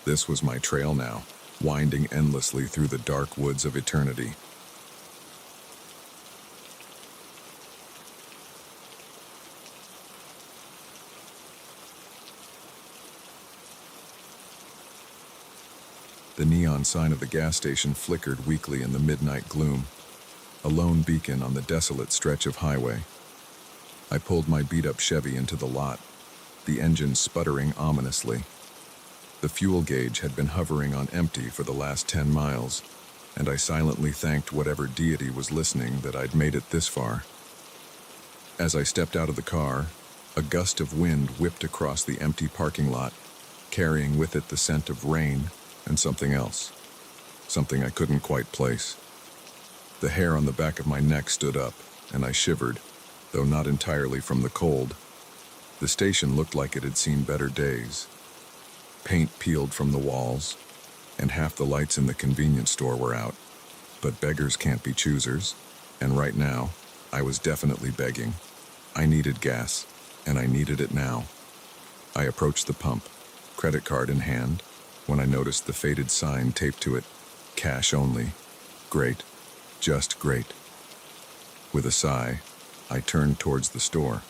This was my trail now, winding endlessly through the dark woods of eternity. The neon sign of the gas station flickered weakly in the midnight gloom, a lone beacon on the desolate stretch of highway. I pulled my beat-up Chevy into the lot, the engine sputtering ominously. The fuel gauge had been hovering on empty for the last 10 miles, and I silently thanked whatever deity was listening that I'd made it this far. As I stepped out of the car, a gust of wind whipped across the empty parking lot, carrying with it the scent of rain and something else, something I couldn't quite place. The hair on the back of my neck stood up, and I shivered, though not entirely from the cold. The station looked like it had seen better days. Paint peeled from the walls, and half the lights in the convenience store were out. But beggars can't be choosers, and right now, I was definitely begging. I needed gas, and I needed it now. I approached the pump, credit card in hand, when I noticed the faded sign taped to it, "Cash only." Great. Just great. With a sigh, I turned towards the store.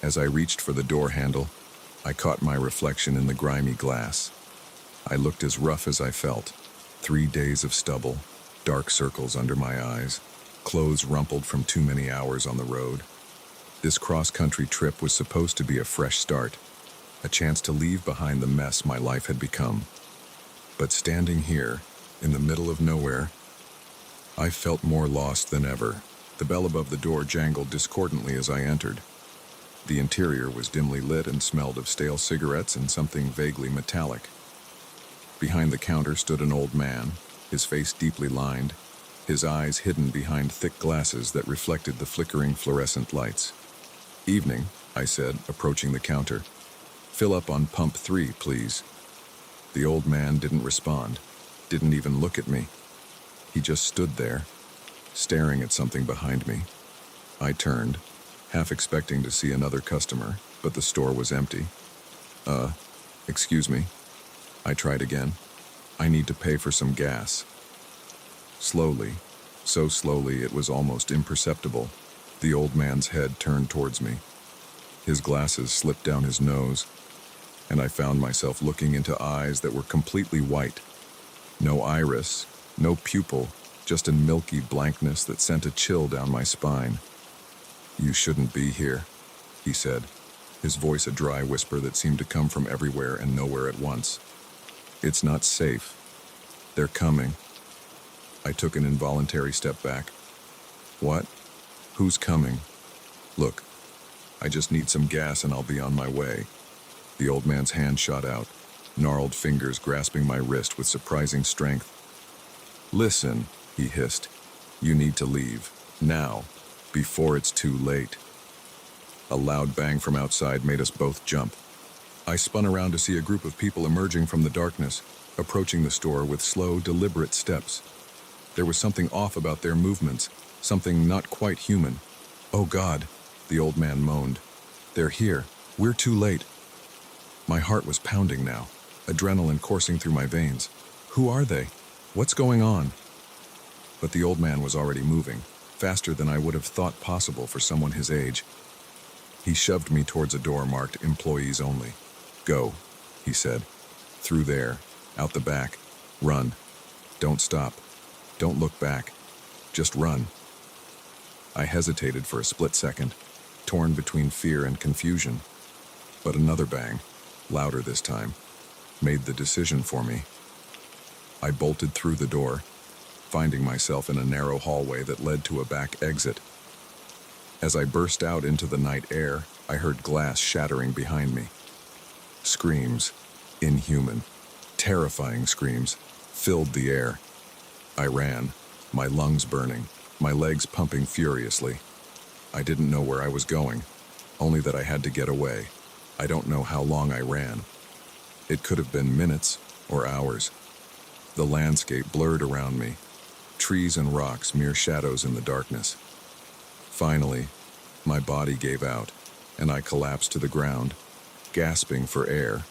As I reached for the door handle, I caught my reflection in the grimy glass. I looked as rough as I felt. 3 days of stubble, dark circles under my eyes, clothes rumpled from too many hours on the road. This cross-country trip was supposed to be a fresh start, a chance to leave behind the mess my life had become. But standing here, in the middle of nowhere, I felt more lost than ever. The bell above the door jangled discordantly as I entered. The interior was dimly lit and smelled of stale cigarettes and something vaguely metallic. Behind the counter stood an old man, his face deeply lined, his eyes hidden behind thick glasses that reflected the flickering fluorescent lights. "Evening," I said, approaching the counter. "Fill up on pump 3, please." The old man didn't respond, didn't even look at me. He just stood there, staring at something behind me. I turned, half expecting to see another customer, but the store was empty. Excuse me." I tried again. "I need to pay for some gas." Slowly, so slowly it was almost imperceptible, the old man's head turned towards me. His glasses slipped down his nose, and I found myself looking into eyes that were completely white. No iris, no pupil, just a milky blankness that sent a chill down my spine. "You shouldn't be here," he said, his voice a dry whisper that seemed to come from everywhere and nowhere at once. "It's not safe. They're coming." I took an involuntary step back. "What? Who's coming?" "Look, I just need some gas and I'll be on my way." The old man's hand shot out, gnarled fingers grasping my wrist with surprising strength. "Listen," he hissed. "You need to leave. Now. Before it's too late." A loud bang from outside made us both jump. I spun around to see a group of people emerging from the darkness, approaching the store with slow, deliberate steps. There was something off about their movements, something not quite human. "Oh God," the old man moaned. "They're here. We're too late." My heart was pounding now, adrenaline coursing through my veins. Who are they? What's going on? But the old man was already moving, faster than I would have thought possible for someone his age. He shoved me towards a door marked "Employees Only." "Go," he said. "Through there, out the back. Run. Don't stop. Don't look back. Just run." I hesitated for a split second, torn between fear and confusion. But another bang, louder this time, made the decision for me. I bolted through the door, finding myself in a narrow hallway that led to a back exit. As I burst out into the night air, I heard glass shattering behind me. Screams, inhuman, terrifying screams, filled the air. I ran, my lungs burning, my legs pumping furiously. I didn't know where I was going, only that I had to get away. I don't know how long I ran. It could have been minutes or hours. The landscape blurred around me, trees and rocks mere shadows in the darkness. Finally, my body gave out, and I collapsed to the ground, gasping for air.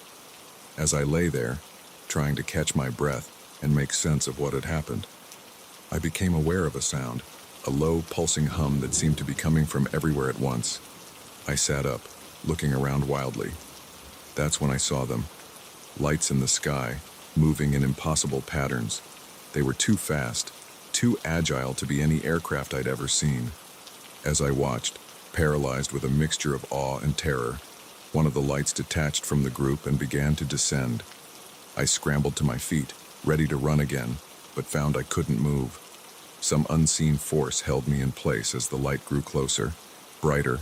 As I lay there, trying to catch my breath and make sense of what had happened, I became aware of a sound, a low, pulsing hum that seemed to be coming from everywhere at once. I sat up, looking around wildly. That's when I saw them. Lights in the sky, moving in impossible patterns. They were too fast, too agile to be any aircraft I'd ever seen. As I watched, paralyzed with a mixture of awe and terror, one of the lights detached from the group and began to descend. I scrambled to my feet, ready to run again, but found I couldn't move. Some unseen force held me in place as the light grew closer, brighter,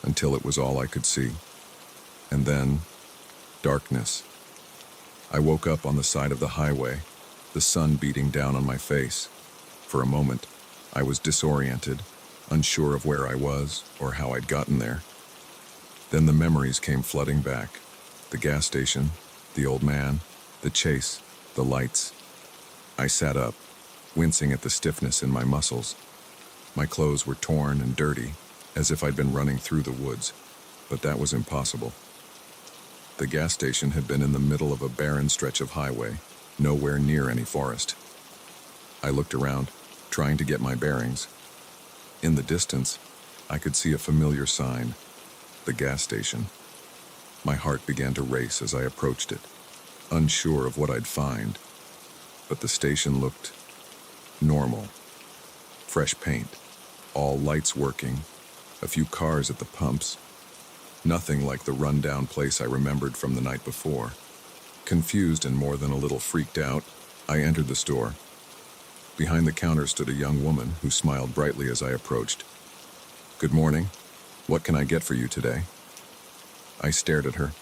until it was all I could see. And then, darkness. I woke up on the side of the highway, the sun beating down on my face. For a moment, I was disoriented, unsure of where I was or how I'd gotten there. Then the memories came flooding back. The gas station, the old man, the chase, the lights. I sat up, wincing at the stiffness in my muscles. My clothes were torn and dirty, as if I'd been running through the woods, but that was impossible. The gas station had been in the middle of a barren stretch of highway, nowhere near any forest. I looked around, trying to get my bearings. In the distance, I could see a familiar sign, the gas station. My heart began to race as I approached it, unsure of what I'd find. But the station looked normal. Fresh paint, all lights working, a few cars at the pumps. Nothing like the run-down place I remembered from the night before. Confused and more than a little freaked out, I entered the store. Behind the counter stood a young woman who smiled brightly as I approached. "Good morning. What can I get for you today?" I stared at her,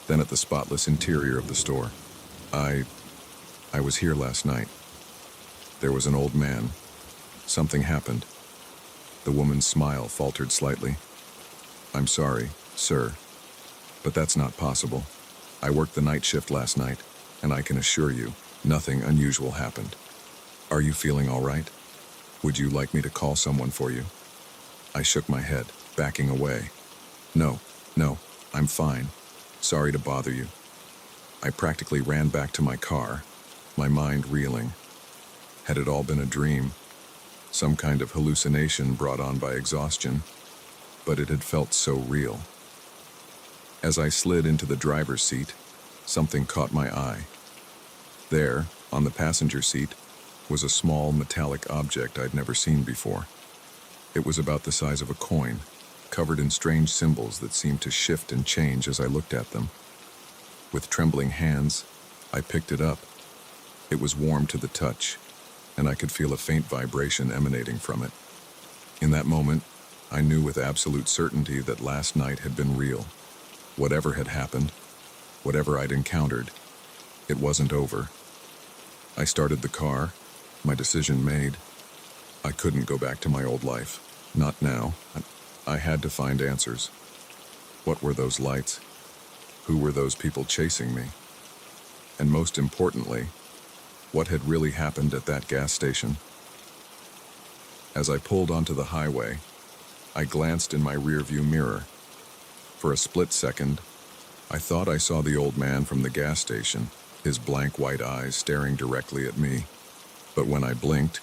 then at the spotless interior of the store. I was here last night. There was an old man, Something happened. The woman's smile faltered slightly. I'm sorry, sir, but that's not possible. I worked the night shift last night, and I can assure you, nothing unusual happened. Are you feeling all right? Would you like me to call someone for you? I shook my head, backing away. No, I'm fine. Sorry to bother you. I practically ran back to my car, my mind reeling. Had it all been a dream? Some kind of hallucination brought on by exhaustion? But it had felt so real. As I slid into the driver's seat, something caught my eye. There, on the passenger seat, was a small metallic object I'd never seen before. It was about the size of a coin, covered in strange symbols that seemed to shift and change as I looked at them. With trembling hands, I picked it up. It was warm to the touch, and I could feel a faint vibration emanating from it. In that moment, I knew with absolute certainty that last night had been real. Whatever had happened, whatever I'd encountered, it wasn't over. I started the car, my decision made. I couldn't go back to my old life. Not now. I had to find answers. What were those lights? Who were those people chasing me? And most importantly, what had really happened at that gas station? As I pulled onto the highway, I glanced in my rearview mirror. For a split second, I thought I saw the old man from the gas station, his blank white eyes staring directly at me. But when I blinked,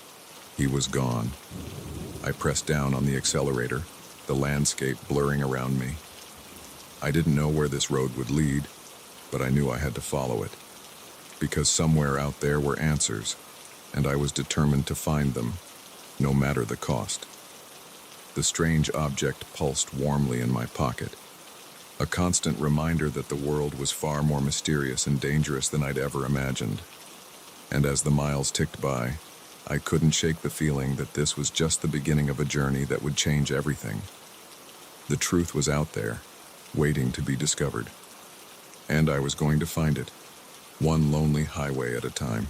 he was gone. I pressed down on the accelerator, the landscape blurring around me. I didn't know where this road would lead, but I knew I had to follow it. Because somewhere out there were answers, and I was determined to find them, no matter the cost. The strange object pulsed warmly in my pocket, a constant reminder that the world was far more mysterious and dangerous than I'd ever imagined. And as the miles ticked by, I couldn't shake the feeling that this was just the beginning of a journey that would change everything. The truth was out there, waiting to be discovered. And I was going to find it, one lonely highway at a time.